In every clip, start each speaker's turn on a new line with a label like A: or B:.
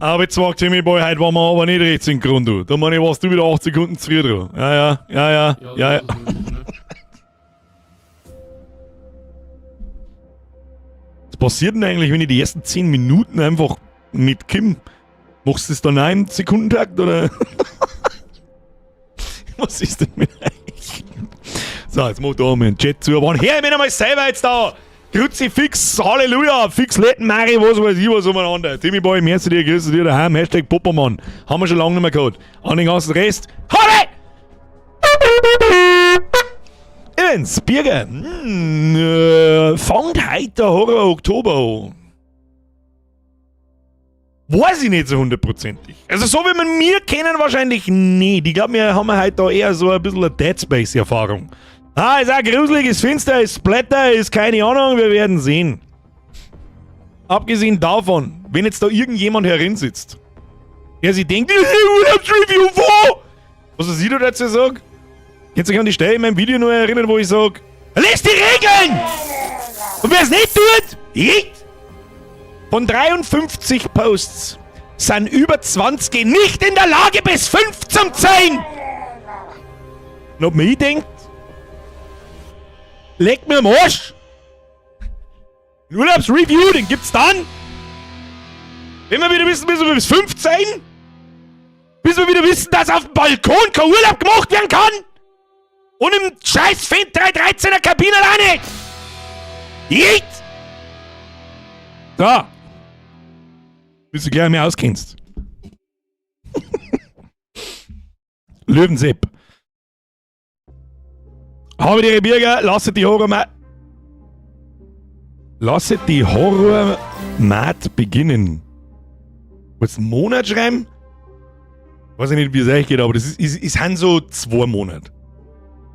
A: Aber jetzt sagt Timmy Boy, heute waren wir aber nicht recht synchron, du. Da meine ich, warst du wieder 8 Sekunden zu früh dran. Ja. Was passiert denn eigentlich, wenn ich die ersten 10 Minuten einfach mit Kim? Machst du das dann auch im Sekundentakt, oder? Was ist denn mit euch? So, jetzt mach da mal einen Chat zu. Wann her, ich bin einmal selber jetzt da! Kruzifix, Halleluja, Fix, Letten, Mari, was weiß ich, was umeinander. Timmy Boy, merci dir, grüße dir daheim, Hashtag Poppermann. Haben wir schon lange nicht mehr gehabt. An den ganzen Rest, Halle! Evans, Birger, fangt heute der Horror Oktober an. Weiß ich nicht so hundertprozentig. Also so wie wir mir kennen wahrscheinlich nicht. Ich glaube, wir haben heute da eher so ein bisschen eine Dead Space-Erfahrung. Ist auch gruselig, ist finster, ist Splatter, ist keine Ahnung, wir werden sehen. Abgesehen davon, wenn jetzt da irgendjemand herinsitzt, der sich denkt, Urlaubsreview, wo? Was ich da dazu sage? Könnt ihr euch an die Stelle in meinem Video nur erinnern, wo ich sage, lest die Regeln! Und wer es nicht tut, ich! Von 53 Posts sind über 20 nicht in der Lage, bis 5 zu zählen! Und ob man denkt, leckt mir am Arsch! Ein Urlaubsreview, den gibt's dann! Wenn wir wieder wissen, bis wir bis 15, bis wir wieder wissen, dass auf dem Balkon kein Urlaub gemacht werden kann! Und im scheiß Fendt 313er Kabine auch nicht! Jeet! So. Bis du gleich mehr auskennst. Löwensepp. Habe die Bürger, lasset die Horror-Mat beginnen. Wollt's einen Monat schreiben? Weiß ich nicht, wie es euch geht, aber das sind so 2 Monate.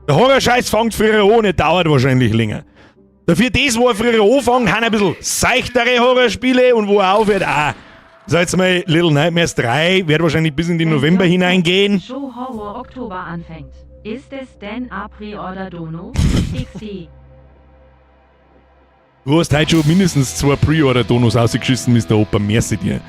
A: Der Horrorscheiß fängt früher an und dauert wahrscheinlich länger. Dafür das, wo er früher anfängt, haben ein bisschen seichtere Horrorspiele und wo er aufhört, so jetzt mal Little Nightmares 3, wird wahrscheinlich bis in den November hineingehen.
B: Show Horror Oktober anfängt. Ist es denn a Pre-Order Dono? XD.
A: Du hast heute schon mindestens 2 Pre-Order-Donos ausgeschissen, Mr. Opa, merci dir.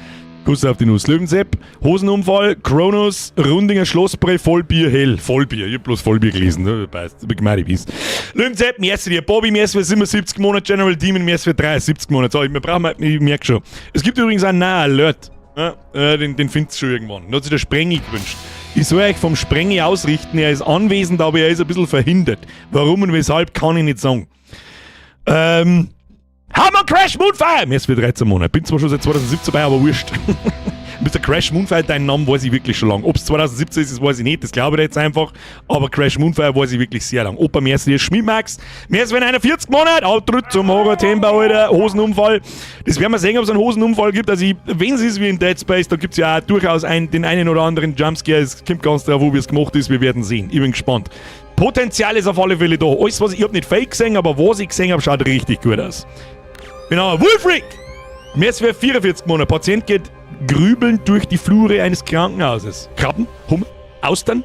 A: Kuss auf die Nuss. Löwensepp, Hosenunfall, Kronos, Rundinger Schlossbrei, Vollbier, Hell. Vollbier, ich hab bloß Vollbier gelesen, ne? Passt, hab ich gemeint, ich weiß. Löwensepp, merci dir. Bobby, merci für 77 Monate, General Demon, merci für 73 Monate. So, ich merke schon. Es gibt übrigens einen neuen Alert. Ja, den findest du schon irgendwann. Da hat sich der Sprengi gewünscht. Ich soll euch vom Sprengi ausrichten, er ist anwesend, aber er ist ein bisschen verhindert. Warum und weshalb, kann ich nicht sagen. Hammer Crash Moonfire! Mir ist für 13 Monate. Bin zwar schon seit 2017 dabei, aber wurscht. Mr. Crash Moonfire, deinen Namen weiß ich wirklich schon lange. Ob es 2017 ist, das weiß ich nicht, das glaube ich jetzt einfach. Aber Crash Moonfire weiß ich wirklich sehr lang. Opa, mir ist hier Schmiedmax. Mir ist für 41 Monate. Outtritt zum Horror-Thema, Alter. Hosenunfall. Das werden wir sehen, ob es einen Hosenunfall gibt. Also, wenn es ist wie in Dead Space, da gibt es ja auch durchaus den einen oder anderen Jumpscare. Es kommt ganz drauf, wie es gemacht ist. Wir werden sehen. Ich bin gespannt. Potenzial ist auf alle Fälle da. Alles, was ich habe nicht fake gesehen, aber was ich gesehen habe, schaut richtig gut aus. Genau, Wolfrick! Mir ist für 44 Monate. Patient geht grübelnd durch die Flure eines Krankenhauses. Krabben, Hummer, Austern.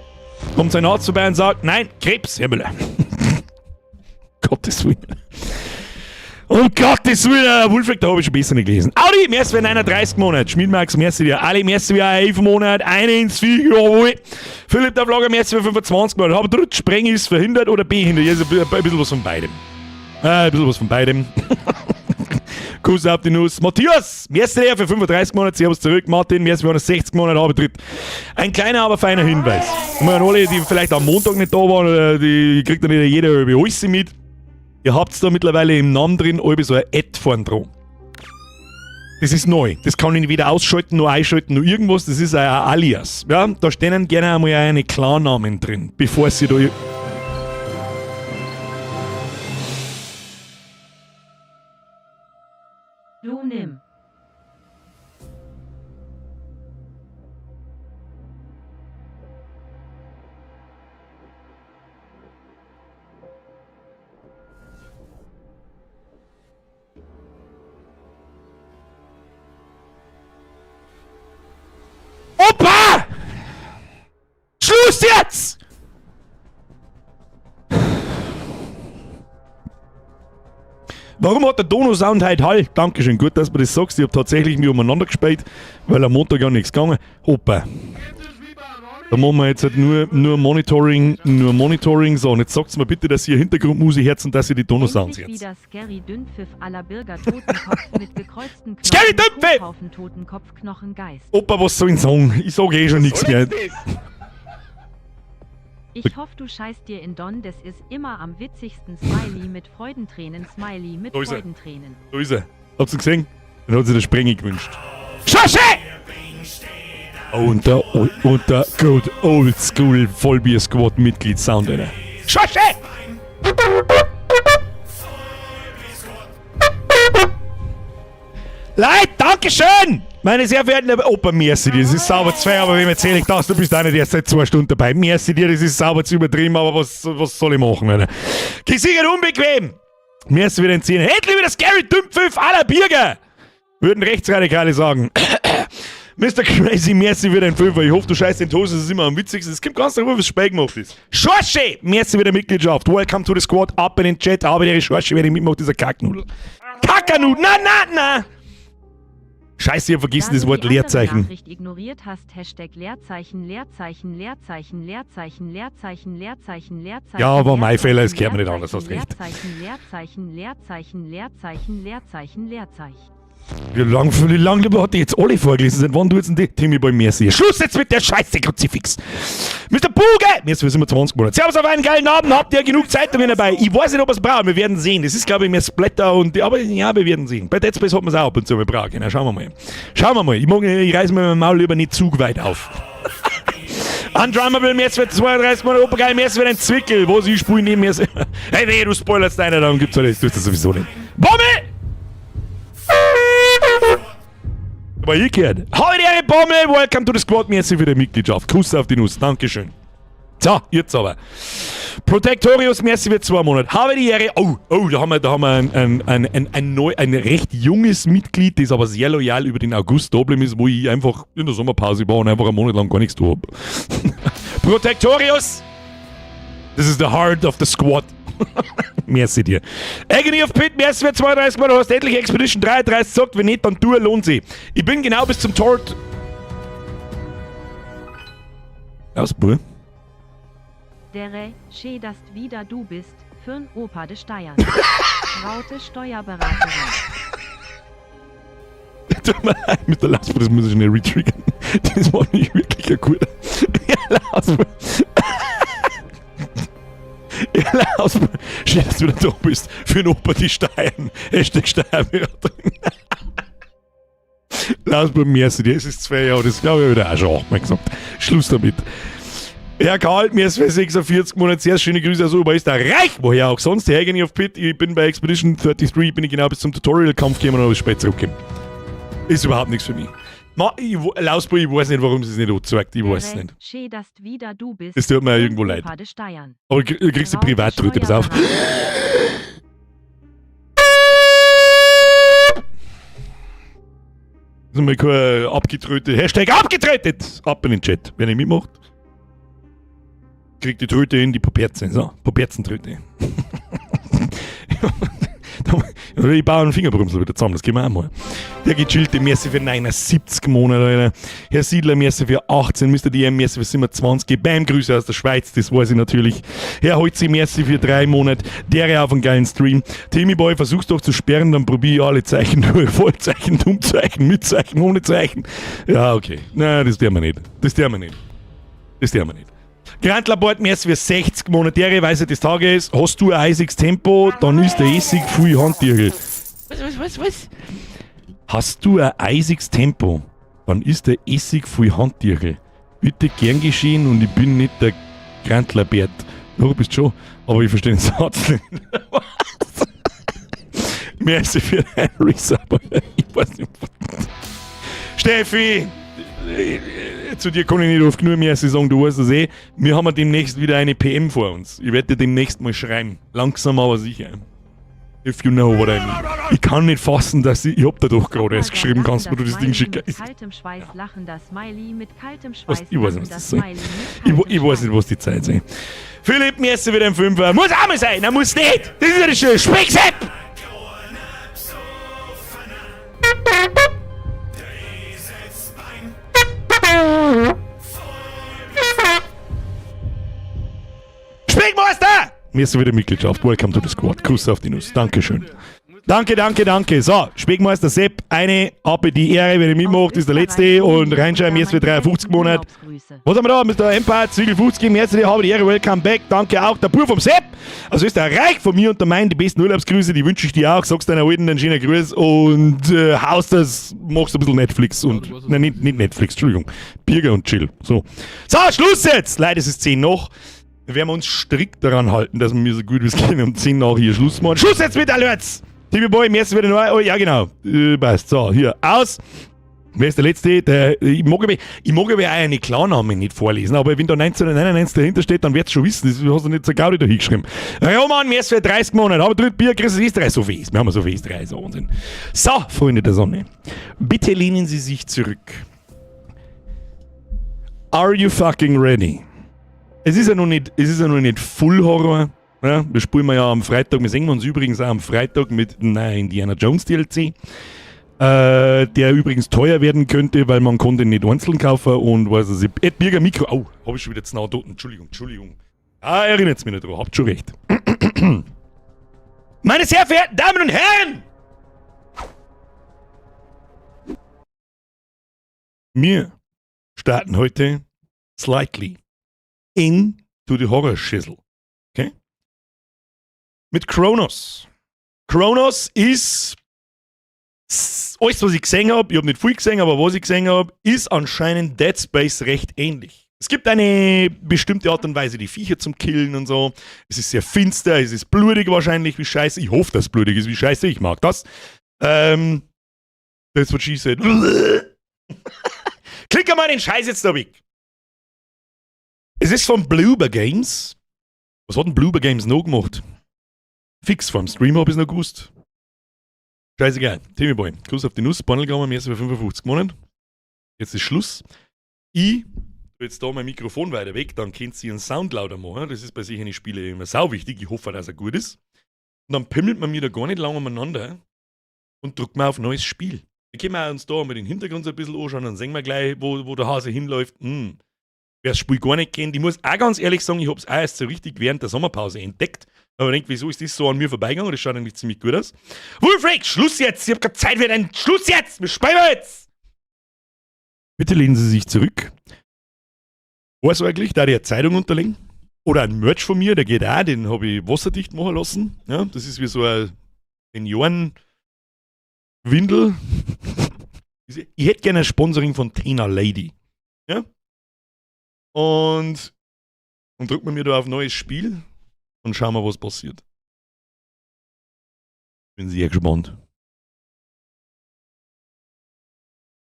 A: Kommt sein Arzt vorbei und sagt, nein, Krebs, Herr Müller. Gottes Willen. Um Gottes Willen, Wolfrick, da habe ich schon besser nicht gelesen. Audi, mir ist für 39 Monate. Schmiedmax, merci dir. Ali, merci für 11 Monate. Eine ins Vieh, jawohl. Philipp der Vlogger, merci für 25 Monate. Aber dritt, Spreng ist verhindert oder behindert. Jetzt ein bisschen was von beidem. Ein bisschen was von beidem. Kuss auf die Nuss. Matthias, merci dir für 35 Monate. Servus zurück. Martin, merci für 60 Monate Arbetritt. Ein kleiner, aber feiner Hinweis. Und an alle, die vielleicht am Montag nicht da waren, die kriegt dann nicht jeder über alles mit. Ihr habt da mittlerweile im Namen drin so ein Ad vorn dran. Das ist neu. Das kann ich weder ausschalten, noch einschalten, noch irgendwas. Das ist ein Alias. Ja, da stehen gerne einmal eine Klarnamen drin, bevor sie da...
B: Du nimm.
A: Opa! Schluss jetzt! Warum hat der Dono-Sound heute Hall? Dankeschön, gut, dass du das sagst. Ich habe tatsächlich mich umeinander gespielt, weil am Montag gar nichts gegangen. Hoppa. Da machen wir jetzt halt nur Monitoring. So, und jetzt sagt mir bitte, dass ihr Hintergrundmusik hört und dass ihr die Dono-Sounds hört.
B: Wieder Scary Dünnpfiff à la Birger Totenkopf mit gekreuzten Knochen.
A: Scary Dünnpfiff!
B: Haufen Totenkopfknochengeist.
A: Opa, was soll ich sagen? Ich sage schon nichts mehr.
B: Ich hoffe, du scheißt dir in Don, das ist immer am witzigsten. Smiley mit Freudentränen, Smiley mit
A: Da ist er.
B: Freudentränen.
A: Da ist er. Habt ihr gesehen? Dann hat sich der Sprenge gewünscht. Schosche! Und der good old school Vollbier Squad Mitglied Sound, Alter. Schosche! Leute, Dankeschön! Meine sehr verehrten Opa, merci dir, das ist sauber zu fair, aber wenn mir erzähle ich das, du bist einer, der ist seit 2 Stunden dabei. Merci dir, das ist sauber zu übertrieben, aber was soll ich machen, Alter? Gesichert unbequem! Merci wieder entziehen. Endlich wieder Scary Dümpfiff aller Birger! Würden Rechtsradikale sagen. Mr. Crazy, merci für den Fünfer. Ich hoffe, du scheißt den Toast, das ist immer am witzigsten. Es kommt ganz darauf, was Speck gemacht ist. Schorsche, merci für die Mitgliedschaft. Welcome to the Squad, ab in den Chat. Aber der Schorsche, wer mitmacht, dieser Kacknudel. Kackernudel, na! Scheiße, ich hab vergessen das Wort Leerzeichen.
B: Nachricht ignoriert hast, Hashtag Leerzeichen, Leerzeichen, Leerzeichen, Leerzeichen, Leerzeichen, Leerzeichen, Leerzeichen.
A: Ja, war mein Fehler, es käme nicht anders, hast recht.
B: Leerzeichen, Leerzeichen, Leerzeichen, Leerzeichen, Leerzeichen, Leerzeichen.
A: Wie lang hat die jetzt alle vorgelesen? Seit wann du jetzt den Timmy bei mir siehst? Schluss jetzt mit der Scheiße, Kruzifix! Mr. Buge! Mir ist für 20 Monate. Servus auf einen geilen Abend, habt ihr genug Zeitungen dabei? Ich weiß nicht, ob es braucht, wir werden sehen. Das ist, glaube ich, mehr Splatter und... Aber ja, wir werden sehen. Bei Dead Space hat man es auch ab und zu mal braucht. Na, schauen wir mal. Ich reiß mir mein Maul lieber nicht zu weit auf. Undrummable, mir für 32 Monate, Opa geil, mir für den Zwickel. Wo sie spielen neben mir... Hey, weh, du spoilerst deine, dann gibt's alles. Du tust das sowieso nicht. Bombe! Aber ich gehört. Heute Ehre Bommel, welcome to the Squad, merci für die Mitgliedschaft. Kuss auf die Nuss, Dankeschön. So, jetzt aber. Protectorius, merci für 2 Monate. Habe die Ehre. Oh, da haben wir ein recht junges Mitglied, das aber sehr loyal über den August da geblieben ist, wo ich einfach in der Sommerpause war und einfach einen Monat lang gar nichts tue. Protectorius, this is the heart of the Squad. Merci dir. Agony of Pit, merci für 32 Mal. Du hast endlich Expedition 33 gesagt. Wenn nicht, dann tu, lohnt sie. Ich bin genau bis zum Tort. Ausbruch.
B: Dere, schee, dass wieder du bist, für'n Opa de Steiern. Raute Steuerberaterin.
A: Tut mir leid, mit der Lausbruch, das muss ich schnell retriggern. Das war nicht wirklich ein guter. Ja, Lausbruch. Ja, Lausbruch. Schön, dass du wieder da bist. Für den Opa die Steuern. Hashtag Steuerberaterin. Lausbruch, merci dir. Es ist 2 Jahre, das glaube ich wieder auch schon mal gesagt. Schluss damit. Herr Karl, mir ist für 46 Monate sehr schöne Grüße aus Oberösterreich. Woher auch sonst? Herr Agony of Pit, ich bin bei Expedition 33, bin ich genau bis zum Tutorial-Kampf gekommen und habe spät zurückgekommen. Ist überhaupt nichts für mich. Lausbruch, ich weiß nicht, warum sie es nicht anzeigt. Ich weiß es nicht.
B: Schee, dass wieder du bist,
A: Das tut mir irgendwo leid.
B: Opa de Steiern.
A: Aber du kriegst die Privatrute, pass auf. Das ist mal kein abgetrötet. Hashtag abgetrötet! Ab in den Chat. Wer nicht mitmacht, kriegt die Tröte in die Poperzen. So, Poperzentröte. Ich baue einen Fingerbrumsel wieder zusammen, das gehen wir auch mal. Der gechillte Merci für 79 Monate, Alter. Herr Siedler, Merci für 18. Mr. DM, Merci für 27. Bam, Grüße aus der Schweiz, das weiß ich natürlich. Herr Holzi, Merci für 3 Monate. Der auf einen geilen Stream. Timmy Boy, versuch's doch zu sperren, dann probiere ich alle Zeichen durch. Vollzeichen, Dummzeichen, mit Zeichen, ohne Zeichen. Ja, okay. Nein, das tun wir nicht. Grand Labort, Merci für 60 Monetäre Weise des Tages. Hast du ein eisiges Tempo, dann ist der Essig viel Handtiergel. Was? Hast du ein eisiges Tempo, dann ist der Essig viel Handtiergel. Bitte gern geschehen und ich bin nicht der Grand Labert. Du bist schon, aber ich verstehe den Satz nicht. Was? Merci für deinen Resub. Ich weiß nicht. Steffi! Zu dir kann ich nicht oft genug mehr sagen, du weißt es eh. Wir haben demnächst wieder eine PM vor uns. Ich werde dir demnächst mal schreiben. Langsam aber sicher. If you know what I mean. Ich kann nicht fassen, dass ich hab da doch gerade erst geschrieben, kannst du mir das Ding schicken.
B: Mit kaltem Schweiß lachender Smiley mit kaltem
A: Was,
B: Schweiß
A: ich weiß nicht, was
B: lachender
A: das soll.
B: Smiley mit kaltem
A: Ich weiß nicht, was die Zeit sei. Philipp, merci für den 5er. Muss auch mal sein, er muss nicht. Das ist ja das Schöne. Spicksepp! Merci für die Mitgliedschaft. Welcome to the Squad. Kuss auf die Nuss. Dankeschön. Danke. So, Speckmeister Sepp, eine ab in die Ehre, wenn ich mitmache, das ist der letzte. Und reinschreiben, jetzt für 53 Monate. Was haben wir da? Mr. Empire, Zwiegel 50, herzlich habe die Ehre, welcome back. Danke auch, der Pur vom Sepp. Also ist der Reich von mir und der Mein, die besten Urlaubsgrüße, die wünsche ich dir auch. Sagst deiner Alten einen schönen Gruß und haust das, machst ein bisschen Netflix und, nein, nicht Netflix, Entschuldigung, Birger und Chill. So, Schluss jetzt! Leider ist es 10 noch. Wir werden uns strikt daran halten, dass wir so gut wie es geht um 10 nach hier Schluss machen. Schluss jetzt mit Alerts! Timmy Boy, merci wieder neu. Oh, ja, genau. Passt. So, hier, aus. Wer ist der Letzte? Ich mag aber eine Klarnamen nicht vorlesen, aber wenn da 1999 dahinter steht, dann wird's schon wissen. Das hast du nicht so Gaudi da hingeschrieben. Roman, merci für 30 Monate. Aber dritt Bier, Chris Österreich, so fest. Wir haben so fest, Österreich, so Wahnsinn. So, Freunde der Sonne. Bitte lehnen Sie sich zurück. Are you fucking ready? Es ist ja noch nicht Full Horror. Ja, wir spielen ja am Freitag, wir sehen uns übrigens auch am Freitag mit Indiana Jones DLC, der übrigens teuer werden könnte, weil man konnte ihn nicht einzeln kaufen und weiß ich, Ed Birger Mikro, habe ich schon wieder zu nah dort, Entschuldigung. Erinnert mich nicht dran, habt schon recht. Meine sehr verehrten Damen und Herren! Wir starten heute slightly into the Horror Shizzle. Okay? Mit Chronos. Chronos ist alles, was ich gesehen habe, ich habe nicht viel gesehen, aber was ich gesehen habe, ist anscheinend Dead Space recht ähnlich. Es gibt eine bestimmte Art und Weise, die Viecher zum Killen und so. Es ist sehr finster, es ist blutig wahrscheinlich wie scheiße. Ich hoffe, dass es blutig ist wie scheiße, ich mag das. That's what she said. Klick mal den Scheiß jetzt da weg. Es ist von Bloober Games. Was hat denn Bloober Games noch gemacht? Fix vom Stream habe ich es noch gewusst. Scheißegal. Timmy Boy, Kuss auf die Nuss, Panelgamma, mehr als 55 Monate. Jetzt ist Schluss. Ich tue jetzt da mein Mikrofon weiter weg, dann könnt ihr einen Sound lauter machen. Das ist bei solchen Spielen immer sau wichtig. Ich hoffe, dass er gut ist. Und dann pimmelt man mir da gar nicht lange umeinander und drückt mal auf neues Spiel. Wir können uns da mal den Hintergrund so ein bisschen anschauen, dann sehen wir gleich, wo der Hase hinläuft. Wer das Spiel gar nicht kennt, ich muss auch ganz ehrlich sagen, ich habe es auch erst so richtig während der Sommerpause entdeckt. Aber ich denke, wieso ist das so an mir vorbeigegangen? Das schaut eigentlich ziemlich gut aus. Wolfreak, Schluss jetzt! Ich habe keine Zeit für deinen Schluss jetzt! Wir spielen jetzt! Bitte lehnen Sie sich zurück. Was eigentlich? Da die eine Zeitung unterlegen? Oder ein Merch von mir, der geht auch, den habe ich wasserdicht machen lassen. Ja, das ist wie so ein Senioren-Windel. Ich hätte gerne ein Sponsoring von Tena Lady. Ja? Und drücken wir mir da auf neues Spiel und schauen wir, was passiert. Bin sehr gespannt.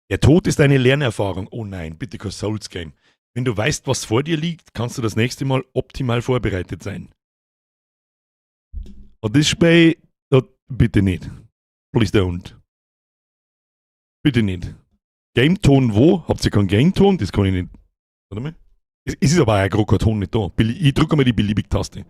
A: Der Tod ist eine Lernerfahrung. Oh nein, bitte kein Souls Game. Wenn du weißt, was vor dir liegt, kannst du das nächste Mal optimal vorbereitet sein. Und das Spiel, bitte nicht. Please don't. Bitte nicht. Game-Ton wo? Habt ihr keinen Game-Ton? Das kann ich nicht. Warte mal. Es ist aber auch ein Ton nicht da. Ich drücke mal die Beliebig-Taste.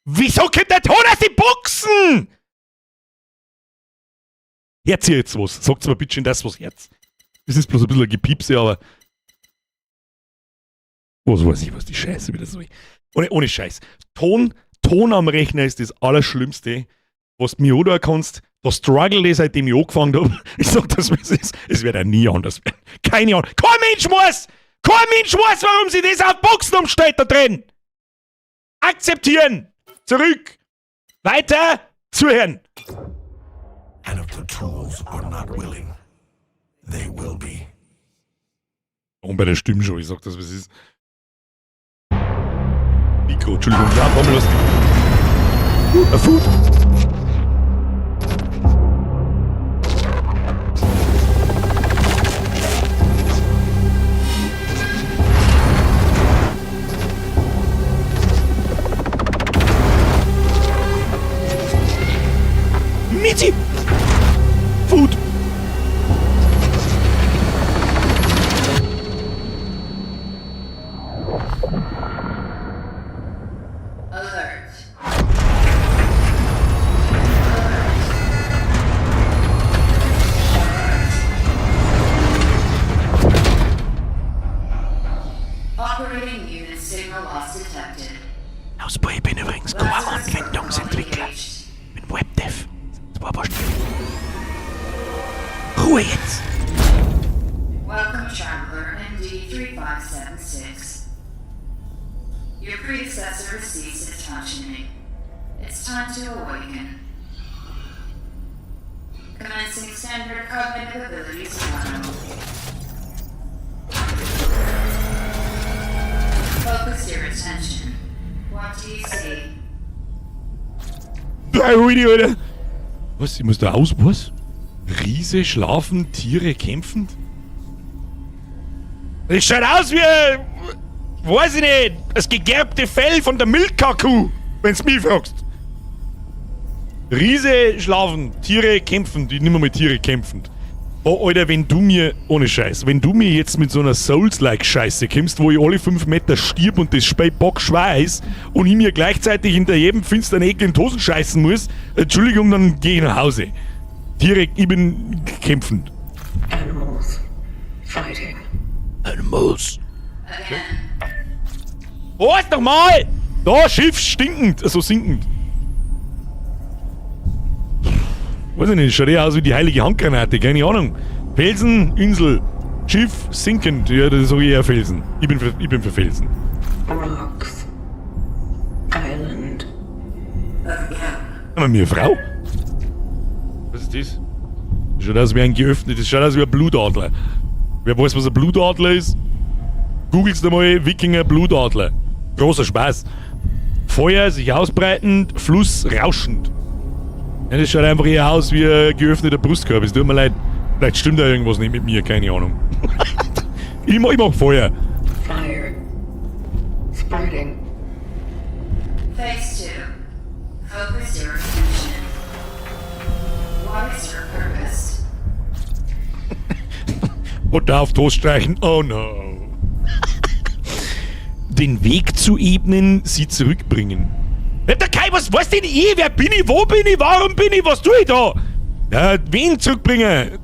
A: Wieso kommt der Ton aus den Boxen? Herz hier jetzt was. Sagt's mal bitte schön das, was Herz. Das ist bloß ein bisschen ein Gepiepse, aber. Was weiß ich, was die Scheiße wieder soll. Ohne Scheiß. Ton am Rechner ist das Allerschlimmste, was du mir auch da kannst. Da struggle, seitdem ich angefangen habe. Ich sag das, was es ist. Es wird ja nie anders werden. Keine Ahnung. Kein Mensch weiß, warum sie das auf Boxen umstellt da drin. Akzeptieren. Zurück. Weiter. Zuhören.
C: And if the tools are not willing, they will be.
A: Und bei der Stimme schon, ich sag das, was es ist. Mikro, Entschuldigung, ja, komm, los. Food. Mitzi! Food! Ruhe jetzt!
D: Welcome, traveler MD3576. Your predecessor has ceased its functioning. It's time to awaken. Commencing standard cognitive abilities 1. Focus your attention. What do you see?
A: Ruhig, Alter! Was? Ich muss da aus... Was? Riese schlafen, Tiere kämpfend? Das schaut aus wie... Weiß ich nicht. Das gegerbte Fell von der Milka-Kuh, wenn's mich fragst. Riese schlafen, Tiere kämpfend. Ich nehme mal Tiere kämpfend. Oh, Alter, wenn du mir... Ohne Scheiß. Wenn du mir jetzt mit so einer Souls-like-Scheiße kommst, wo ich alle 5 Meter stirb und das Spiel bock schwer ist und ich mir gleichzeitig hinter jedem finsteren Ekel in die Hosen scheißen muss, Entschuldigung, dann geh ich nach Hause. Tiere, ich bin kämpfend.
E: Animals fighting.
A: Animals.
D: Again.
A: Was nochmal? Da, Schiff stinkend, also sinkend. Weiß ich nicht, schaut eher aus wie die heilige Handgranate, keine Ahnung. Felsen, Insel, Schiff, sinkend. Ja, das ist so eher Felsen. Ich bin für Felsen.
E: Rocks. Island.
A: Aber mir Frau? Was ist das? Das schaut aus wie ein geöffnetes, schaut aus wie ein Blutadler. Wer weiß, was ein Blutadler ist? Googelst mal Wikinger Blutadler. Großer Spaß. Feuer sich ausbreitend, Fluss rauschend. Ja, das schaut einfach eher aus wie ein geöffneter Brustkorb. Es tut mir leid. Vielleicht stimmt da irgendwas nicht mit mir, keine Ahnung. ich mach Feuer.
E: Fire. Spreading.
D: Phase 2. Focus your attention. What is your purpose?
A: Butter auf Toast streichen. Oh no. Den Weg zu ebnen, sie zurückbringen. Der Kai, was denn ich? Wer bin ich? Wo bin ich? Warum bin ich? Was tue ich da? Ja, wen zurückbringen?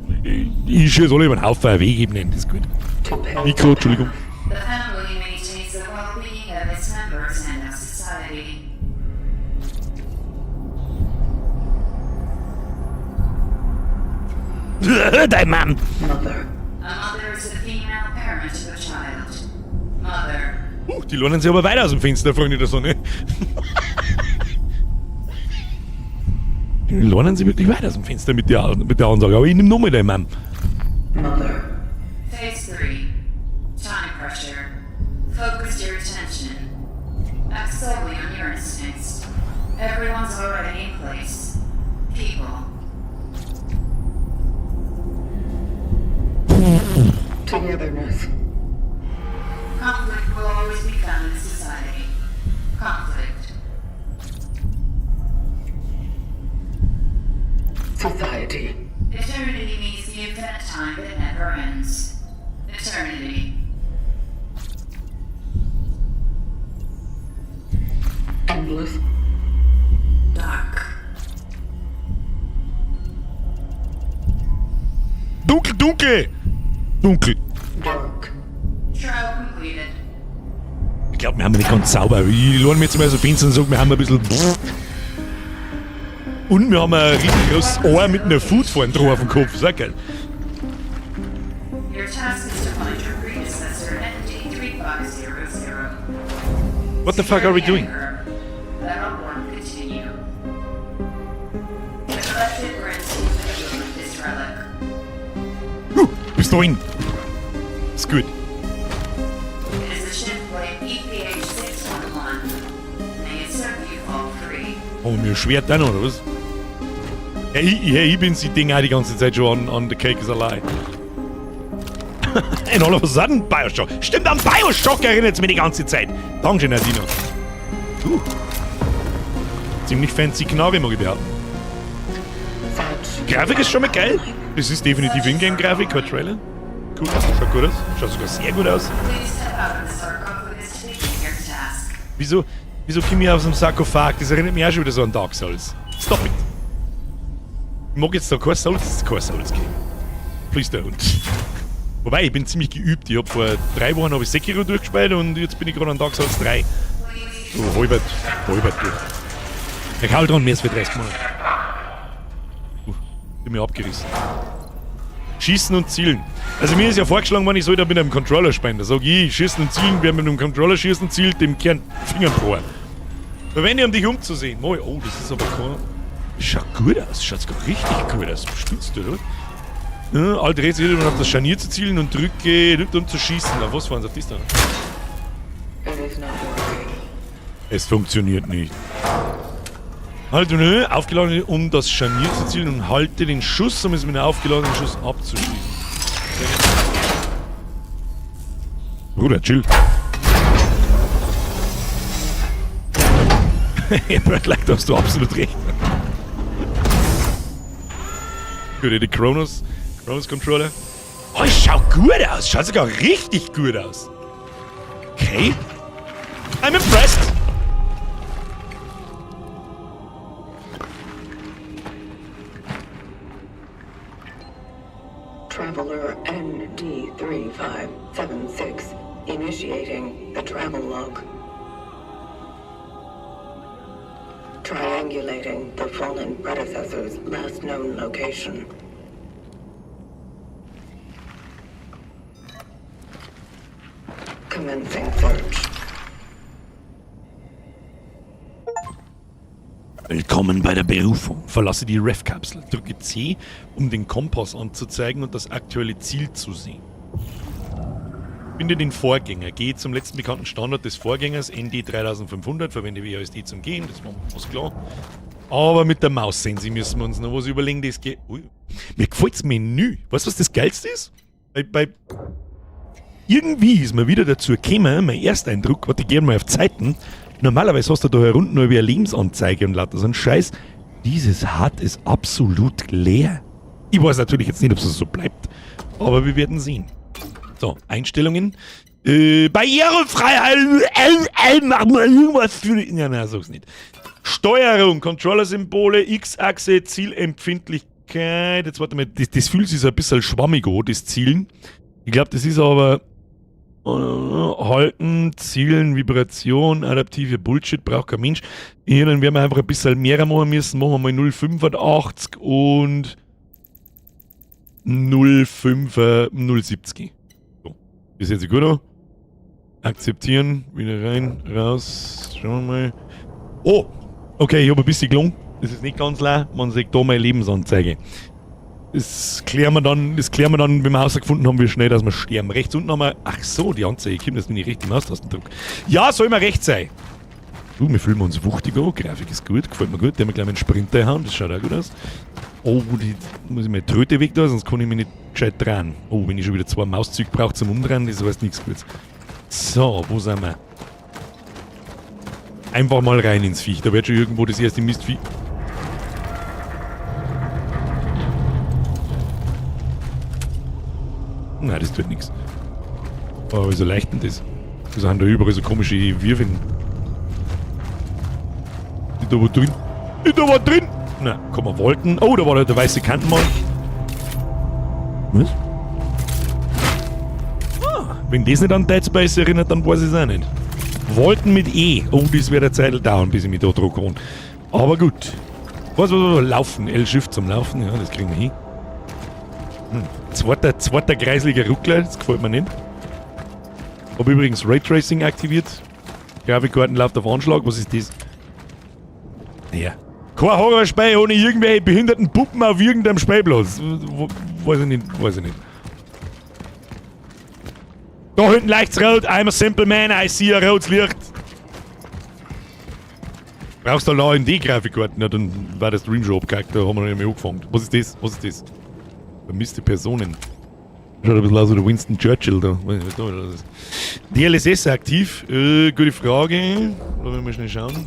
A: Ich schieße alle über den Haufen, Weg ebnen, das ist gut.
E: To pay.
A: Mikro, Entschuldigung.
D: The family maintains the well-being of its members and of society.
A: Dein Mann.
E: Mother.
D: A mother is a female parent of a child. Mother.
A: Die lohnen sich aber weiter aus dem Fenster, Freunde der Sonne. Die lohnen sich wirklich weiter aus dem Fenster mit der Ansage. Aber ich nehme nochmal deinen Mann.
E: Mother.
D: Phase 3. Time pressure. Focus your attention. Act solely on your instincts. Everyone's already in place. People.
E: Togetherness.
D: Conflict will always be found in society. Conflict.
E: Society.
D: Eternity means the infinite time that never ends. Eternity.
E: Endless.
D: Dark.
A: Dunkel, dunkel! Dunkel.
E: Dark.
D: Trial completed.
A: Ich glaube, wir haben nicht ganz sauber. Ich lohne mir jetzt mal so Fenster und sage, wir haben ein bisschen... Und wir haben ein richtig großes Ohr mit einer Food vorne drauf auf dem Kopf. Sehr geil.
D: Your task is to find your predecessor, ND3500.
A: What the fuck are we doing?
D: That'll work continue. The collective grants you this relic.
A: Bist du hin? Ist gut.
D: It is a ship blade EPH-611. May it serve you all free.
A: Haben wir ein Schwert dann, oder was? Ja, ich bin die Dinger die ganze Zeit schon on the cake is a lie. And all of a sudden, Bioshock. Stimmt, an Bioshock erinnert es mich die ganze Zeit. Dankeschön, Nadina. Ziemlich fancy Knarre, mag ich behaupten.
E: Fudge.
A: Grafik ist schon mal geil. Das ist definitiv Ingame-Grafik, kein Trailer. Cool, schaut gut aus. Schaut sogar sehr gut aus.
D: Please step out of the sarcophagus to begin your task.
A: Wieso komme ich aus dem Sarkophag? Das erinnert mich auch schon wieder so an Dark Souls. Stop it. Ich mag jetzt da kein Souls geben. Please don't. Wobei, ich bin ziemlich geübt. Ich hab vor 3 Wochen habe ich Sekiro durchgespielt und jetzt bin ich gerade an Dark Souls 3. So halbert durch. Ich hau dran, mehr als für 30 Monate. Bin mir abgerissen. Schießen und zielen. Also mir ist ja vorgeschlagen worden, ich soll da mit einem Controller spielen. Da sag ich, schießen und zielen, wer mit einem Controller schießen und zielt, dem Kern Fingerbohr. Verwende, um dich umzusehen. Oh, das ist aber kein... Schaut gut aus, schaut sogar richtig gut aus. Spitzt du, oder? Ja, alt dreht sich wieder auf das Scharnier zu zielen und drückt um zu schießen. Auf was fahren sie auf das da?
E: It is not working.
A: Es funktioniert nicht. Halte aufgeladen, um das Scharnier zu zielen und halte den Schuss, um es mit einem aufgeladenen Schuss abzuschießen. Bruder, chill. Bird-like, da hast du absolut recht. Gut, die Kronos Controller. Oh, es schaut gut aus. Schaut sogar richtig gut aus. Okay. I'm impressed.
E: Traveler ND3576 initiating the travel log. Triangulating the fallen predecessor's last known location. Commencing search.
A: Willkommen bei der Berufung. Verlasse die Ref-Kapsel. Drücke C, um den Kompass anzuzeigen und das aktuelle Ziel zu sehen. Finde den Vorgänger. Gehe zum letzten bekannten Standort des Vorgängers, ND 3500. Verwende WASD zum Gehen, das war uns klar. Aber mit der Maus-Sensi müssen wir uns noch was überlegen. Das geht. Ui. Mir gefällt das Menü. Weißt du, was das Geilste ist? Irgendwie ist mir wieder dazu gekommen, mein Ersteindruck, warte, ich gehe mal auf Zeiten. Normalerweise hast du da herunten nur wie eine Lebensanzeige und lauter so ein Scheiß. Dieses HUD ist absolut leer. Ich weiß natürlich jetzt nicht, ob es so bleibt, aber wir werden sehen. So, Einstellungen. Barrierefreiheit. Machen wir irgendwas für die... Nein, sag's nicht. Steuerung, Controller-Symbole, X-Achse, Zielempfindlichkeit. Jetzt warte mal, das fühlt sich so ein bisschen schwammig an, das Zielen. Ich glaube, das ist aber... Halten, Zielen, Vibration, adaptive Bullshit, braucht kein Mensch. Hier, dann werden wir einfach ein bisschen mehr machen müssen. Machen wir mal 0,85 und 0,5, 0,70. So, ist jetzt gut an. Akzeptieren, wieder rein, raus, schauen wir mal. Oh, okay, ich habe ein bisschen gelungen. Das ist nicht ganz leer, man sieht da meine Lebensanzeige. Das klären wir dann, wenn wir herausgefunden haben, wie schnell dass wir sterben. Rechts unten haben wir... Ach so, die Anzeige kommt jetzt nicht richtig Maustastendruck. Ja, soll mal rechts sein. Wir fühlen uns wuchtig an. Grafik ist gut, gefällt mir gut. Der haben wir gleich mal einen Sprinter haben, das schaut auch gut aus. Oh, die muss ich mal die Tröte weg da, sonst kann ich mich nicht gescheit drehen. Oh, wenn ich schon wieder 2 Mauszüge brauche zum Umdrehen, das heißt nichts Gutes. So, wo sind wir? Einfach mal rein ins Viech. Da wird schon irgendwo das erste Mistvieh... Nein, das tut nichts. Aber wieso leicht denn das? Wieso haben da überall so komische Würfel? Ist da was drin? Ist da was drin? Na, kann man wolten. Oh, da war der weiße Kantenmann. Was? Ah, wenn das nicht an Dead Space erinnert, dann weiß ich es auch nicht. Wollten mit E. Oh, das wird eine Zeit dauern, bis ich mich da drauf kann. Aber gut. Was? Laufen. L-Shift zum Laufen. Ja, das kriegen wir hin. Zweiter kreisliger Ruckler, das gefällt mir nicht. Habe übrigens Raytracing aktiviert. Grafikkarten läuft auf Anschlag, was ist das? Ja. Kein Horrorspiel ohne irgendwelche behinderten Puppen auf irgendeinem Spielplatz. Weiß ich nicht. Da hinten leucht's rot, I'm a simple man, I see a rotes Licht. Brauchst du eine AMD-Grafikkarten? Ja, dann war das Stream schon abgehackt, da haben wir noch nicht mehr angefangen. Was ist das? Vermisste Personen. Schaut ein bisschen aus wie der Winston Churchill da. DLSS aktiv. Gute Frage. Da werden wir schnell schauen.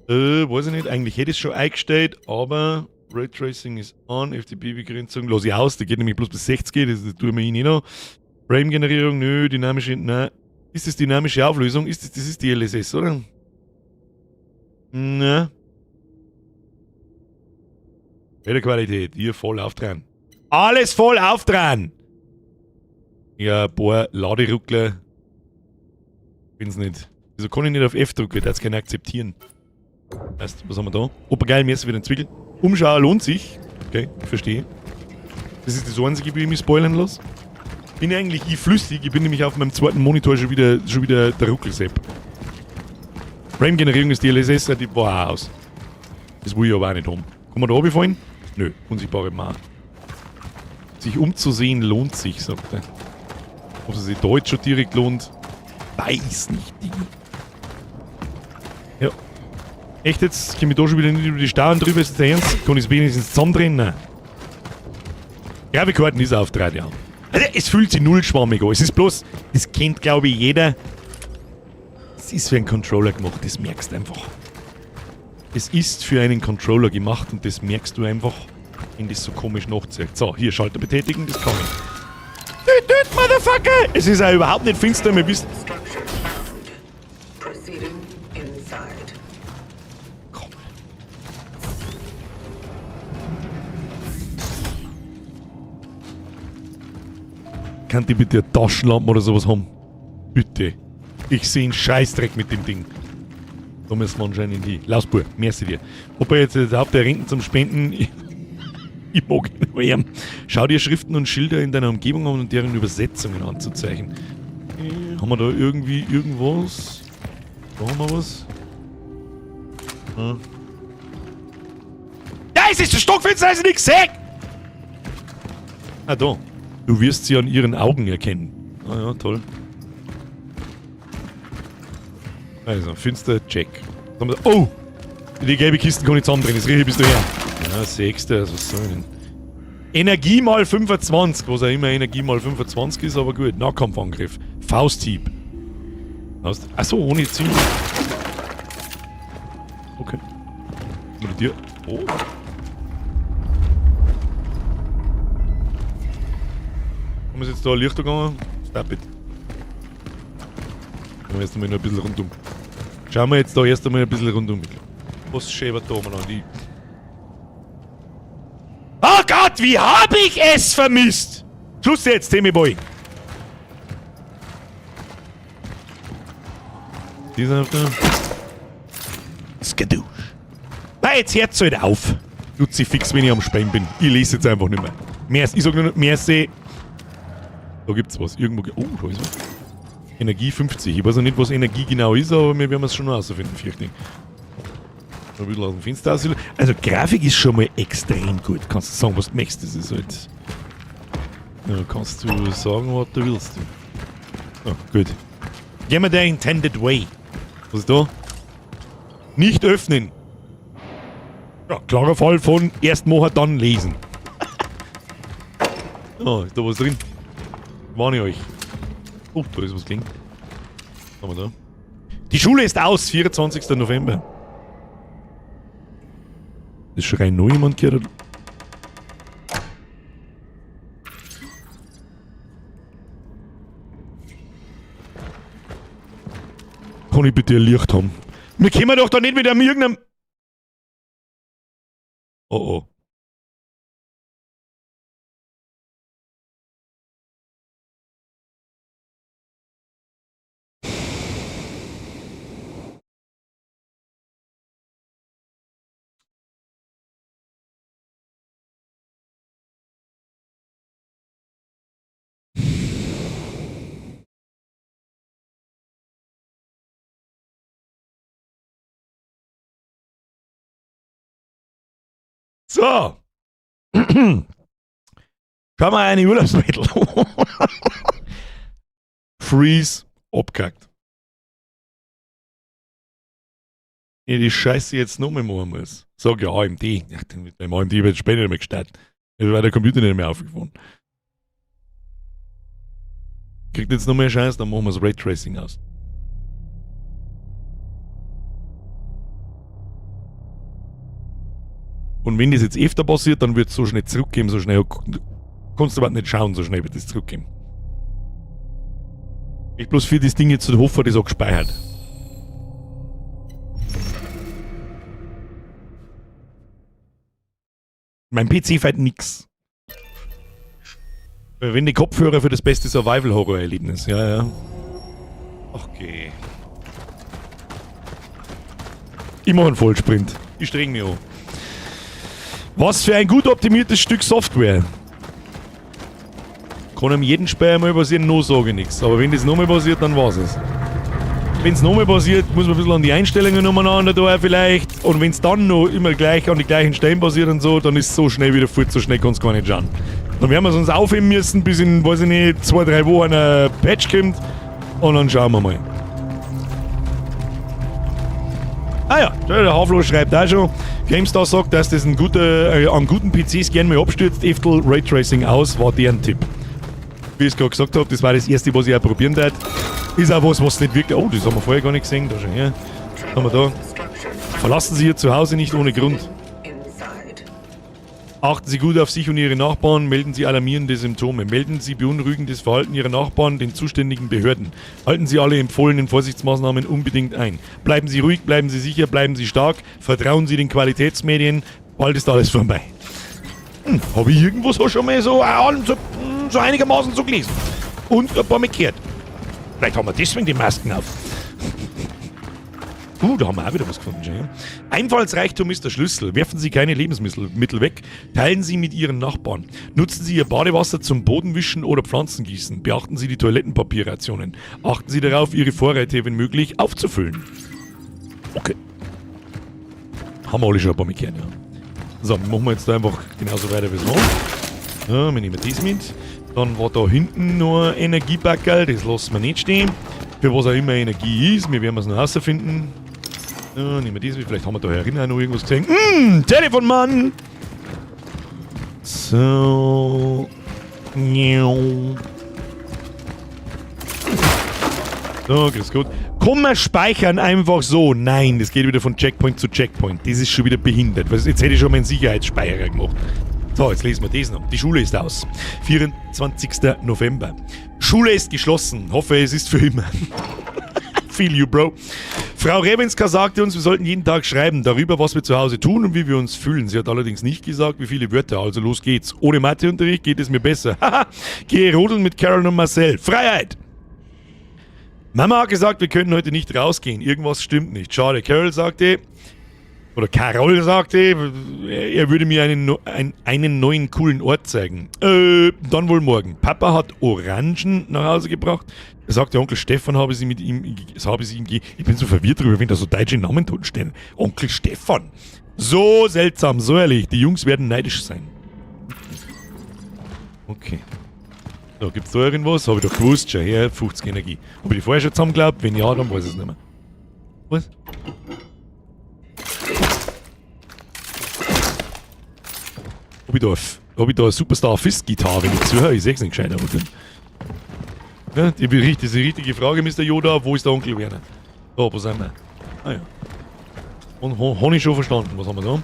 A: Weiß ich nicht. Eigentlich hätte ich es schon eingestellt, aber Raytracing ist an. FTP-Begrenzung lasse ich aus. Der geht nämlich bloß bis 60. Das tue ich mir nicht noch. Frame-Generierung, nö. Dynamische, nein. Ist das dynamische Auflösung? Das ist DLSS, oder? Na. Qualität. Hier voll aufdrehen. Alles voll aufdrehen! Ja, ein paar Laderuckler. Bin's nicht. Wieso kann ich nicht auf F drücken? Das kann ich akzeptieren. Heißt, was haben wir da? Opa geil, mir ist wieder ein Zwickel. Umschauen lohnt sich. Okay, ich verstehe. Das ist das einzige, wie ich mich spoilern lasse. Bin eigentlich flüssig, ich bin nämlich auf meinem zweiten Monitor schon wieder der Ruckelsepp. Frame-Generierung ist DLSS, die war auch aus. Das will ich aber auch nicht haben. Kann man da runterfallen? Nö, unsichtbare Mann. Sich umzusehen lohnt sich, sagt er. Ob es sich da jetzt schon direkt lohnt, weiß nicht, Digi. Ja. Echt jetzt? Komme ich da schon wieder nicht über die Stauern drüber? Ist das der Ernst? Kann ich es wenigstens zusammendrehen? Nein. Grafikkarten ist Auftrag, ja. Also, es fühlt sich null schwammig an. Es ist bloß, das kennt glaube ich jeder. Es ist für einen Controller gemacht, das merkst du einfach. Es ist für einen Controller gemacht und das merkst du einfach, wenn das so komisch nachzeigt. So, hier Schalter betätigen, das kann ich. Düt, Motherfucker! Es ist auch überhaupt nicht finster, wir wissen.
E: Structure found. Proceeding inside.
A: Komm. Kann die bitte eine Taschenlampe oder sowas haben? Bitte. Ich sehe einen Scheißdreck mit dem Ding. Da müssen wir anscheinend hin. Lausbur, merci dir. Ob er jetzt überhaupt der Renten zum Spenden... Ich mag ihn nur haben. Schau dir Schriften und Schilder in deiner Umgebung an und deren Übersetzungen anzuzeichnen. Haben wir da irgendwie irgendwas? Da haben wir was. Ja, es ist der Stockfenster, ist nichts gesehen! Ah, da. Du wirst sie an ihren Augen erkennen. Ah ja, toll. Also, finster Check. Oh! Die gelbe Kisten kann ich zusammendrehen, das rieche ich bis daher. Ja, 6. Also was soll ich denn? Energie mal 25, was auch immer Energie mal 25 ist, aber gut. Nahkampfangriff. Fausthieb. Achso, ohne Ziel. Okay. Mit dir. Oh. Haben wir jetzt da Lichter gegangen? Stop it. Schauen wir erst einmal noch ein bisschen rundum. Schauen wir jetzt da erst einmal ein bisschen rundum. Was schäbert da mal an die. Oh Gott, wie hab ich es vermisst! Schluss jetzt, Timmy Boy! Dieser auf der. Skadoosh. Na, jetzt hört's halt auf. Fix, wenn ich am Speien bin. Ich lese jetzt einfach nicht mehr. Ich sag nur noch, merci. Da gibt's was. Irgendwo. Oh, da ist was. Energie 50. Ich weiß noch nicht, was Energie genau ist, aber wir werden es schon noch herausfinden, fürchte ich. Ein bisschen aus dem Fenster aus. Also, Grafik ist schon mal extrem gut. Kannst du sagen, was du möchtest. Das ist halt. Ja, kannst du sagen, was du willst. Oh, gut. Gehen wir der intended way. Was ist da? Nicht öffnen. Ja, klarer Fall von erst machen, dann lesen. Oh, ist da was drin? Warne euch. Oh, da ist was drin. Was haben wir da? Die Schule ist aus, 24. November. Das schreit noch jemand gehört. Kann ich bitte ein Licht haben? Wir kommen doch da nicht mit irgendeinem... Oh oh. So. Schauen wir eine Urlaubsmittel. Freeze. Abgehackt. Ja, die Scheiße jetzt noch mehr machen muss. Sag ja AMD. Ja, mit dem AMD wird später nicht mehr gestartet. Jetzt war der Computer nicht mehr aufgefahren. Kriegt jetzt noch mehr Scheiß, dann machen wir das Raytracing aus. Und wenn das jetzt öfter passiert, dann wird es so schnell zurückgehen, so schnell. Kannst du aber nicht schauen, so schnell wird es zurückgehen. Ich bloß für das Ding jetzt zu hoffen, das auch gespeichert. Mein PC fällt nix. Wenn die Kopfhörer für das beste Survival-Horror-Erlebnis, ja, ja. Okay. Ich mache einen Vollsprint. Ich streng mich an. Was für ein gut optimiertes Stück Software. Kann ihm jeden Speier mal passieren, noch sage ich nichts. Aber wenn das nochmal passiert, dann war's es. Wenn es nochmal passiert, muss man ein bisschen an die Einstellungen umeinander da vielleicht. Und wenn es dann noch immer gleich an die gleichen Stellen passiert und so, dann ist es so schnell wieder fort, so schnell kann es gar nicht schauen. Dann werden wir es uns aufheben müssen, bis in, weiß ich nicht, 2-3 Wochen ein Patch kommt. Und dann schauen wir mal. Ah ja, der Havlo schreibt auch schon. GameStar sagt, dass das an guten PCs gerne mal abstürzt. Eftel Raytracing aus, war deren Tipp. Wie ich es gerade gesagt habe, das war das erste, was ich auch probieren werde. Ist auch was nicht wirklich. Oh, das haben wir vorher gar nicht gesehen. Da schon, ja. Was haben wir da? Verlassen Sie Ihr Zuhause nicht ohne Grund. Achten Sie gut auf sich und Ihre Nachbarn, melden Sie alarmierende Symptome, melden Sie beunruhigendes Verhalten Ihrer Nachbarn den zuständigen Behörden. Halten Sie alle empfohlenen Vorsichtsmaßnahmen unbedingt ein. Bleiben Sie ruhig, bleiben Sie sicher, bleiben Sie stark, vertrauen Sie den Qualitätsmedien, bald ist alles vorbei. Habe ich irgendwo so schon mal so einigermaßen so gelesen. Und ein paar Mal gehört. Vielleicht haben wir deswegen die Masken auf. Da haben wir auch wieder was gefunden. Ja. Einfallsreichtum ist der Schlüssel. Werfen Sie keine Lebensmittel weg. Teilen Sie mit Ihren Nachbarn. Nutzen Sie Ihr Badewasser zum Bodenwischen oder Pflanzengießen. Beachten Sie die Toilettenpapierrationen. Achten Sie darauf, Ihre Vorräte, wenn möglich, aufzufüllen. Okay. Haben wir alle schon ein paar Mal gehört, ja. So, machen wir jetzt da einfach genauso weiter wie es war. Ja, wir nehmen das mit. Dann war da hinten noch ein Energiebackerl. Das lassen wir nicht stehen. Für was auch immer Energie ist. Wir werden es noch herausfinden. Ja, nehmen wir das mit. Vielleicht haben wir da herin auch noch irgendwas gesehen. Telefonmann! So. So, grüß Gott. Kann man speichern einfach so? Nein, das geht wieder von Checkpoint zu Checkpoint. Das ist schon wieder behindert. Jetzt hätte ich schon mal einen Sicherheitsspeicher gemacht. So, jetzt lesen wir das noch. Die Schule ist aus. 24. November. Schule ist geschlossen. Hoffe, es ist für immer. Feel you, Bro. Frau Rebenska sagte uns, wir sollten jeden Tag schreiben darüber, was wir zu Hause tun und wie wir uns fühlen. Sie hat allerdings nicht gesagt, wie viele Wörter. Also los geht's. Ohne Matheunterricht geht es mir besser. Haha. Gehe rodeln mit Carol und Marcel. Freiheit! Mama hat gesagt, wir können heute nicht rausgehen. Irgendwas stimmt nicht. Schade. Carol sagte, er würde mir einen neuen coolen Ort zeigen. Dann wohl morgen. Papa hat Orangen nach Hause gebracht. Er sagte, Onkel Stefan habe sie ihm gegeben. Ich bin so verwirrt darüber, wenn da so deutsche Namen drin stehen. Onkel Stefan. So seltsam, so ehrlich. Die Jungs werden neidisch sein. Okay. So, gibt's da irgendwas? Habe ich doch gewusst, schon her, 50 Energie. Habe ich die vorher schon zusammen geglaubt? Wenn ja, dann weiß ich es nicht mehr. Was? Hab ich da eine Superstar-Fist-Gitarre, wenn ich zuhöre? Ich seh's nicht gescheiter. Ja, das ist die richtige Frage, Mr. Yoda. Wo ist der Onkel Werner? Da, wo sind wir? Ah ja. Und habe ich schon verstanden. Was haben wir da?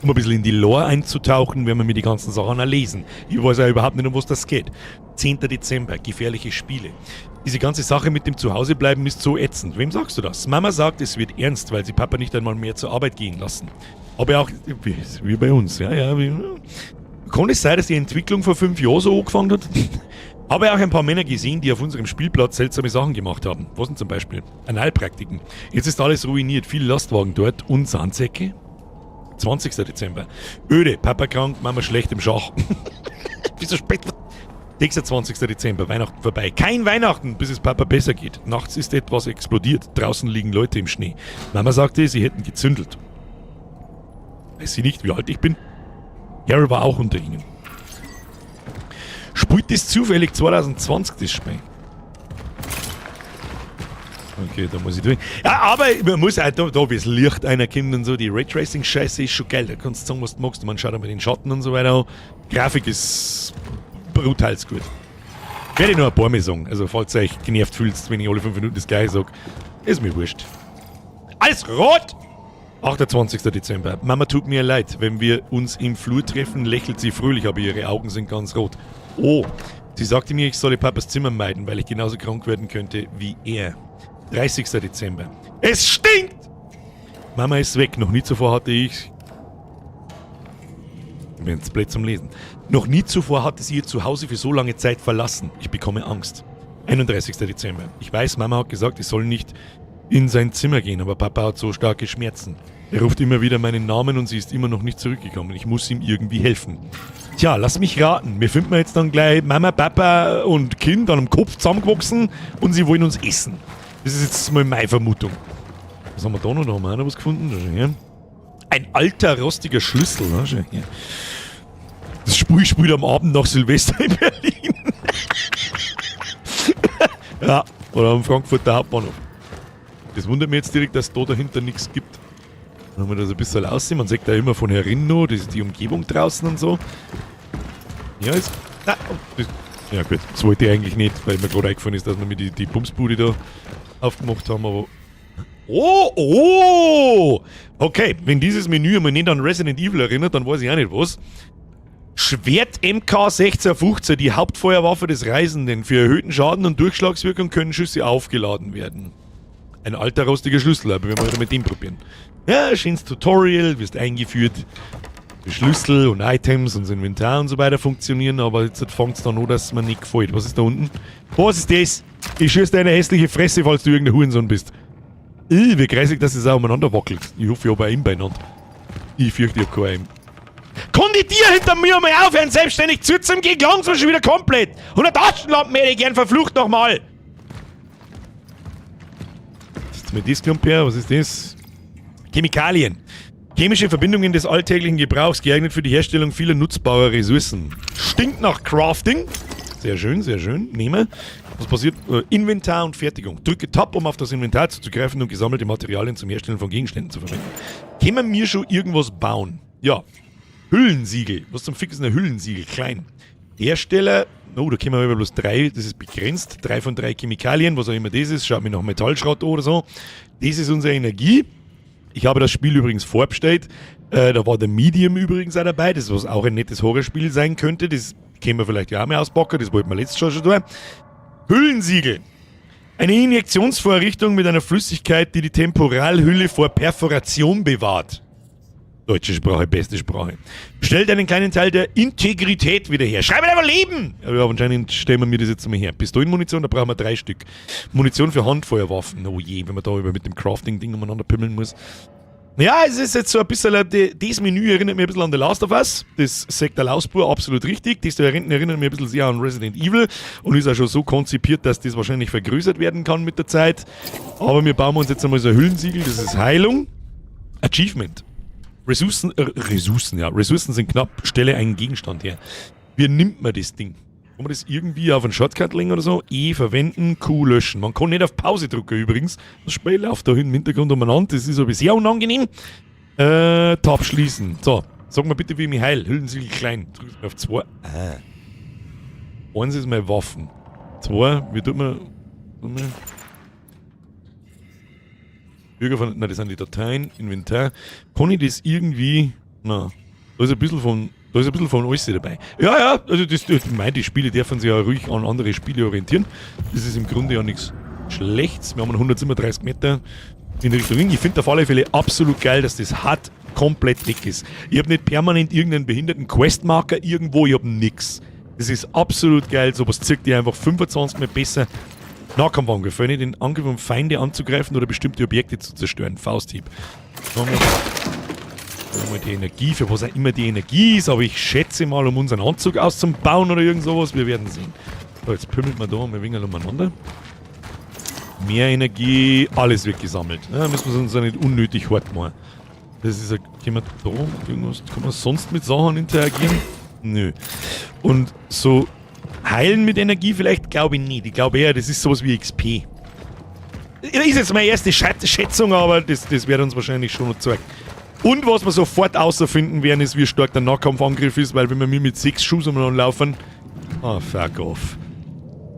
A: Um ein bisschen in die Lore einzutauchen, werden wir mir die ganzen Sachen auch lesen. Ich weiß ja überhaupt nicht, um was das geht. 10. Dezember, gefährliche Spiele. Diese ganze Sache mit dem Zuhausebleiben ist so ätzend. Wem sagst du das? Mama sagt, es wird ernst, weil sie Papa nicht einmal mehr zur Arbeit gehen lassen. Aber auch, wie bei uns, ja. Kann es sein, dass die Entwicklung vor 5 Jahren so angefangen hat? Habe auch ein paar Männer gesehen, die auf unserem Spielplatz seltsame Sachen gemacht haben. Was denn zum Beispiel? Analpraktiken. Jetzt ist alles ruiniert, viele Lastwagen dort und Sandsäcke. 20. Dezember. Öde, Papa krank, Mama schlecht im Schach. Wieso spät? 26. Dezember, Weihnachten vorbei. Kein Weihnachten, bis es Papa besser geht. Nachts ist etwas explodiert. Draußen liegen Leute im Schnee. Mama sagte, sie hätten gezündelt. Weiß sie nicht, wie alt ich bin? Carol war auch unter ihnen. Spielt das zufällig 2020 das Spiel? Okay, da muss ich durch. Ja, aber man muss auch da wie es Licht einer kommt und so, die Raytracing-Scheiße ist schon geil. Da kannst du sagen, was du magst. Man schaut einmal den Schatten und so weiter an. Grafik ist brutal gut. Werde ich noch ein paar Mal sagen. Also, falls ihr euch genervt fühlt, wenn ich alle 5 Minuten das gleiche sage, ist mir wurscht. Alles rot! 28. Dezember. Mama tut mir leid. Wenn wir uns im Flur treffen, lächelt sie fröhlich, aber ihre Augen sind ganz rot. Oh, sie sagte mir, ich solle Papas Zimmer meiden, weil ich genauso krank werden könnte wie er. 30. Dezember. Es stinkt! Mama ist weg. Noch nie zuvor hatte ich... Ich bin jetzt blöd zum Lesen. Noch nie zuvor hatte sie ihr Zuhause für so lange Zeit verlassen. Ich bekomme Angst. 31. Dezember. Ich weiß, Mama hat gesagt, ich soll nicht in sein Zimmer gehen, aber Papa hat so starke Schmerzen. Er ruft immer wieder meinen Namen und sie ist immer noch nicht zurückgekommen. Ich muss ihm irgendwie helfen. Tja, lass mich raten. Wir finden jetzt dann gleich Mama, Papa und Kind an einem Kopf zusammengewachsen und sie wollen uns essen. Das ist jetzt mal meine Vermutung. Was haben wir da noch? Da haben wir auch noch was gefunden. Da schau her. Ein alter, rostiger Schlüssel. Da schau her. Das Spiel spielt am Abend nach Silvester in Berlin. Ja, oder am Frankfurter Hauptbahnhof. Das wundert mich jetzt direkt, dass es da dahinter nichts gibt. Dann haben wir das ein bisschen aussehen. Man sagt da immer von herin noch, das ist die Umgebung draußen und so. Ja, ist. Ah, ja gut, das wollte ich eigentlich nicht, weil mir gerade eingefallen ist, dass wir mir die Bumsbude da aufgemacht haben, aber. Oh! Okay, wenn dieses Menü einmal nicht an Resident Evil erinnert, dann weiß ich auch nicht was. Schwert MK1615, die Hauptfeuerwaffe des Reisenden. Für erhöhten Schaden und Durchschlagswirkung können Schüsse aufgeladen werden. Ein alter rostiger Schlüssel, aber wir wollen mit dem probieren. Ja, schönes Tutorial, wirst eingeführt. Die Schlüssel und Items und das Inventar und so weiter funktionieren, aber jetzt fängt es dann an, dass es mir nicht gefällt. Was ist da unten? Was ist das? Ich schieße deine hässliche Fresse, falls du irgendein Hurensohn bist. Wie kreisig, dass es auch umeinander wackelt. Ich hoffe, ich habe ein beieinander. Ich fürchte, ich habe keinen. Kann die Tier hinter mir einmal aufhören, selbstständig zu zum Gehen langsam schon wieder komplett. Und eine Taschenlampe hätte ich gern verflucht nochmal. Jetzt mal das Klump her, was ist das? Chemikalien. Chemische Verbindungen des alltäglichen Gebrauchs, geeignet für die Herstellung vieler nutzbarer Ressourcen. Stinkt nach Crafting. Sehr schön, sehr schön. Nehme. Was passiert? Inventar und Fertigung. Drücke Tab, um auf das Inventar zuzugreifen und gesammelte Materialien zum Herstellen von Gegenständen zu verwenden. Können wir schon irgendwas bauen? Ja. Hüllensiegel. Was zum Fick ist ein Hüllensiegel? Klein. Hersteller. Oh, da können wir aber bloß 3. Das ist begrenzt. 3 von 3 Chemikalien. Was auch immer das ist. Schaut mir nach Metallschrott oder so. Das ist unsere Energie. Ich habe das Spiel übrigens vorbestellt. Da war der Medium übrigens auch dabei. Das was auch ein nettes Horrorspiel sein könnte. Das können wir vielleicht ja auch mal auspacken. Das wollten wir letztes Jahr schon tun. Hüllensiegel. Eine Injektionsvorrichtung mit einer Flüssigkeit, die die Temporalhülle vor Perforation bewahrt. Deutsche Sprache, beste Sprache. Stellt einen kleinen Teil der Integrität wieder her. Schreibe einfach Leben! Ja, anscheinend stellen wir mir das jetzt mal her. Pistolenmunition, da brauchen wir 3 Stück. Munition für Handfeuerwaffen. Oh je, wenn man da über mit dem Crafting-Ding umeinander pimmeln muss. Ja, es ist jetzt so ein bisschen, das Menü erinnert mich ein bisschen an The Last of Us. Das sagt der Lausbur absolut richtig. Das da erinnert mich ein bisschen sehr an Resident Evil und ist auch schon so konzipiert, dass das wahrscheinlich vergrößert werden kann mit der Zeit. Aber wir bauen uns jetzt einmal so ein Hüllensiegel, das ist Heilung. Achievement. Ressourcen sind knapp, stelle einen Gegenstand her. Wie nimmt man das Ding? Kann man das irgendwie auf einen Shortcut legen oder so? E verwenden, Q löschen. Man kann nicht auf Pause drücken übrigens. Das Spiel läuft da hinten im Hintergrund umeinander. Das ist aber sehr unangenehm. Tab schließen. So, sag mal bitte, wie ich mich heil. Hüllensiegel klein. Drück auf 2. 1 ist meine Waffen. 2, wie tut man... Nein, das sind die Dateien, Inventar. Kann ich das irgendwie... Na, da ist ein bisschen von alles dabei. Ja, also ich meine, die Spiele dürfen sich ja ruhig an andere Spiele orientieren. Das ist im Grunde ja nichts Schlechtes. Wir haben 137 Meter in Richtung Ring. Ich finde auf alle Fälle absolut geil, dass das HUD komplett weg ist. Ich habe nicht permanent irgendeinen behinderten Questmarker irgendwo, ich habe nix. Das ist absolut geil. Sowas zirkt dir einfach 25 Mal besser. Nahkampfangriff, wenn ich den Angriff, um Feinde anzugreifen oder bestimmte Objekte zu zerstören. Fausthieb. Dann haben wir die Energie, für was auch immer die Energie ist, aber ich schätze mal, um unseren Anzug auszubauen oder irgend sowas, wir werden sehen. So, jetzt pümmelt man da ein wenig umeinander. Mehr Energie, alles wird gesammelt. Ja, müssen wir uns ja nicht unnötig hart machen. Das ist ein, können wir da irgendwas, kann man sonst mit Sachen interagieren? Nö. Und so heilen mit Energie vielleicht, glaube ich nicht. Ich glaube eher, das ist sowas wie XP. Das ist jetzt meine erste Schätzung, aber das wird uns wahrscheinlich schon noch zeigen. Und was wir sofort außerfinden werden, ist, wie stark der Nahkampfangriff ist, weil wenn wir mir mit 6 Schuss umeinander laufen... Ah, fuck off.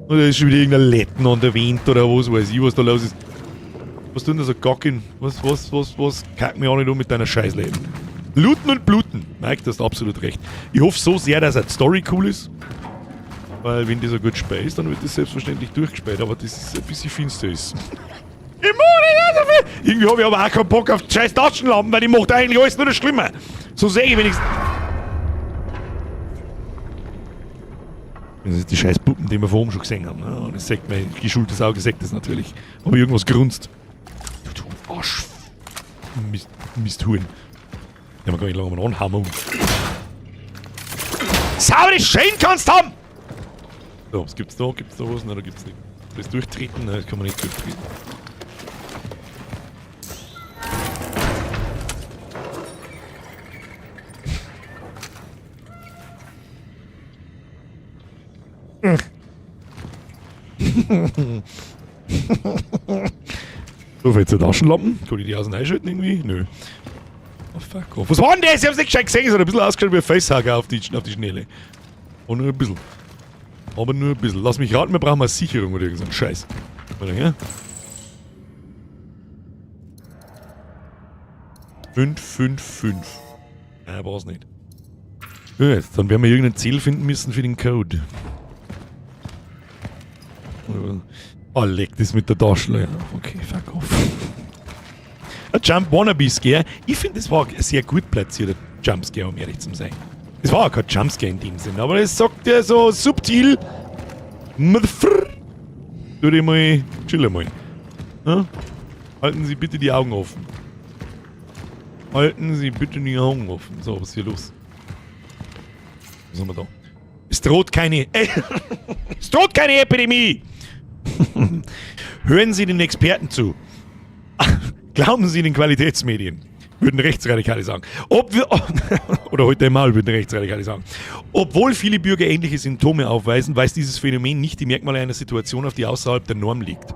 A: Oder ist schon wieder irgendein Leutnant erwähnt oder was weiß ich, was da los ist. Was tun da so Gackin? Was kack mich auch nicht um mit deiner Scheißleben. Looten und bluten. Mike, du hast absolut recht. Ich hoffe so sehr, dass die Story cool ist. Weil wenn das ein gut Spiel ist, dann wird das selbstverständlich durchgespielt, aber das ist ein bisschen finster ist. Ich mache nicht so viel! Irgendwie habe ich aber auch keinen Bock auf die scheiß Taschenlampen, weil die macht eigentlich alles nur das Schlimme. So sehe ich wenigstens. Das ist die scheiß Puppen, die wir vor oben schon gesehen haben. Ja, das sagt mein geschultes Auge, sagt das natürlich. Aber irgendwas grunzt. Du Arsch. Misthuren. Ja, man kann nicht lange mal anhammern. Saure Schäden kannst haben! So, was gibt's da? Gibt's da was? Nein, da gibt's nicht. Das durchtreten? Nein, das kann man nicht durchtreten. So, jetzt Taschenlampen. Kann ich die außen einschalten irgendwie? Nö. Oh fuck off. Was war denn das? Ich hab's nicht gescheit gesehen. Es hat ein bisschen ausgeschaut wie ein Facehager auf die Schnelle. Und nur ein bisschen. Aber nur ein bisschen. Lass mich raten, wir brauchen mal Sicherung oder irgendeinen Scheiß. Warte, ja? 555. Ja, war's nicht. Gut, dann werden wir irgendein Ziel finden müssen für den Code. Oh, leck das mit der Tasche. Ja. Okay, fuck off. Ein Jump Wannabe Scare. Ich finde, das war ein sehr gut platzierter Jumpscare, um ehrlich zu sein. Das war auch kein Jumpscare in dem Sinn, aber das sagt ja so subtil. Tu dir mal, chill mal. Ja? Halten Sie bitte die Augen offen. Halten Sie bitte die Augen offen. So, was ist hier los? Was haben wir da? Es droht keine Epidemie! Hören Sie den Experten zu. Glauben Sie den Qualitätsmedien. Würden Rechtsradikale sagen. Oder heute einmal würden Rechtsradikale sagen. Obwohl viele Bürger ähnliche Symptome aufweisen, weist dieses Phänomen nicht die Merkmale einer Situation auf, die außerhalb der Norm liegt.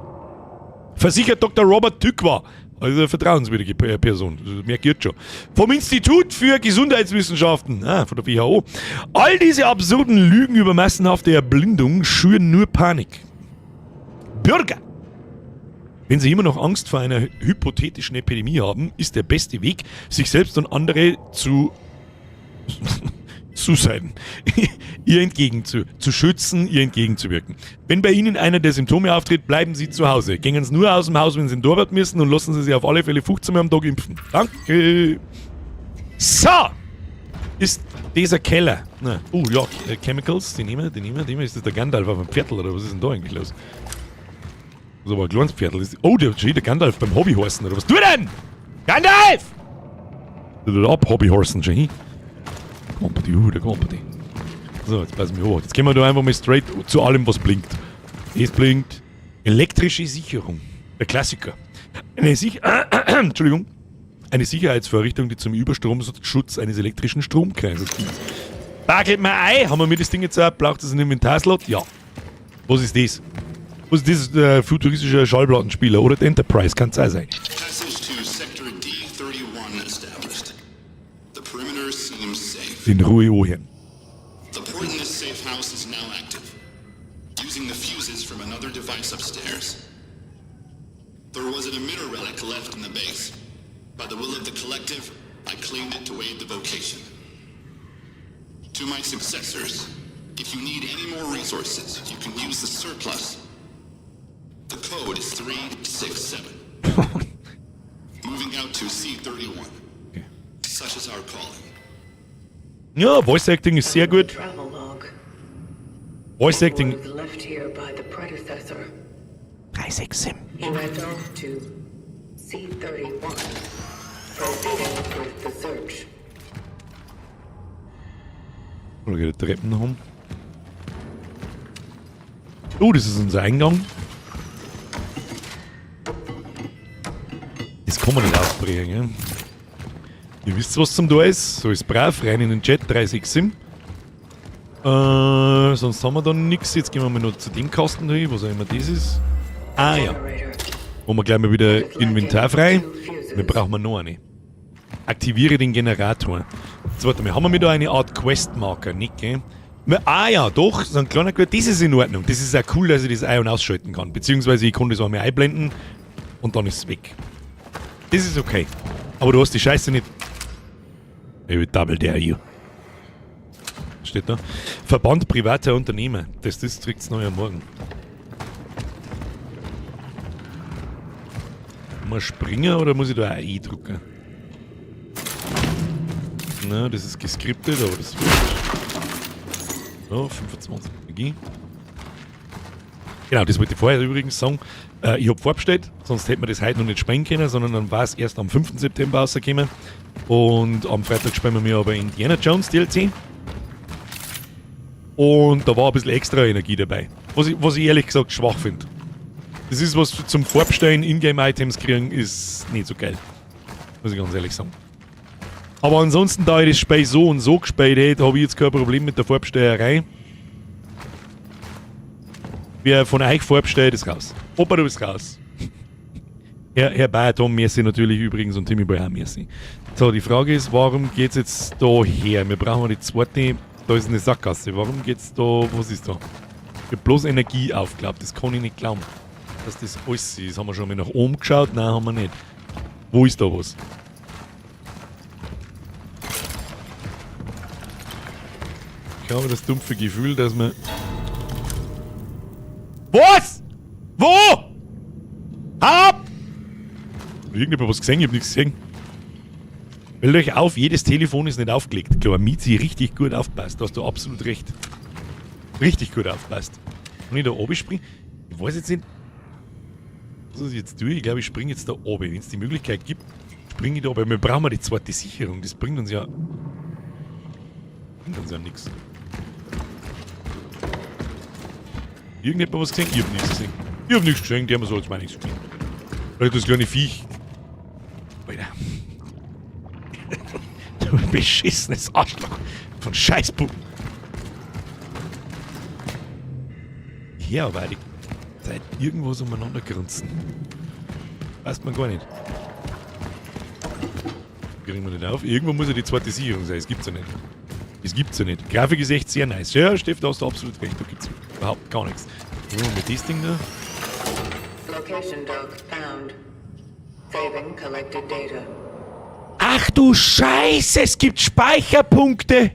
A: Versichert Dr. Robert Tückwa, also eine vertrauenswürdige Person, mehr geht schon, vom Institut für Gesundheitswissenschaften, von der WHO. All diese absurden Lügen über massenhafte Erblindung schüren nur Panik. Bürger! Wenn Sie immer noch Angst vor einer hypothetischen Epidemie haben, ist der beste Weg, sich selbst und andere zu schützen, ihr entgegenzuwirken. Wenn bei Ihnen einer der Symptome auftritt, bleiben Sie zu Hause. Gehen Sie nur aus dem Haus, wenn Sie in den Torwart müssen, und lassen Sie sich auf alle Fälle 15 Mal am Tag impfen. Danke! So! Ist dieser Keller. Na, ja, Chemicals, die nehmen wir. Ist das der Gandalf auf dem Pferdl, oder was ist denn da eigentlich los? Das ist aber ein kleines Pferdl. Oh, der steht der Gandalf beim Hobbyhorsen, oder was? Du denn? Gandalf! Du ab, Hobbyhorsen, schon hin. Der Kompanie. So, jetzt passen wir hoch. Jetzt gehen wir da einfach mal straight zu allem, was blinkt. Es blinkt. Elektrische Sicherung. Der Klassiker. Entschuldigung. Eine Sicherheitsvorrichtung, die zum Überstromschutz eines elektrischen Stromkreises dient. Bagelt mal ein. Haben wir mir das Ding jetzt auch? Braucht das einen Inventarslot? Ja. Was ist das? Was ist das? Der futuristische Schallplattenspieler oder der Enterprise? Kann es auch sein.
F: Passage to Sector D31 established. The perimeter seems safe.
A: In Ruhe anhören.
F: The port in this safe house is now active, using the fuses from another device upstairs. There was an emitter relic left in the base. By the will of the collective, I claimed it to aid the vocation. To my successors, if you need any more resources, you can use the surplus. The code is 367. Moving out to C31.
A: Okay.
F: Such is our calling.
A: Ja, Voice Acting ist sehr gut.
E: Travel log.
A: Voice Acting.
E: Was left here by the predecessor.
A: 367.
E: He went off to C31, proceeding with the search.
A: Oder geht die Treppen nach oben? Oh, das ist unser Eingang. Das kann man nicht ausbrechen, gell? Ihr wisst, was zum da ist. So ist brav, rein in den Chat 367. Sonst haben wir dann nichts. Jetzt gehen wir mal noch zu dem Kasten hin, was auch immer das ist. Ah ja. Machen wir gleich mal wieder Inventar frei. Wir brauchen noch eine. Aktiviere den Generator. Jetzt warte mal, haben wir mit da eine Art Questmarker, nicht, gell? Ah ja, doch, so ein kleiner Quest. Das ist in Ordnung. Das ist auch cool, dass ich das ein- und ausschalten kann. Beziehungsweise ich kann das einmal einblenden und dann ist es weg. Das ist okay. Aber du hast die Scheiße nicht. I will double dare you. Steht da. Verband privater Unternehmer. Das kriegt's neu am Morgen. Mal springen oder muss ich da ein I drucken? Na, das ist geskriptet, aber das wird. So, 25 Energie. Genau, das wollte ich vorher übrigens sagen. Ich habe vorbestellt, sonst hätten wir das heute noch nicht sprengen können, sondern dann war es erst am 5. September rausgekommen. Und am Freitag spielen wir mir aber Indiana Jones DLC. Und da war ein bisschen extra Energie dabei. Was ich ehrlich gesagt schwach finde. Das ist was zum Farbstellen, Ingame-Items kriegen, ist nicht so geil. Muss ich ganz ehrlich sagen. Aber ansonsten, da ich das Spiel so und so gespielt hätte, habe ich jetzt kein Problem mit der Farbstellerei. Wer von euch Farbe stellt, ist raus. Opa, du bist raus. Herr Bayatom, merci natürlich übrigens und Timmy Boy auch merci. So, die Frage ist, warum geht's jetzt da her? Wir brauchen die zweite. Da ist eine Sackgasse. Warum geht's da? Was ist da? Ich hab bloß Energie aufgeklappt. Das kann ich nicht glauben. Dass das alles ist. Haben wir schon mal nach oben geschaut? Nein, haben wir nicht. Wo ist da was? Ich habe das dumpfe Gefühl, dass man. Was? Wo? Ab! Irgendjemand was gesehen? Ich hab nichts gesehen. Fällt euch auf, jedes Telefon ist nicht aufgelegt. Klar, Mizi richtig gut aufpasst. Da hast du absolut recht. Richtig gut aufpasst. Kann ich da oben springen? Ich weiß jetzt nicht, was ich jetzt tue. Ich glaube, ich springe jetzt da oben. Wenn es die Möglichkeit gibt, springe ich da oben. Wir brauchen mal die zweite Sicherung. Das bringt uns ja. Nichts. Irgendjemand was gesehen? Ich hab nichts gesehen. Ich hab nichts gesehen, die haben so als mal nichts gesehen. Weil das kleine Viech. Alter. Du beschissenes Arschloch. Von Scheißbuben. Ja, aber die Zeit irgendwas umeinander grunzen. Weiß man gar nicht. Kriegen wir nicht auf. Irgendwo muss ja die zweite Sicherung sein. Das gibt's ja nicht. Das gibt's ja nicht. Grafik ist echt sehr nice. Ja, Steff, da hast du absolut recht. Da gibt's überhaupt gar nichts. Nehmen wir das Ding da.
E: Location dog found. Saving collected data.
A: Ach du Scheiße, es gibt Speicherpunkte.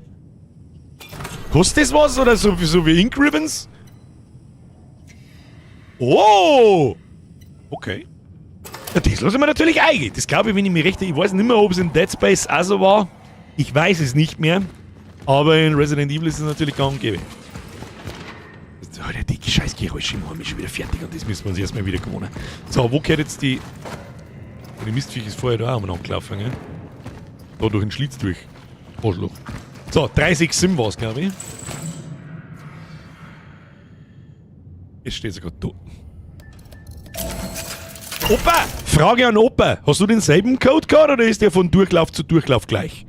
A: Kostet das was oder so wie Ink Ribbons? Oh! Okay. Ja, das lasse ich mir natürlich eingehen. Das glaube ich, wenn ich mich recht... Ich weiß nicht mehr, ob es in Dead Space auch so war. Ich weiß es nicht mehr. Aber in Resident Evil ist es natürlich gang und gäbe. Oh, der dicke Scheißgeräusche im Raum ist schon wieder fertig und das müssen wir uns erstmal wieder gewohnen. So, wo gehört jetzt die... Die Mistviech ist vorher da auch mal angelaufen, gell? Da durch den Schlitz durch. Arschloch. So, 30 Sim war es, glaube ich. Jetzt steht sie gerade da. Opa! Frage an Opa. Hast du denselben Code gehabt oder ist der von Durchlauf zu Durchlauf gleich?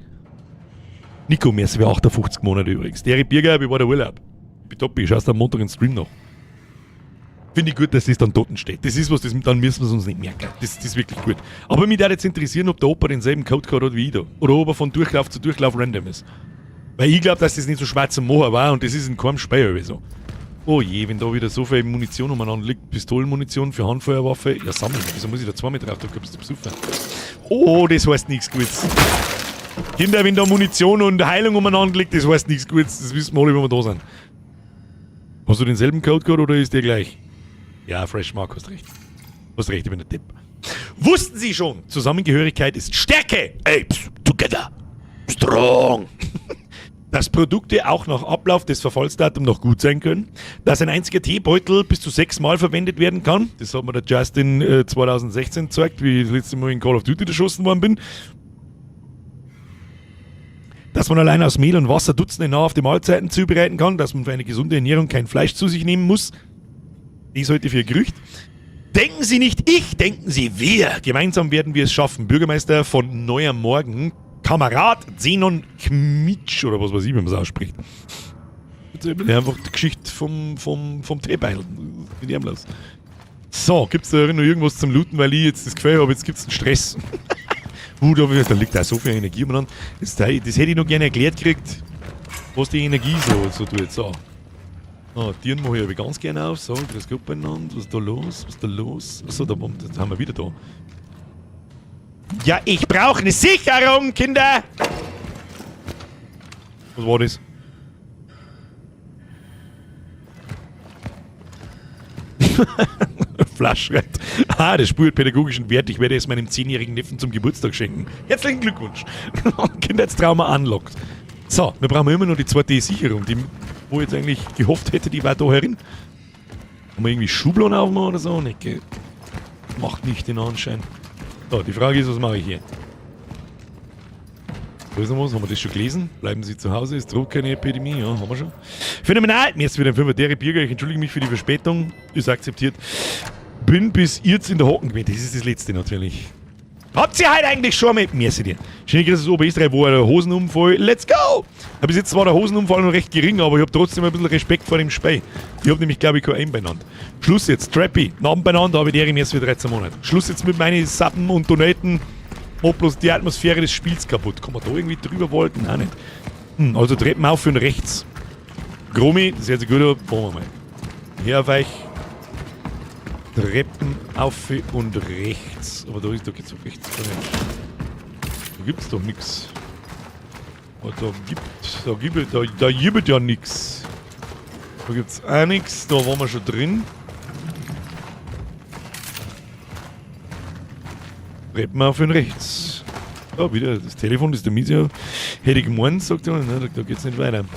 A: Nico, merci für 58 Monate übrigens. Derek Birger, wie war der Urlaub? Bitoppi, schaust du am Montag in den Stream noch. Finde ich gut, dass das dann dort steht. Das ist was, dann müssen wir es uns nicht merken. Das ist wirklich gut. Aber mich würde jetzt interessieren, ob der Opa denselben Code gehabt hat wie ich da. Oder ob er von Durchlauf zu Durchlauf random ist. Weil ich glaube, dass das nicht so schwarz am Mocher war und das ist in keinem Spiel oder so. Oh je, wenn da wieder so viel Munition umeinander liegt, Pistolenmunition für Handfeuerwaffe, ja sammeln. Wieso muss ich da 2 mit drauf? Da bist du besoffen. Oh, das heißt nichts Gutes. Kinder, wenn da Munition und Heilung umeinander liegt, das heißt nichts Gutes. Das wissen wir alle, wenn wir da sind. Hast du denselben Code gehabt oder ist der gleich? Ja, Fresh Mark, hast recht. Hast recht, ich bin der Tipp. Wussten Sie schon, Zusammengehörigkeit ist Stärke. Apes together. Strong. Dass Produkte auch nach Ablauf des Verfallsdatums noch gut sein können. Dass ein einziger Teebeutel bis zu 6 Mal verwendet werden kann. Das hat mir der Justin 2016 gezeigt, wie ich das letzte Mal in Call of Duty erschossen worden bin. Dass man allein aus Mehl und Wasser Dutzende nahrhafte Mahlzeiten zubereiten kann. Dass man für eine gesunde Ernährung kein Fleisch zu sich nehmen muss. Dies heute für ein Gerücht. Denken Sie nicht ich, denken Sie wir. Gemeinsam werden wir es schaffen. Bürgermeister von Neuer Morgen, Kamerad Zenon Kmitsch, oder was weiß ich, wie man es ausspricht. Einfach die Geschichte vom Teebeil. Mit ihm los. So, gibt es da noch irgendwas zum Looten, weil ich jetzt das Gefühl habe, jetzt gibt es einen Stress. Da liegt auch so viel Energie umeinander. Das hätte ich noch gerne erklärt gekriegt, was die Energie so tut. So. Ah, Tieren mache ich aber ganz gerne auf. So, grüß Gott beieinander. Was ist da los? Was ist da los? Achso, da haben wir wieder da. Ja, ich brauche eine Sicherung, Kinder! Was war das? Flaschreit. Ah, das spürt pädagogischen Wert. Ich werde es meinem 10-jährigen Neffen zum Geburtstag schenken. Herzlichen Glückwunsch. Kindheitstrauma unlocked. So, wir brauchen immer noch die zweite Sicherung, die, wo ich jetzt eigentlich gehofft hätte, die war da herin. Haben wir irgendwie Schubladen aufmachen oder so? Nicht, gell? Macht nicht den Anschein. So, die Frage ist, was mache ich hier? Da ist noch was, haben wir das schon gelesen? Bleiben Sie zu Hause, ist Druck keine Epidemie, ja, haben wir schon. Phänomenal, mir ist wieder ein 5er Bierger, ich entschuldige mich für die Verspätung, ist akzeptiert. Bin bis jetzt in der Hocken gewesen, das ist das letzte natürlich. Habt ihr heute eigentlich schon mal... Merci dir. Schön, dass es Oberösterreich war, der Hosenunfall. Let's go! Bis jetzt war der Hosenunfall noch recht gering, aber ich habe trotzdem ein bisschen Respekt vor dem Spiel. Ich habe nämlich, glaube ich, kein Einbeieinander. Schluss jetzt, Trappy. Nebeneinander habe ich die erst für 13 Monate. Schluss jetzt mit meinen Sappen und Donaten. Mach bloß die Atmosphäre des Spiels kaputt. Kann man da irgendwie drüber wollten? Auch nicht. Also Treppen auf und rechts. Gromi, das hört sich gut an. Fahren wir mal. Her auf euch. Treppen auf und rechts. Aber da geht's auf rechts gar nicht. Da gibt's doch nix. Da gibt ja nix. Da gibt's auch nix. Da waren wir schon drin. Treppen auf und rechts. Ja, wieder das Telefon, das ist der Miese. Hätte ich gemeint, sagt er. Nein, da geht's nicht weiter. Da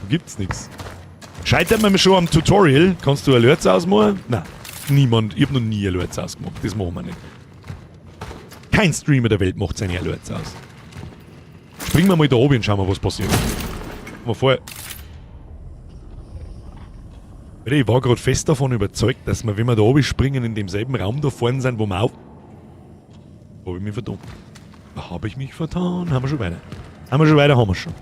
A: gibt's nix. Scheitert man schon am Tutorial? Kannst du Alerts ausmachen? Nein. Niemand. Ich hab noch nie Alerts ausgemacht. Das machen wir nicht. Kein Streamer der Welt macht seine Alerts aus. Springen wir mal da oben und schauen wir, was passiert. Ich war gerade fest davon überzeugt, dass wir, wenn wir da oben springen, in demselben Raum da vorne sind, wo wir auf... Habe ich mich vertan. Habe ich mich vertan? Haben wir schon weiter. Haben wir schon.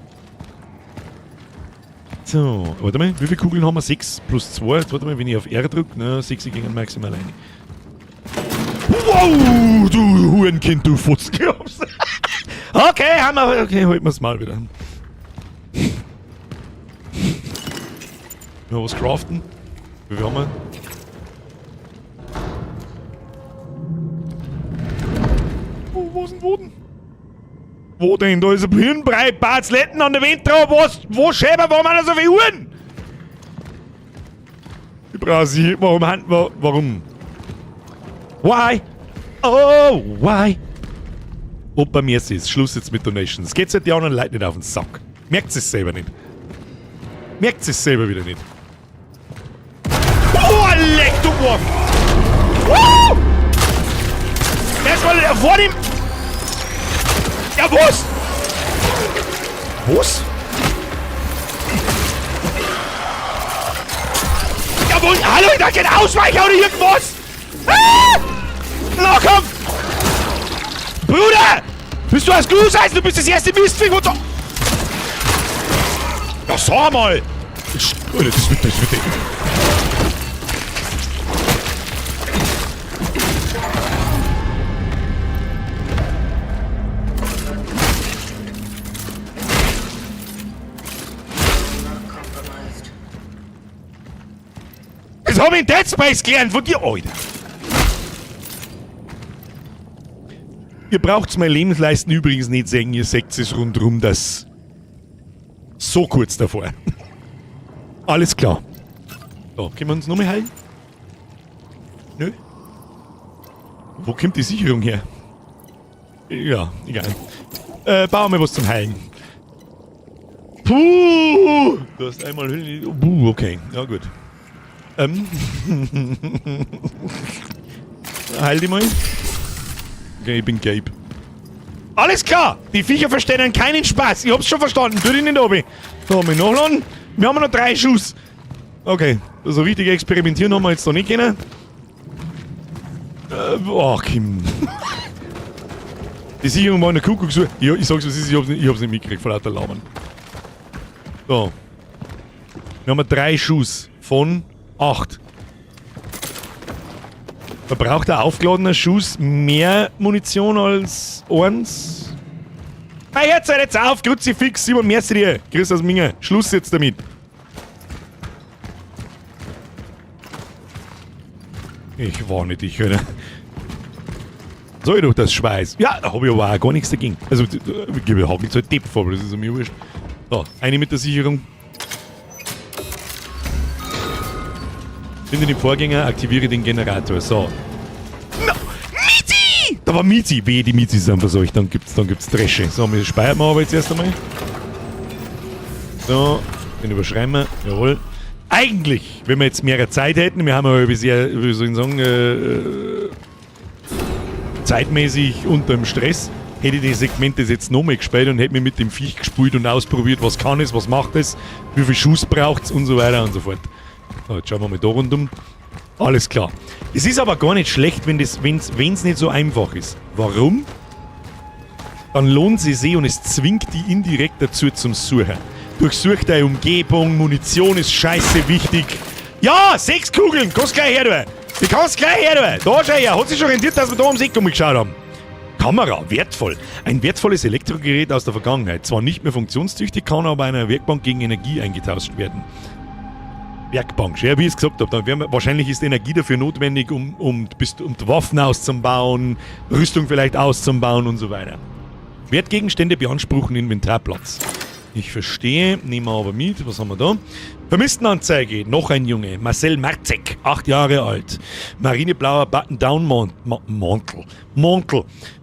A: So, warte mal, wie viele Kugeln haben wir? 6 plus 2. Jetzt warte mal, wenn ich auf R drücke, na, 6 gingen maximal rein. Wow, du Hurenkind, du Futzklops. Okay, haben wir, okay, halten wir es mal wieder. Ja, was craften? Wie viel haben wir? Oh, wo ist denn Boden? Wo denn? Da ist ein Hirnbrei, ein paar Athleten an der Wand drauf. Wo schäber, warum haben wir so viele Uhren? Ich brauche sie. Warum? Why? Oh, why? Opa, merci, ist Schluss jetzt mit Donations. Geht's halt die anderen Leute nicht auf den Sack. Merkt es selber nicht. Merkt es selber wieder nicht. Oh, leck, du Wurf! Erstmal vor dem... Ja, was? Was? Jawohl, hallo, da geht Ausweicher oder irgendwas! Ah! Na komm! Bruder! Bist du aus Gluseisen? Du bist das erste Mistvieh, wo du... Ja, sag mal! Alter, das wird... Das hab ich in Dead Space gelernt von dir, Alter. Ihr braucht's mein Lebensleisten übrigens nicht sehen, ihr seht es rundherum, das so kurz davor. Alles klar. So, können wir uns nochmal heilen? Nö? Wo kommt die Sicherung her? Ja, egal. Bauen wir was zum Heilen. Puh! Du hast einmal... Puh, okay. Ja, gut. Heil die mal. Okay, ich bin Gabe. Alles klar! Die Viecher verstehen keinen Spaß. Ich hab's schon verstanden. Tu dich nicht oben. So, wir nachladen. Wir haben noch 3 Schuss. Okay. So richtig experimentieren haben wir jetzt noch nicht können. Kim. Die Sicherung war in der Kuckuck so. Ja, ich sag's was ist, ich hab's nicht mitgekriegt von lauter Lauern. So. Wir haben 3 Schuss von 8. Man braucht ein aufgeladener Schuss mehr Munition als 1. Hey, jetzt hört jetzt auf, Kruzifix, Simon, merci dir. Grüß aus Minge. Schluss jetzt damit. Ich war nicht ich, oder? Soll ich doch das Schweiß? Ja, da habe ich aber auch gar nichts dagegen. Also, ich gebe halt nicht so ein Tipp vor, aber das ist mir wurscht. So, eine mit der Sicherung. Finde den Vorgänger, aktiviere den Generator. So. No. Mizi! Da war Mizi. Wehe, die Mizi sind verseucht. Dann gibt's Dresche. So, wir speichern wir aber jetzt erst einmal. So, den überschreiben wir. Jawohl. Eigentlich, wenn wir jetzt mehr Zeit hätten, wir haben ja bisher, wie soll ich sagen, zeitmäßig unter dem Stress. hätte ich das Segment das jetzt nochmal gespielt und hätte mich mit dem Viech gespielt und ausprobiert, was kann es, was macht es, wie viel Schuss braucht es und so weiter und so fort. So, jetzt schauen wir mal da rundum. Alles klar. Es ist aber gar nicht schlecht, wenn es nicht so einfach ist. Warum? Dann lohnt es sich und es zwingt die indirekt dazu zum Suchen. Durchsuch deine Umgebung, Munition ist scheiße wichtig. Ja, 6 Kugeln, kannst gleich her, du. Die kannst gleich her, du. Da schau her, hat sich schon rentiert, dass wir da ums Eck umgeschaut haben. Kamera, wertvoll. Ein wertvolles Elektrogerät aus der Vergangenheit. Zwar nicht mehr funktionstüchtig, kann aber einer Werkbank gegen Energie eingetauscht werden. Werkbank, ja, wie ich es gesagt habe. Wahrscheinlich ist Energie dafür notwendig, um die Waffen auszubauen, Rüstung vielleicht auszubauen und so weiter. Wertgegenstände beanspruchen Inventarplatz. Ich verstehe, nehmen wir aber mit. Was haben wir da? Vermisstenanzeige, noch ein Junge. Marcel Marzek, 8 Jahre alt. Marineblauer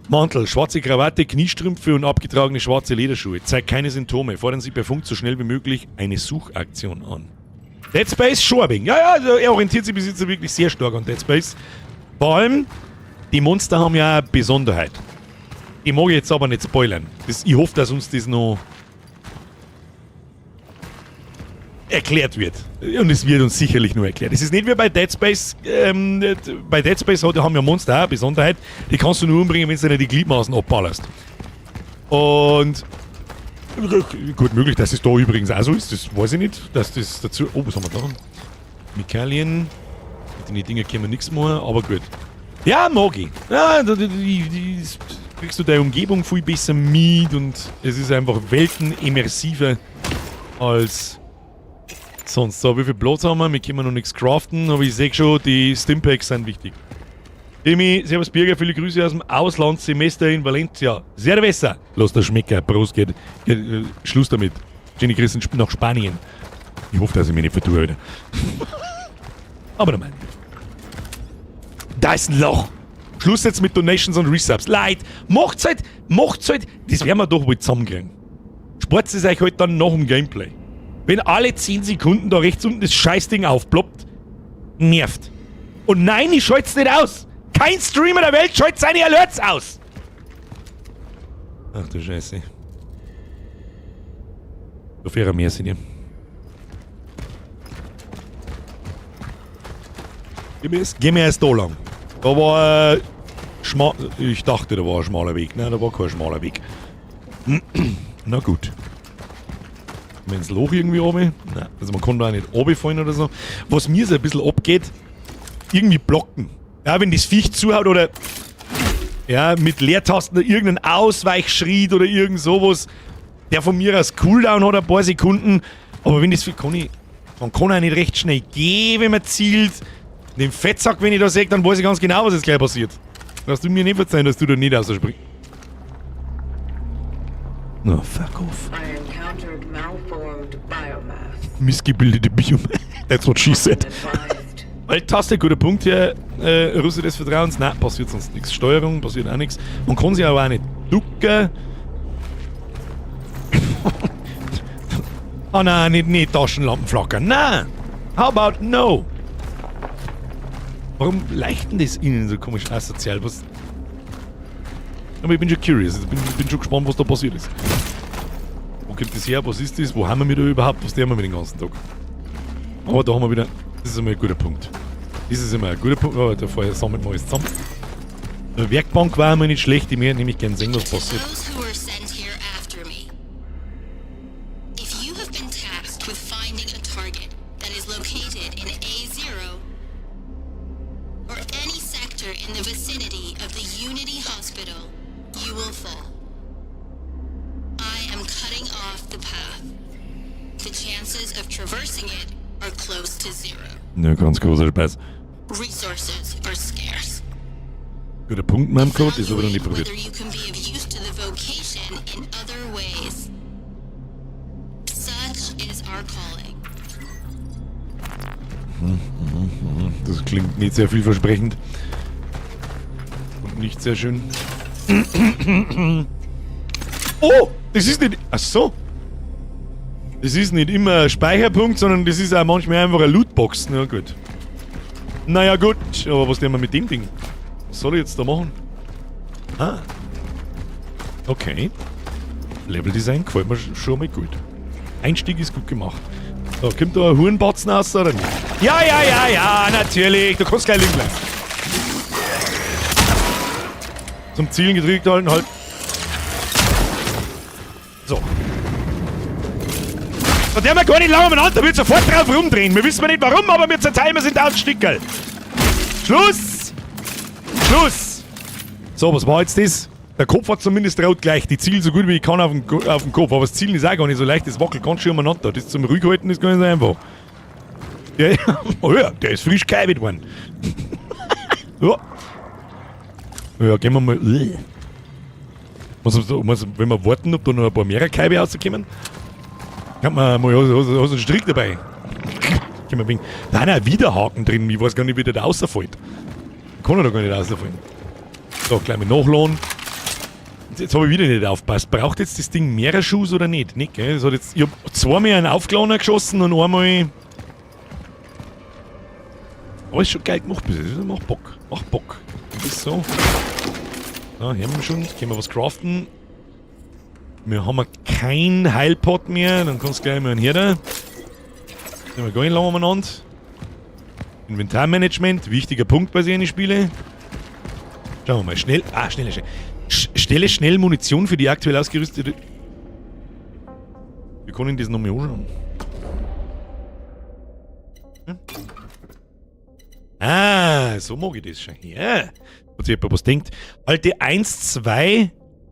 A: Mantel, schwarze Krawatte, Kniestrümpfe und abgetragene schwarze Lederschuhe. Zeigt keine Symptome. Fordern Sie per Funk so schnell wie möglich eine Suchaktion an. Dead Space schon ein wenig. Ja, also er orientiert sich bis jetzt wirklich sehr stark an Dead Space. Vor allem, die Monster haben ja eine Besonderheit. Ich mag jetzt aber nicht spoilern. Ich hoffe, dass uns das noch erklärt wird. Und es wird uns sicherlich nur erklärt. Es ist nicht wie bei Dead Space. Bei Dead Space haben ja Monster auch eine Besonderheit. Die kannst du nur umbringen, wenn du dir die Gliedmaßen abballerst. Und gut möglich, dass es da übrigens auch so ist. Das weiß ich nicht. Dass das dazu. Oh, was haben wir da? Mikalien. Mit den Dingen können wir nichts machen, aber gut. Ja, mag ich. Ja, kriegst du deine Umgebung viel besser mit und es ist einfach weltenimmersiver als sonst. So, wie viel Platz haben wir? Wir können noch nichts craften, aber ich sehe schon, die Stimpacks sind wichtig. Demi, servus Birger, viele Grüße aus dem Auslandssemester in Valencia. Cerveza! Lass das schmecken, Prost, geht Schluss damit. Jenny Christen nach Spanien. Ich hoffe, dass ich mich nicht vertue heute. Aber nein. Da ist ein Loch. Schluss jetzt mit Donations und Resubs. Leute, macht's halt, das werden wir doch wohl zusammenkriegen. Spart es euch halt dann nach dem Gameplay. Wenn alle 10 Sekunden da rechts unten das Scheißding aufploppt, nervt. Und nein, ich schalt's nicht aus. Kein Streamer der Welt schaltet seine Alerts aus. Ach du Scheiße. Da fährt mehr sind hier. Gehen wir erst da lang. Da war ich dachte, da war ein schmaler Weg. Nein, da war kein schmaler Weg. Na gut. Wenn ins Loch irgendwie runter? Nein, also man kann da auch nicht runterfallen oder so. Was mir so ein bisschen abgeht, irgendwie blocken. Ja, wenn das Viech zuhaut oder ja, mit Leertasten irgendeinen Ausweichschritt oder irgend sowas, der von mir aus Cooldown hat ein paar Sekunden, aber wenn das man kann auch nicht recht schnell gehen, wenn man zielt. Den Fettsack, wenn ich da sehe, dann weiß ich ganz genau, was jetzt gleich passiert. Lass du mir nicht verzeihen, dass du da nicht rausspringst. No, fuck off.
E: I encountered malformed biomass.
A: Missgebildete Biomasse. That's what she said.
E: Advised.
A: Alt-Taste, guter Punkt hier. Rüste des Vertrauens. Nein, passiert sonst nichts. Steuerung, passiert auch nichts. Man kann sich aber auch nicht ducken. Oh nein, nicht Taschenlampen flackern. Nein! How about no? Warum leichten das Ihnen so komisch asozial? Was? Aber ich bin schon curious. Ich bin schon gespannt, was da passiert ist. Wo kommt das her? Was ist das? Wo haben wir da überhaupt? Was tun wir mit den ganzen Tag? Aber da haben wir wieder... Das ist einmal ein guter Punkt. Das ist immer ein guter Punkt. Aber da vorher sammeln wir alles zusammen. Eine Werkbank war einmal nicht schlecht. Ich möchte nämlich gerne sehen, was passiert.
G: Those who were sent here after me. If you have been tasked with finding a target that is located in A0 or any sector in the vicinity of the Unity Hospital, you will fall. I am cutting off the path. The chances of traversing it are close to 0.
A: Ja, ganz großer Spaß.
G: Resources are scarce.
A: Guter Punkt in meinem Code, ist aber noch nicht probiert.
G: Whether you can be of use to the vocation in other ways. Such is our calling.
A: Das klingt nicht sehr vielversprechend. Und nicht sehr schön. Oh! Das ist nicht... Ach so! Das ist nicht immer ein Speicherpunkt, sondern das ist auch manchmal einfach eine Lootbox. Na gut. Naja gut, aber was tun wir mit dem Ding? Was soll ich jetzt da machen? Ah. Okay. Leveldesign gefällt mir schon mal gut. Einstieg ist gut gemacht. So, kommt da ein Hurenbatzen raus oder nicht? Ja, natürlich. Du kannst gleich liegen bleiben. Zum Zielen gedrückt halten, halt. So. Und der haben wir gar nicht lange miteinander, der wird sofort drauf rumdrehen. Wir wissen nicht warum, aber wir zerteilen, wir sind 1000 Stickerl. Schluss! Schluss! So, was war jetzt das? Der Kopf hat zumindest rot gleich. Die zielen so gut wie ich kann auf den Kopf. Aber das Zielen ist auch gar nicht so leicht. Das wackelt ganz schön umeinander. Das zum Ruhighalten ist gar nicht so einfach. Der, oh ja, der ist frisch geil geworden. Ja. Ja, gehen wir mal. Wenn wir warten, ob da noch ein paar mehr Kaibe rauskommen. Hat man mal hast einen Strick dabei. Da hat ein Widerhaken drin. Ich weiß gar nicht, wie der da rausfällt. Kann er da gar nicht rausfallen. So, gleich mal nachladen. Jetzt habe ich wieder nicht aufgepasst. Braucht jetzt das Ding mehrere Schuss oder nicht? Nicht, gell? Das hat jetzt, ich habe zweimal einen Aufgeladener geschossen und einmal. Aber ist schon geil gemacht bis jetzt. Macht Bock. Macht Bock. Das ist so. Da haben wir schon. Können wir was craften. Wir haben kein Heilpot mehr. Dann kannst du gleich mal einen Herder. Sind wir gar nicht lang umeinander. Inventarmanagement. Wichtiger Punkt bei solchen Spielen. Schauen wir mal. Schnell. Schnell. Stelle schnell Munition für die aktuell ausgerüstete. Wir können das nochmal anschauen. So mag ich das schon. Ja. Hat sich jemand was denkt. Halte 1, 2,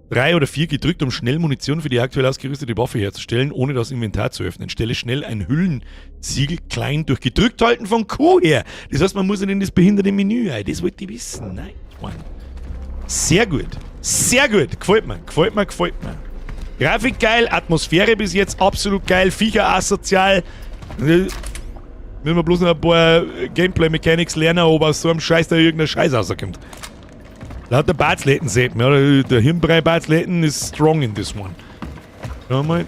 A: 3 oder 4 gedrückt, um schnell Munition für die aktuell ausgerüstete Waffe herzustellen, ohne das Inventar zu öffnen. Stelle schnell ein Hüllensiegel klein durch gedrückt halten von Q her. Das heißt, man muss nicht in das behinderte Menü ein. Das wollte ich wissen. Nein, Mann. Sehr gut. Sehr gut. Gefällt mir. Grafik geil, Atmosphäre bis jetzt absolut geil, Viecher asozial. Müssen wir bloß noch ein paar Gameplay-Mechanics lernen, ob aus so einem Scheiß da irgendein Scheiß rauskommt. Lauter Barzletten sieht man, oder? Der Hirnbrei Barzletten ist strong in this one. Schau mal.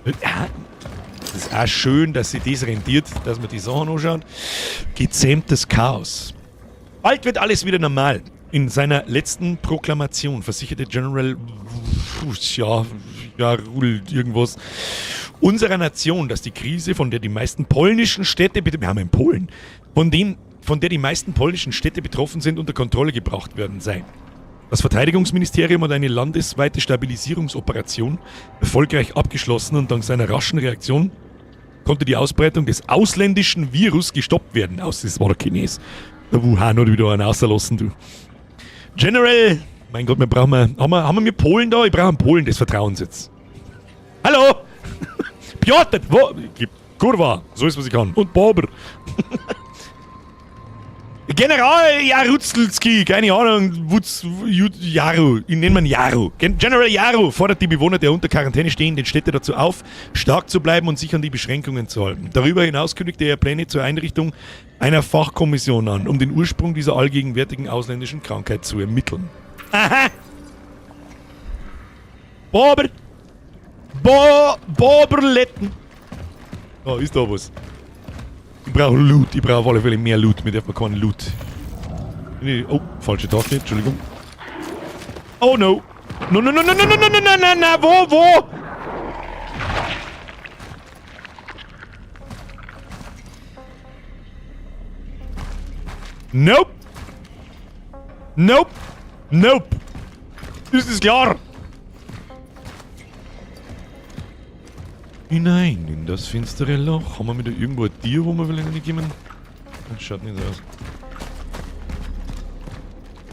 A: Das ist auch schön, dass sich das rentiert, dass man die Sachen anschaut. Gezähmtes Chaos. Bald wird alles wieder normal. In seiner letzten Proklamation versicherte General irgendwas unserer Nation, dass die Krise, von der die meisten polnischen Städte, wir haben in Polen, von der die meisten polnischen Städte betroffen sind, unter Kontrolle gebracht werden sei. Das Verteidigungsministerium hat eine landesweite Stabilisierungsoperation erfolgreich abgeschlossen und dank seiner raschen Reaktion konnte die Ausbreitung des ausländischen Virus gestoppt werden. Das war der Chines. Der Wuhan hat wieder einen ausgelassen, du. General, mein Gott, haben wir Polen da? Ich brauche einen Polen des Vertrauens jetzt. Hallo! Piotr, wo? Kurwa, so ist was ich kann. Und Bober. General Jaruzelski, keine Ahnung, Jaru, ich nenne ihn Jaru. General Jaru fordert die Bewohner der unter Quarantäne stehenden Städte dazu auf, stark zu bleiben und sich an die Beschränkungen zu halten. Darüber hinaus kündigte er Pläne zur Einrichtung einer Fachkommission an, um den Ursprung dieser allgegenwärtigen ausländischen Krankheit zu ermitteln. Aha! Boberletten! Oh, ist da was? Ich brauche Loot, ich brauche auf alle Fälle mehr Loot, mir darf man keinen Loot. Oh, falsche Taste, Entschuldigung. Oh no! No, wo? Nope! Das ist klar! Hinein in das finstere Loch. Haben wir wieder irgendwo ein Tier, wo wir vielleicht nicht kommen? Das schaut nicht so aus.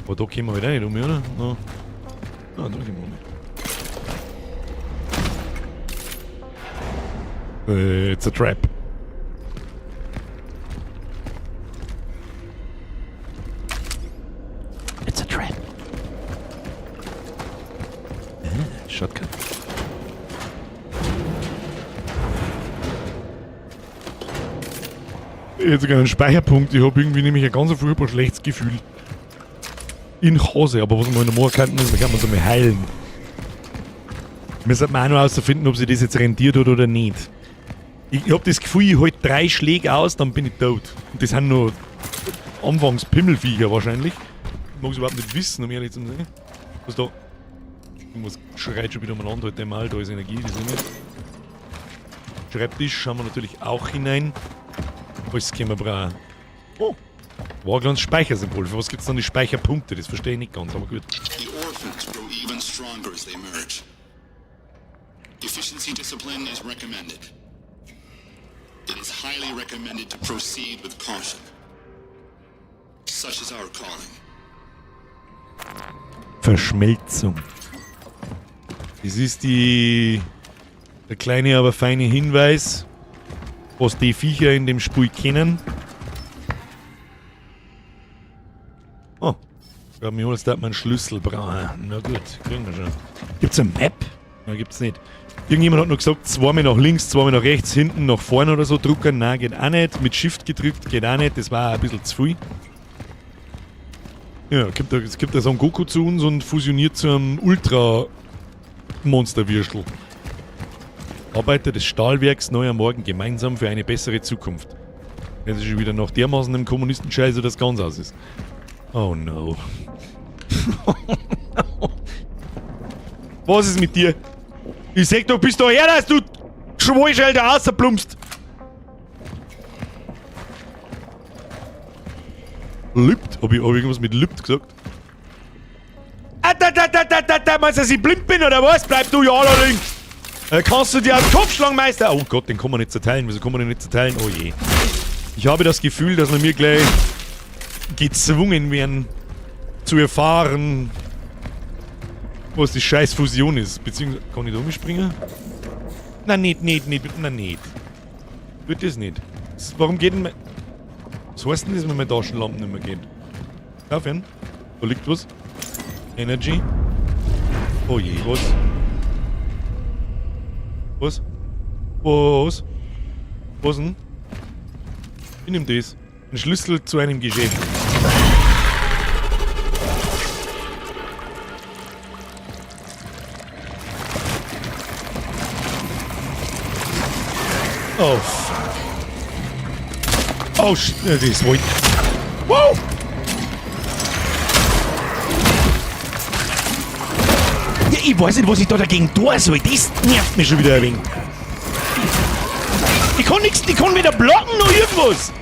A: Aber da kommen wir wieder nicht um, oder? No. Da kommen wir nicht. It's a trap. It's a trap. Shotgun. Ich hätte sogar einen Speicherpunkt. Ich habe irgendwie nämlich ein ganz furchtbar schlechtes Gefühl. In Hose, aber was wir noch machen könnten, ist, wir können uns einmal heilen. Wir sollten auch noch herausfinden, ob sich das jetzt rentiert hat oder nicht. Ich habe das Gefühl, ich halte 3 Schläge aus, dann bin ich tot. Und das sind nur anfangs Pimmelviecher wahrscheinlich. Ich mag es überhaupt nicht wissen, um ehrlich zu sein. Was da? Irgendwas schreit schon wieder umeinander, halt einmal, da ist Energie, das ist nicht. Schreibtisch schauen wir natürlich auch hinein. Alles können wir brauchen. Oh, war ein kleines Speichersymbol. Für was gibt es dann die Speicherpunkte? Das verstehe ich nicht ganz, aber gut.
F: The orphans grow even stronger as they merge. Efficiency discipline is recommended. It is highly recommended to proceed with caution. Such is our calling.
A: Verschmelzung. Das ist der kleine, aber feine Hinweis, was die Viecher in dem Spiel kennen. Oh, ich glaube, Jonas darf man einen Schlüssel brauchen. Na gut, kriegen wir schon. Gibt's eine Map? Nein, gibt's nicht. Irgendjemand hat noch gesagt, zweimal nach links, zweimal nach rechts, hinten, nach vorne oder so drucken. Nein, geht auch nicht. Mit Shift gedrückt geht auch nicht. Das war ein bisschen zu viel. Ja, es gibt da so einen Goku zu uns und fusioniert zu einem Ultra-Monsterwürstel. Arbeiter des Stahlwerks neu am Morgen gemeinsam für eine bessere Zukunft. Das ist schon wieder nach dermaßen einem Kommunistenscheiße, das ganz aus ist. Oh no. Was ist mit dir? Ich sag doch, bist du her, dass du Schwalschelder rausplumpst. Lübt? Hab ich irgendwas mit lübt gesagt? Meinst du, dass ich blind bin oder was? Bleib du ja allerdings! Kannst du dir einen Kopf schlagen, Meister? Oh Gott, den kann man nicht zerteilen. Wieso kann man den nicht zerteilen? Oh je. Ich habe das Gefühl, dass wir mir gleich gezwungen werden zu erfahren, was die scheiß Fusion ist. Beziehungsweise, kann ich da umspringen? Nein, nicht. Nein, nicht. Wird das nicht. Warum geht denn mein... Was heißt denn das, wenn meine Taschenlampen nicht mehr gehen? Aufhören. Da liegt was. Energy. Oh je, was? Was? Was? Was denn? Ich nehm das. Ein Schlüssel zu einem Geschäft. Oh, fuck. Oh, das ist wohl. Wow! Ja, ich weiß nicht, was ich da dagegen tun soll. Das nervt mich schon wieder ein wenig. Ich kann nichts, ich kann weder blocken noch irgendwas.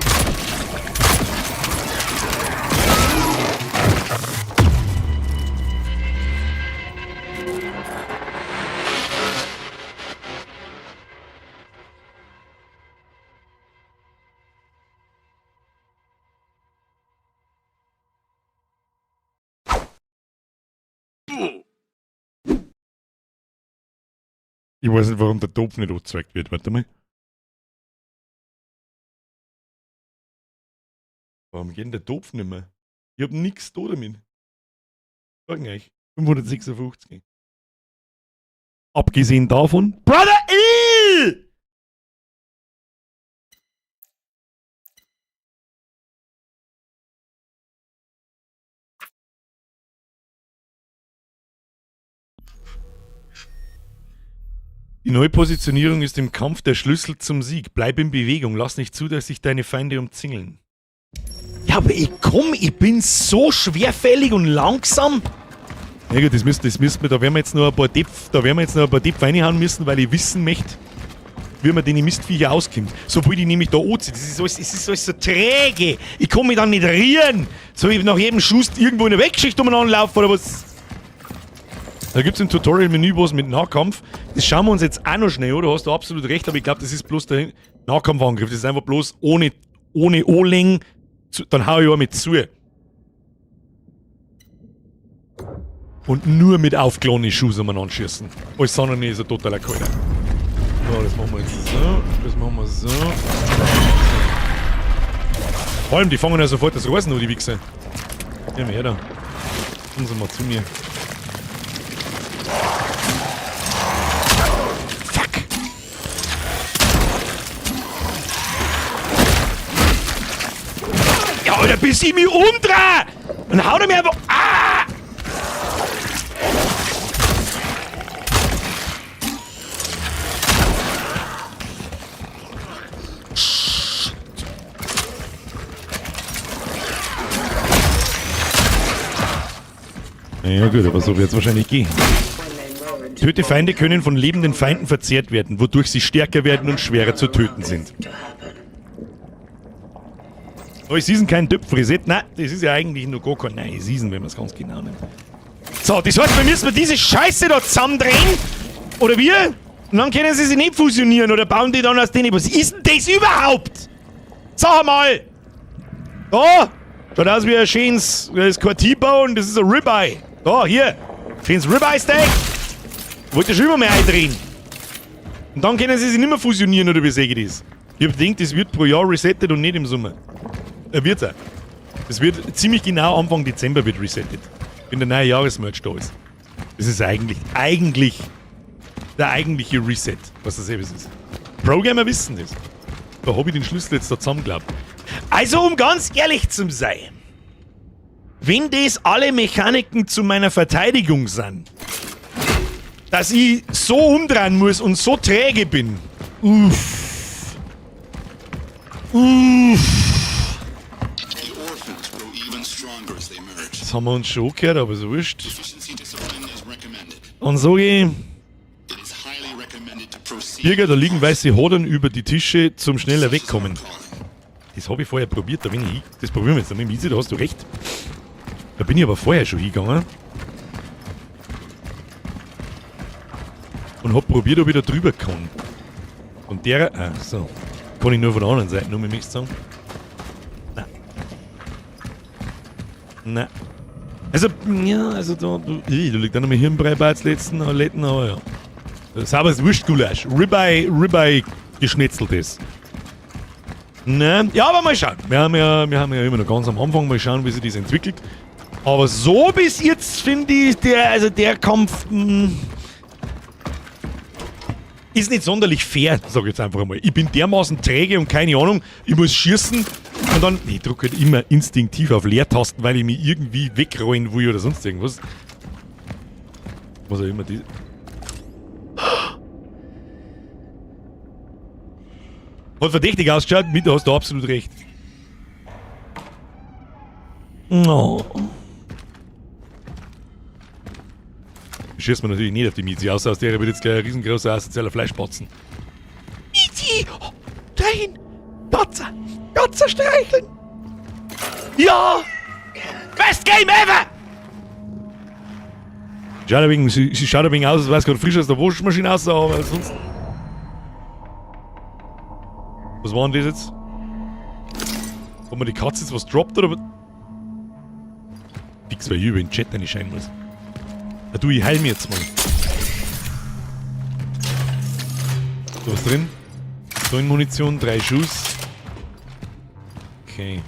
A: Ich weiß nicht, warum der Topf nicht angezeigt wird. Warte mal. Warum geht denn der Topf nicht mehr? Ich hab nix da damit. Sagen euch. 556. Abgesehen davon. Brother! Die Neupositionierung ist im Kampf der Schlüssel zum Sieg. Bleib in Bewegung. Lass nicht zu, dass sich deine Feinde umzingeln. Ja, aber ich bin so schwerfällig und langsam. Ja gut, das müssten wir, da werden wir jetzt noch ein paar Depp reinhauen müssen, weil ich wissen möchte, wie man den Mistviecher auskommt. Sobald ich nämlich da anziehe, es ist alles so träge. Ich kann mich dann nicht rühren. Soll ich nach jedem Schuss irgendwo in der Wegschicht umeinander laufen oder was? Da gibt es im Tutorial-Menü was mit Nahkampf. Das schauen wir uns jetzt auch noch schnell, oder? Da hast du absolut recht, aber ich glaube, das ist bloß der Nahkampfangriff. Das ist einfach bloß ohne Anlegen, dann hau ich auch mit zu. Und nur mit aufgeladenen Schuss umeinander schießen. Alles andere ist ein totaler Kalter. So, das machen wir jetzt so. Das machen wir so. Vor allem, die fangen ja sofort das Rasen an, die Wichser. Ja, mehr da. Kommen Sie mal zu mir. Alter, bis ich mich umdrehe! Dann haut er mir einfach... Ah! Ja gut, aber so wird es wahrscheinlich gehen. Getötete Feinde können von lebenden Feinden verzehrt werden, wodurch sie stärker werden und schwerer zu töten sind. Aber es ist kein Töpf-Reset. Nein, das ist ja eigentlich nur gar kein neue Season, wenn man es ganz genau nimmt. So, das heißt, wir müssen diese Scheiße da zusammendrehen. Oder wir? Und dann können sie sich nicht fusionieren oder bauen die dann aus denen. Was ist denn das überhaupt? Sag mal! Da! Schaut aus wie ein schönes, das ist kein T-Bone, das ist ein Ribeye. Da, hier. Schönes Ribeye-Steak. Wollt ihr schon immer mehr eindrehen? Und dann können sie sich nicht mehr fusionieren, oder wie sehe ich das? Ich hab gedacht, das wird pro Jahr resettet und nicht im Sommer. Wird's auch. Das wird ziemlich genau Anfang Dezember wird resettet. Wenn der neue Jahresmerch da ist. Das ist eigentlich der eigentliche Reset, was das eben ist. Programmer wissen das. Da hab ich den Schlüssel jetzt da zusammengeglaubt. Also, um ganz ehrlich zu sein, wenn das alle Mechaniken zu meiner Verteidigung sind, dass ich so umdrehen muss und so träge bin. Uff. Das haben wir uns schon gehört, aber so wurscht. Und so gehe Bürger, da liegen weiße Hodern über die Tische zum schneller wegkommen. Das habe ich vorher probiert, da bin ich. Das probieren wir jetzt mit dem Easy, da hast du recht. Da bin ich aber vorher schon hingegangen. Und hab probiert, ob ich da drüber kann. Und der. Ah, so. Kann ich nur von der anderen Seite, nur mit mich sagen. Nein. Nein. Also, ja, also da liegt dann noch mein Hirnbrei bei als letzten Letten, aber ja. Das ist aber das Wurstgulasch. Ribeye geschnetzeltes. Ne? Ja, aber mal schauen. Wir haben ja immer noch ganz am Anfang, mal schauen, wie sich das entwickelt. Aber so bis jetzt finde ich, der Kampf ist nicht sonderlich fair, sag ich jetzt einfach einmal. Ich bin dermaßen träge und keine Ahnung, ich muss schießen und dann, ich drücke halt immer instinktiv auf Leertasten, weil ich mich irgendwie wegrollen will oder sonst irgendwas. Was auch immer das. Hat verdächtig ausgeschaut, mit hast du absolut recht. No. Schießt man natürlich nicht auf die Miezi, außer aus der wird jetzt gleich ein riesengroßer asozialer Fleischbatzen. Miezi! Oh, dahin! Gatzer streicheln! Ja! Best Game ever! Sie schaut ein wenig aus, als wäre es gerade frisch aus der Waschmaschine aus, aber sonst... Was war denn das jetzt? Ob man die Katze jetzt was droppt oder was? Fix, weil ich über den Chat reinscheinen muss. Ja, du, ich heil mir jetzt mal. So, was drin? So in Munition, 3 Schuss. Okay.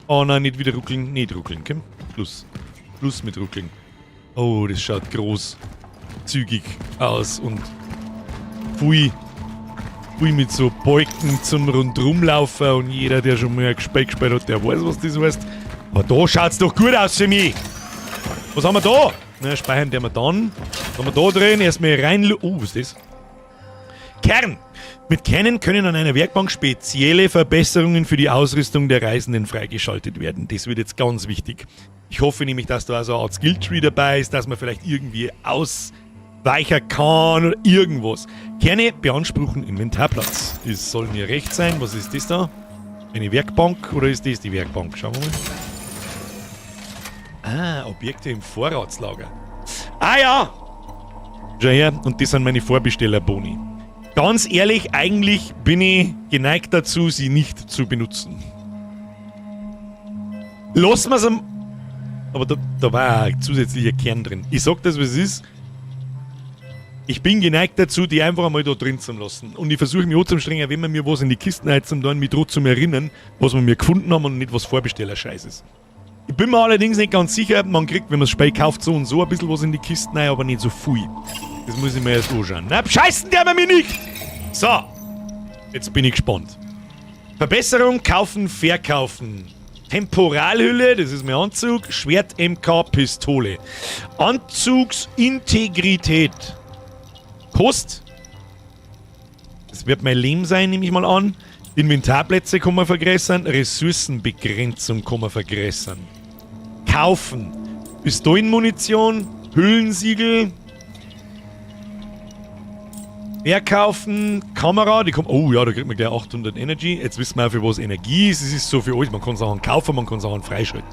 A: Oh nein, nicht wieder ruckeln. Nicht ruckeln, komm. Schluss mit ruckeln. Oh, das schaut großzügig aus und pfui mit so Balken zum Rundrumlaufen und jeder, der schon mal ein Gespräch gespielt hat, der weiß, was das heißt. Aber da schaut's doch gut aus für mich. Was haben wir da? Na, speichern wir dann. Was haben wir da drin? Erstmal rein... Oh, was ist das? Kern! Mit Kernen können an einer Werkbank spezielle Verbesserungen für die Ausrüstung der Reisenden freigeschaltet werden. Das wird jetzt ganz wichtig. Ich hoffe nämlich, dass da also eine Art Skilltree dabei ist, dass man vielleicht irgendwie ausweichen kann oder irgendwas. Kerne beanspruchen Inventarplatz. Das soll mir recht sein. Was ist das da? Eine Werkbank oder ist das die Werkbank? Schauen wir mal. Ah, Objekte im Vorratslager. Ah ja! Schau her, und das sind meine Vorbestellerboni. Ganz ehrlich, eigentlich bin ich geneigt dazu, sie nicht zu benutzen. Lassen wir es am... Aber da war ein zusätzlicher Kern drin. Ich sag das, was es ist. Ich bin geneigt dazu, die einfach einmal da drin zu lassen. Und ich versuche mich auch zu strengen, wenn man mir was in die Kisten heizt, dann mich dran zu erinnern, was wir mir gefunden haben und nicht was Vorbesteller-Scheiß ist. Ich bin mir allerdings nicht ganz sicher, man kriegt, wenn man es Spiel kauft, so und so ein bisschen was in die Kisten rein, aber nicht so viel. Das muss ich mir erst anschauen. Na, bescheißen der mich nicht! So, jetzt bin ich gespannt. Verbesserung, kaufen, verkaufen. Temporalhülle, das ist mein Anzug. Schwert, MK, Pistole. Anzugsintegrität. Kost. Das wird mein Leben sein, nehme ich mal an. Inventarplätze kann man vergrößern. Ressourcenbegrenzung kann man vergrößern. Kaufen. Pistolenmunition. Hüllensiegel. Verkaufen, Kamera, die kommt. Oh ja, da kriegt man gleich 800 Energy. Jetzt wissen wir auch, für was Energie ist. Es ist so für alles. Man kann Sachen kaufen, man kann Sachen freischalten.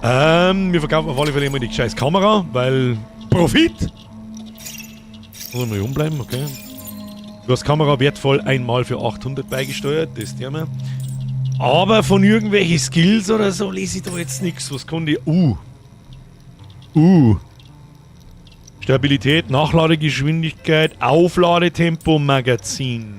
A: Wir verkaufen auf alle Fälle immer die scheiß Kamera, weil Profit. Muss mal umbleiben, okay. Du hast Kamera wertvoll einmal für 800 beigesteuert, das tun wir. Aber von irgendwelchen Skills oder so lese ich da jetzt nichts. Was kann die? Stabilität, Nachladegeschwindigkeit, Aufladetempo, Magazin.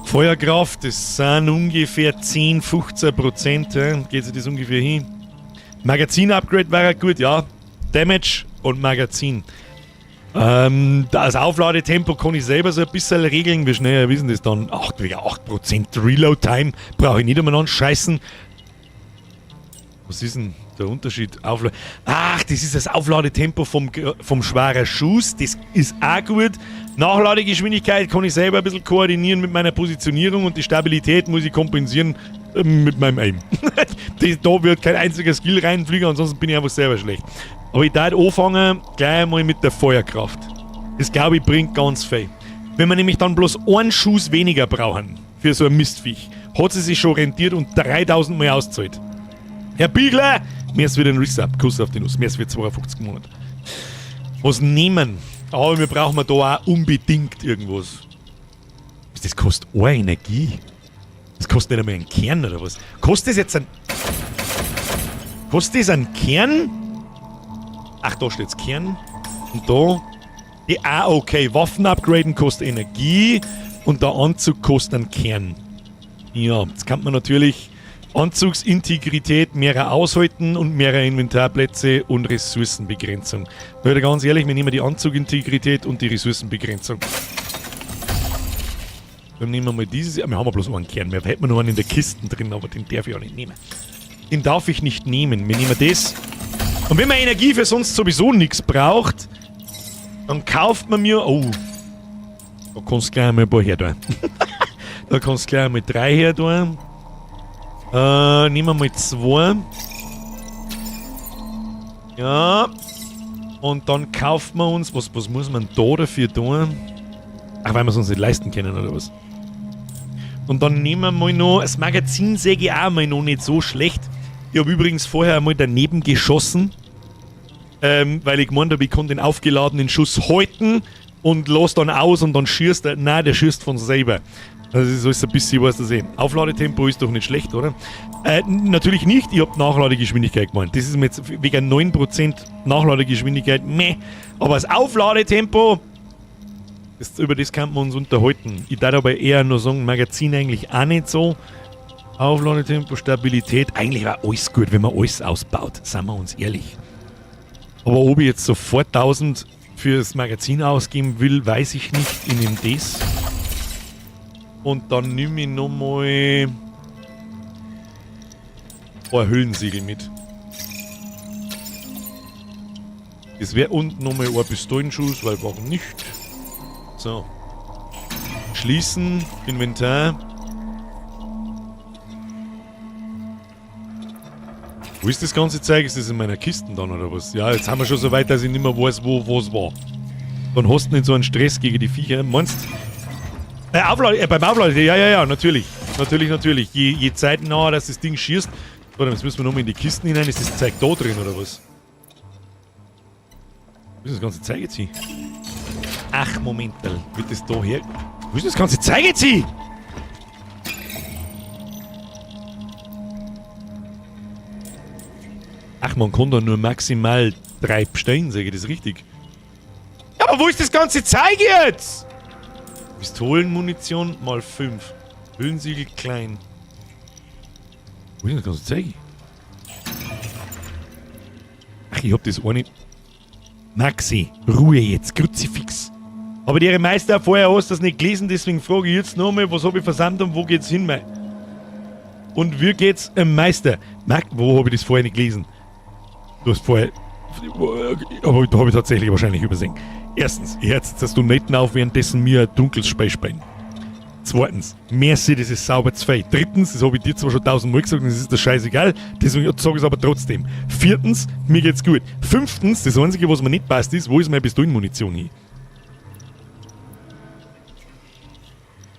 A: Feuerkraft, das sind ungefähr 10-15%. Ja. Geht sich das ungefähr hin? Magazin-Upgrade wäre gut, ja. Damage und Magazin. Das Aufladetempo kann ich selber so ein bisschen regeln. Wie schnell wissen das dann? 8% Reload-Time brauche ich nicht umeinander scheißen. Was ist denn der Unterschied? Ach, das ist das Aufladetempo vom schweren Schuss. Das ist auch gut. Nachladegeschwindigkeit kann ich selber ein bisschen koordinieren mit meiner Positionierung und die Stabilität muss ich kompensieren mit meinem Aim. Da wird kein einziger Skill reinfliegen, ansonsten bin ich einfach selber schlecht. Aber ich darf anfangen gleich mal mit der Feuerkraft. Das glaube ich bringt ganz viel. Wenn wir nämlich dann bloß einen Schuss weniger brauchen für so ein Mistviech, hat sie sich schon rentiert und 3000 Mal auszahlt. Herr Biegler, mir ist wieder ein Resub, Kuss auf die Nuss, mir ist wieder 52 Monate. Was nehmen? Aber wir brauchen da auch unbedingt irgendwas. Das kostet eine Energie. Das kostet nicht einmal einen Kern oder was? Kostet das jetzt ein... Kostet das einen Kern? Ach, da steht's Kern. Und da... okay. Waffen upgraden kostet Energie und der Anzug kostet einen Kern. Ja, jetzt kann man natürlich Anzugsintegrität, mehrer Aushalten und mehrer Inventarplätze und Ressourcenbegrenzung. Leute, ganz ehrlich, wir nehmen die Anzugintegrität und die Ressourcenbegrenzung. Dann nehmen wir mal dieses. Wir haben bloß einen Kern. Wir hätten noch einen in der Kiste drin, aber den darf ich auch nicht nehmen. Den darf ich nicht nehmen. Wir nehmen das. Und wenn man Energie für sonst sowieso nichts braucht, dann kauft man mir. Oh. Da kannst du gleich mal ein paar her tun. Da kannst du gleich mal 3 her tun. Nehmen wir mal 2. Ja. Und dann kauft man uns. Was muss man da dafür tun? Ach, weil wir es uns nicht leisten können, oder was? Und dann nehmen wir mal noch. Das Magazin sehe ich auch mal noch nicht so schlecht. Ich habe übrigens vorher einmal daneben geschossen. Weil ich gemeint habe, ich kann den aufgeladenen Schuss halten und lasse dann aus und dann schießt er. Nein, der schießt von selber. Also das ist ein bisschen was zu sehen. Aufladetempo ist doch nicht schlecht, oder? Natürlich nicht, ich habe Nachladegeschwindigkeit gemeint. Das ist mir jetzt wegen 9% Nachladegeschwindigkeit, meh. Aber das Aufladetempo, über das kann man uns unterhalten. Ich darf aber eher nur sagen, Magazin eigentlich auch nicht so. Aufladetempo, Stabilität, eigentlich war alles gut, wenn man alles ausbaut, seien wir uns ehrlich. Aber ob ich jetzt sofort 1000 für das Magazin ausgeben will, weiß ich nicht. Ich nehme das. Und dann nehme ich nochmal ein Hüllensiegel mit. Das wäre unten nochmal ein Pistolenschuss, weil warum nicht? So. Schließen, Inventar. Wo ist das ganze Zeug? Ist das in meiner Kiste dann oder was? Ja, jetzt haben wir schon so weit, dass ich nicht mehr weiß, wo was war. Dann hast du nicht so einen Stress gegen die Viecher. Meinst beim Aufladen, ja, natürlich. Natürlich. Je zeitnah, dass das Ding schießt. Warte, jetzt müssen wir nochmal in die Kisten hinein. Ist das Zeug da drin oder was? Wo ist das ganze Zeug jetzt hin? Ach, Moment, wird das da her? Wo ist das ganze Zeug jetzt hin? Ach, man kann da nur maximal 3 bestellen, sage ich das richtig? Ja, aber wo ist das ganze Zeug jetzt? Pistolenmunition mal 5. Hüllensiegel klein. Wo ist das ganze Zeug? Ach, ich hab das eine. Maxi, Ruhe jetzt, Kruzifix. Aber die Meister vorher hast du das nicht gelesen, deswegen frage ich jetzt nochmal, was habe ich versammelt und wo geht's hin, mei? Und wie geht's im Meister? Wo habe ich das vorher nicht gelesen? Du hast vorher... Aber da habe ich tatsächlich wahrscheinlich übersehen. Erstens, jetzt hast du Netten auf, währenddessen mir ein dunkles Spiel spielen. Zweitens, merci, das ist sauber zu viel. Drittens, das habe ich dir zwar schon 1000-mal gesagt, das ist das scheißegal, deswegen sage ich es aber trotzdem. Viertens, mir geht's gut. Fünftens, das Einzige, was mir nicht passt, ist, wo ist meine Pistolenmunition hin?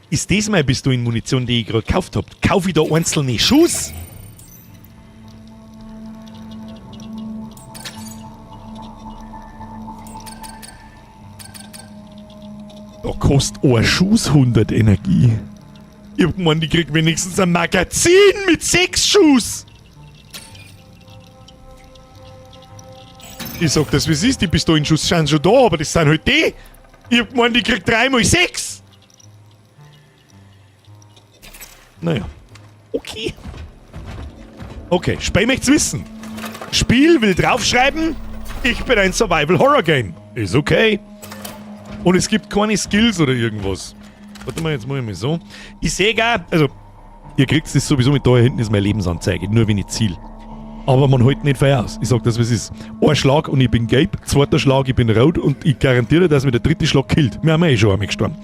A: Ist das meine Pistolenmunition, die ich gerade gekauft habe? Kaufe ich da einzelne Schuss? Da kostet ein Schuss 100 Energie. Ich hab gemeint, ich krieg wenigstens ein Magazin mit 6 Schuss. Ich sag das, wie es ist, die Pistolenschuss sind schon da, aber das sind halt die. Ich hab gemeint, ich krieg 3 mal 6. Naja. Okay. Okay, Spiel möcht's wissen. Spiel will draufschreiben, ich bin ein Survival-Horror-Game. Ist okay. Und es gibt keine Skills oder irgendwas. Warte mal, jetzt mache ich mal so. Ich sehe gar, also, ihr kriegt das sowieso mit da hinten ist meine Lebensanzeige, nur wenn ich ziel. Aber man hält nicht viel aus. Ich sag das, was ist. Ein Schlag und ich bin gelb, zweiter Schlag, ich bin rot und ich garantiere, dass mir der dritte Schlag killt. Wir haben ja schon einmal gestorben.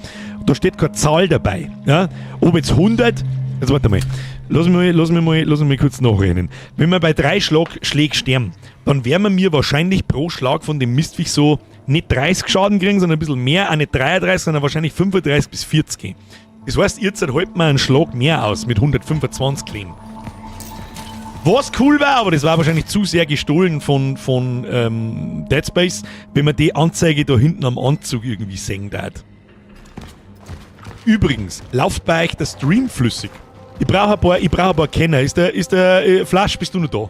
A: Da steht keine Zahl dabei. Ja? Ob jetzt 100, jetzt warte mal. Lass mich mal kurz nachrechnen. Wenn wir bei 3 Schlägen sterben, dann werden wir mir wahrscheinlich pro Schlag von dem Mistviech so nicht 30 Schaden kriegen, sondern ein bisschen mehr, auch nicht 33, sondern wahrscheinlich 35 bis 40. Das heißt, ihr haltet mal einen Schlag mehr aus mit 125 Leben. Was cool war, aber das war wahrscheinlich zu sehr gestohlen von Dead Space, wenn man die Anzeige da hinten am Anzug irgendwie sehen darf. Übrigens, läuft bei euch der Stream flüssig? Ich brauche ein paar Kenner. Ist der Flash, bist du noch da?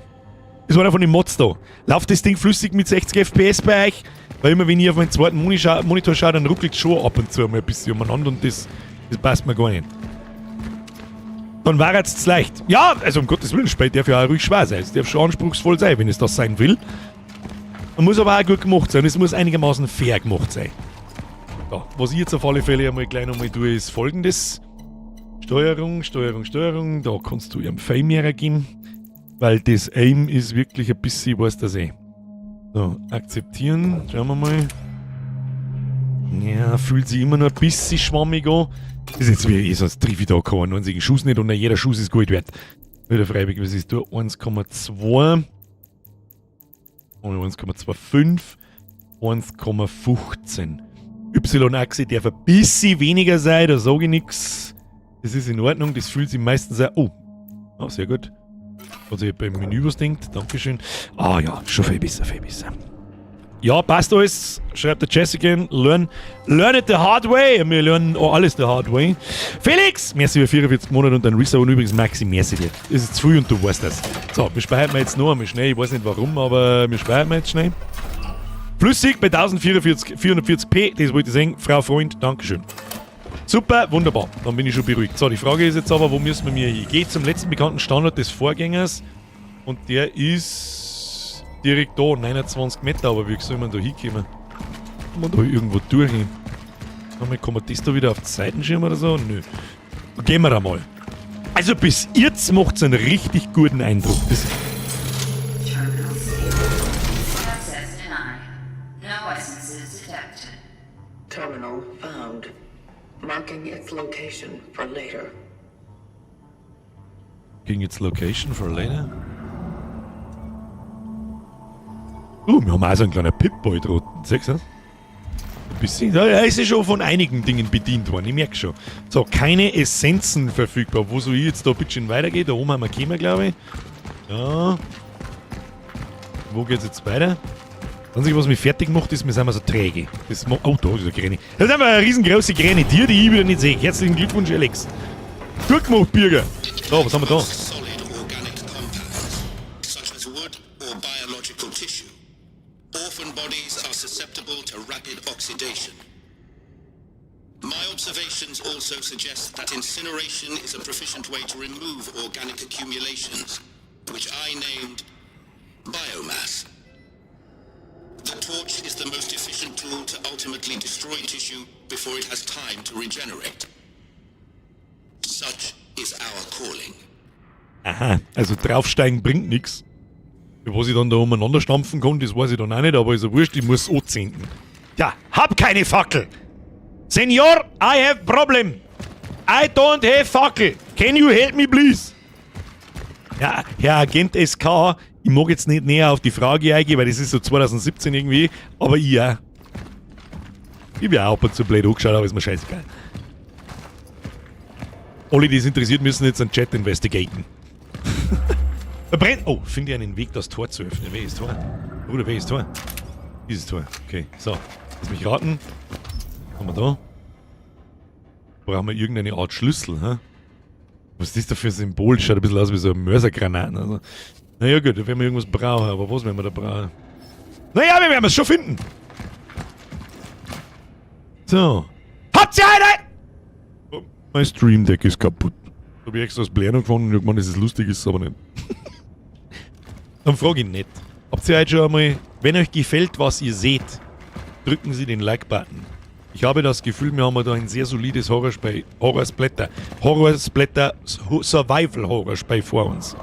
A: Ist einer von den Mods da? Läuft das Ding flüssig mit 60 FPS bei euch? Weil immer wenn ich auf meinen zweiten Monitor schaue, dann ruckelt es schon ab und zu mal ein bisschen umeinander und das passt mir gar nicht. Dann war es zu leicht. Ja, also um Gottes Willen, Spiel darf ja auch ruhig schwer sein. Es darf schon anspruchsvoll sein, wenn es das sein will. Man muss aber auch gut gemacht sein. Es muss einigermaßen fair gemacht sein. Ja, was ich jetzt auf alle Fälle einmal gleich nochmal tue, ist folgendes. Steuerung. Da kannst du ihrem Fame geben. Weil das Aim ist wirklich ein bisschen, ich weiß das eh. So, akzeptieren. Schauen wir mal. Ja, fühlt sich immer noch ein bisschen schwammig an. Das ist jetzt wie sonst triff ich da keinen einzigen Schuss nicht und jeder Schuss ist Gold wert. Wieder freiwillig, was ist da? 1,2 und 1,25 1,15. Y-Achse darf ein bisschen weniger sein, da sage ich nichts. Das ist in Ordnung, das fühlt sich meistens auch. Oh, sehr gut. Also ich beim Menü was denkt, dankeschön. Ah ja, schon viel besser. Ja, passt alles, schreibt der Jessica. Learn it the hard way. Wir lernen alles the hard way. Felix, merci für 44 Monate und dann Risa und übrigens Maxi, merci dir. Es ist zu früh und du weißt das. So, wir speichern jetzt noch einmal schnell. Ich weiß nicht warum, aber wir speichern jetzt schnell. Flüssig bei 1440p, das wollte ich sagen. Frau Freund, dankeschön. Super, wunderbar. Dann bin ich schon beruhigt. So, die Frage ist jetzt aber, wo müssen wir hier hin? Ich gehe zum letzten bekannten Standort des Vorgängers und der ist direkt da, 29 Meter, aber wie soll man da hinkommen? Kann man da irgendwo durchgehen? Kann man das da wieder auf den Seitenschirm oder so? Nö. Gehen wir da mal. Also bis jetzt macht es einen richtig guten Eindruck. Das
D: Access denied. No essences detected.
E: Terminal found. Marking its location for later.
A: ging jetzt Location for later. Wir haben auch so einen kleinen Pip-Boy dort. Siehst du das? Ein bisschen. Ja, ist ja schon von einigen Dingen bedient worden, ich merke schon. So, keine Essenzen verfügbar. Wo soll ich jetzt da ein bisschen weitergehen? Da oben haben wir gekommen, glaube ich. Ja. Wo geht's jetzt weiter? Das Einzige, was mich fertig macht, ist, wir sind so träge. Oh, da ist eine Granny. Das ist einfach eine riesengroße Granitier, die ich wieder nicht sehe. Herzlichen Glückwunsch, Alex. Gut gemacht, Bürger. So, was haben wir da?
F: Solid organic compounds, such as wood or biological tissue. Orphan bodies are susceptible to rapid oxidation. My observations also suggest that incineration is a proficient way to remove organic accumulations, which I named biomass. The torch is the most efficient tool to ultimately destroy tissue before it has time to regenerate. Such is our calling.
A: Aha, also draufsteigen bringt nichts. Was ich dann da umeinander stampfen kann, das weiß ich dann auch nicht, aber ist ja wurscht, ich muss anzünden. Ja, hab keine Fackel! Senor, I have problem! I don't have Fackel. Can you help me, please? Ja, Herr Agent SK, ich mag jetzt nicht näher auf die Frage eingehen, weil das ist so 2017 irgendwie, aber ich ja. Ich hab ja auch ab und zu blöd angeschaut, aber ist mir scheißegal. Alle, die es interessiert, müssen jetzt einen Chat investigaten. Verbrennt! Oh, finde ich einen Weg, das Tor zu öffnen. Wer ist Tor? Bruder, wer ist Tor? Dieses Tor. Okay, so. Lass mich raten. Was haben wir da? Brauchen wir irgendeine Art Schlüssel, hä? Was ist das da für ein Symbol? Schaut ein bisschen aus wie so ein Mörsergranaten. Also. Naja gut, da werden wir irgendwas brauchen, aber was werden wir da brauchen? Naja, wir werden es schon finden! So. Habt ihr eine? Oh, mein Stream Deck ist kaputt. Da habe ich extra das Blären gefunden und irgendwann ist es lustig, ist es aber nicht. Dann frage ich nicht. Habt ihr heute schon einmal, wenn euch gefällt, was ihr seht, drücken Sie den Like-Button. Ich habe das Gefühl, wir haben da ein sehr solides Horrorsplatter, Survival-Horrorspiel vor uns.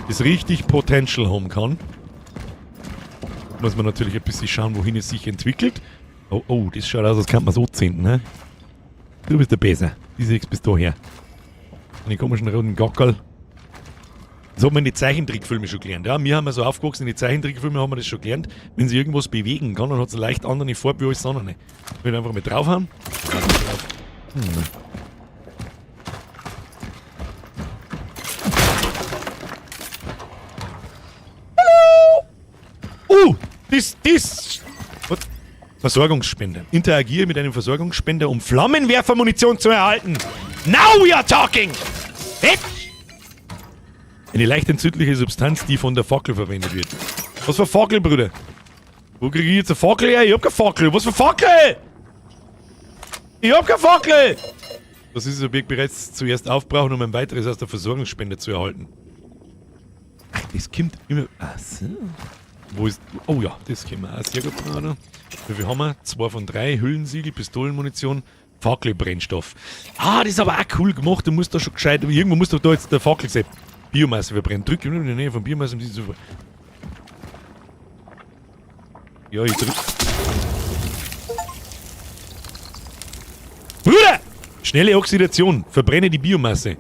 A: Das richtig Potential haben kann. Muss man natürlich ein bisschen schauen, wohin es sich entwickelt. Oh, oh, das schaut aus, als kann man so zünden, ne? Du bist der Besser. Die 6 bis daher. Eine komischen roten Gockel. Das hat man in die Zeichentrickfilme schon gelernt. Ja, wir haben ja so aufgewachsen, in die Zeichentrickfilme haben wir das schon gelernt. Wenn sie irgendwas bewegen kann, dann hat es eine leicht andere Farbe wie alles andere. Wenn wir einfach mit draufhauen. Hallo! Das. Was? Versorgungsspender. Interagiere mit einem Versorgungsspender, um Flammenwerfermunition zu erhalten. Now we are talking! Hey. Eine leicht entzündliche Substanz, die von der Fackel verwendet wird. Was für Fackel, Bruder? Wo kriege ich jetzt eine Fackel her? Ich hab keine Fackel. Was für Fackel? Ich hab keine Fackel! Das ist das Objekt bereits zuerst aufbrauchen, um ein weiteres aus der Versorgungsspender zu erhalten. Ach, das kommt immer... Ach so. Wo ist... Oh ja, das können wir auch sehr gut brauchen. Wie viel haben wir? 2 von 3. Hüllensiegel, Pistolenmunition, Fackelbrennstoff. Ah, das ist aber auch cool gemacht. Du musst da schon gescheit... Irgendwo musst du da jetzt der Fackel sehen. Biomasse verbrennen. Drück in der Nähe von Biomasse. Ja, ich drück. Bruder! Schnelle Oxidation. Verbrenne die Biomasse.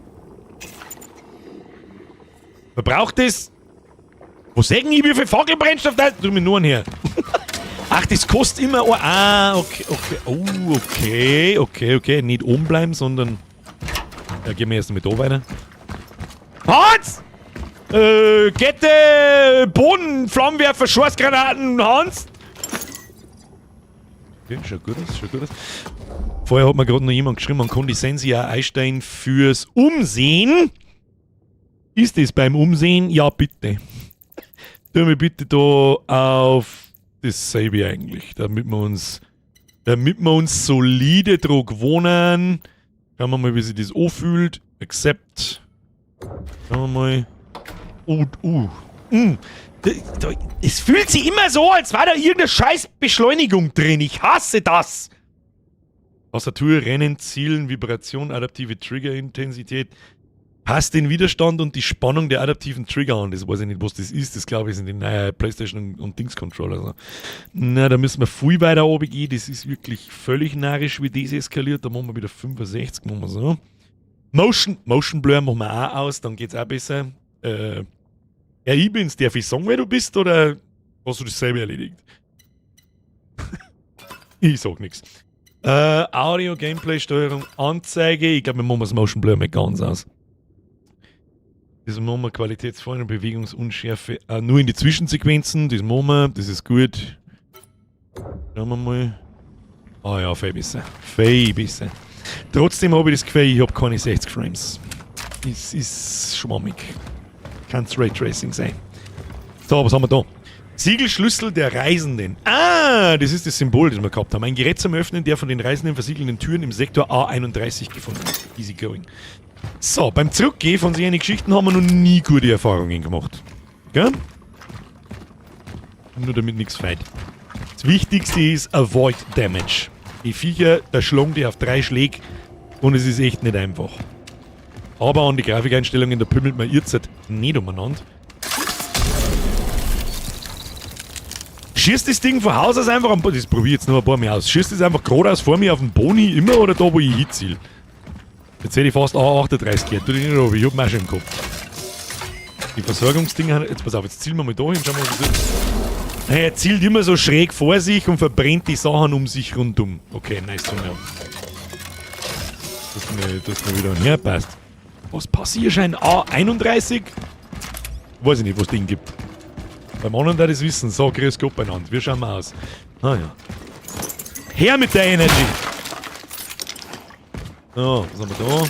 A: Verbraucht es? Wo sagen ich, wie viel Fackelbrennstoff da ist? Tu mir nur her. Ach, das kostet immer... Oh, okay, okay. Oh, okay. Nicht oben bleiben, sondern... Ja, gehen wir erst mit da weiter. Hans! Kette, Boden, Flammenwerfer, Schussgranaten, Hans! Okay, schaut gut aus. Vorher hat mir gerade noch jemand geschrieben, man kann die Sensia einstellen fürs Umsehen. Ist das beim Umsehen? Ja, bitte. Tun wir bitte da auf dasselbe eigentlich, damit wir uns solide drauf gewohnen. Schauen wir mal, wie sich das anfühlt. Accept. Schauen wir mal. Es fühlt sich immer so, als war da irgendeine scheiß Beschleunigung drin. Ich hasse das. Tastatur, Rennen, Zielen, Vibration, adaptive Trigger-Intensität. Passt den Widerstand und die Spannung der adaptiven Trigger an. Das weiß ich nicht, was das ist. Das glaube ich sind die neuen PlayStation und Dings-Controller. Also. Na, da müssen wir viel weiter oben gehen. Das ist wirklich völlig narrisch, wie das eskaliert. Da machen wir wieder 65, machen wir so. Motion Blur machen wir auch aus, dann geht's auch besser. Ich bin's, darf ich sagen, wer du bist, oder hast du das selber erledigt? Ich sag nichts. Audio, Gameplay, Steuerung, Anzeige. Ich glaube, wir machen das Motion Blur nicht ganz aus. Das machen wir Qualitätsfallen und Bewegungsunschärfe. Nur in die Zwischensequenzen, das machen wir, das ist gut. Schauen wir mal. Ah ja, viel besser. Trotzdem habe ich das Gefühl, ich habe keine 60 Frames. Das ist schwammig. Kann es Raytracing sein. So, was haben wir da? Siegelschlüssel der Reisenden. Ah, das ist das Symbol, das wir gehabt haben. Ein Gerät zum Öffnen der von den Reisenden versiegelnden Türen im Sektor A31 gefunden hat. Easy going. So, beim Zurückgehen von solchen Geschichten haben wir noch nie gute Erfahrungen gemacht. Gell? Nur damit nichts feit. Das Wichtigste ist Avoid Damage. Die Viecher, da schlagen die auf 3 Schläge und es ist echt nicht einfach. Aber an die Grafikeinstellungen, da pümmelt man jetzt nicht umeinander. Schießt das Ding von Haus aus einfach am Boni. Das probiere ich jetzt noch ein paar Mal aus. Schießt das einfach geradeaus vor mir auf den Boni immer oder da, wo ich hinziele? Jetzt hätte ich fast A38 gehört. Tu dich nicht runter, ich hab ihn auch schon im Kopf. Die Versorgungsdinger, jetzt pass auf, jetzt zielen wir mal da hin, schauen wir mal, was das ist. Hey, er zielt immer so schräg vor sich und verbrennt die Sachen um sich rundum. Okay, nice to know. Dass mir wieder herpasst. Was Passierschein A31? Weiß ich nicht, was es den gibt. Beim anderen da das wissen, so, grüß Gott beieinander. Wie schauen wir aus? Ah ja. Her mit der Energy! So, was haben wir da?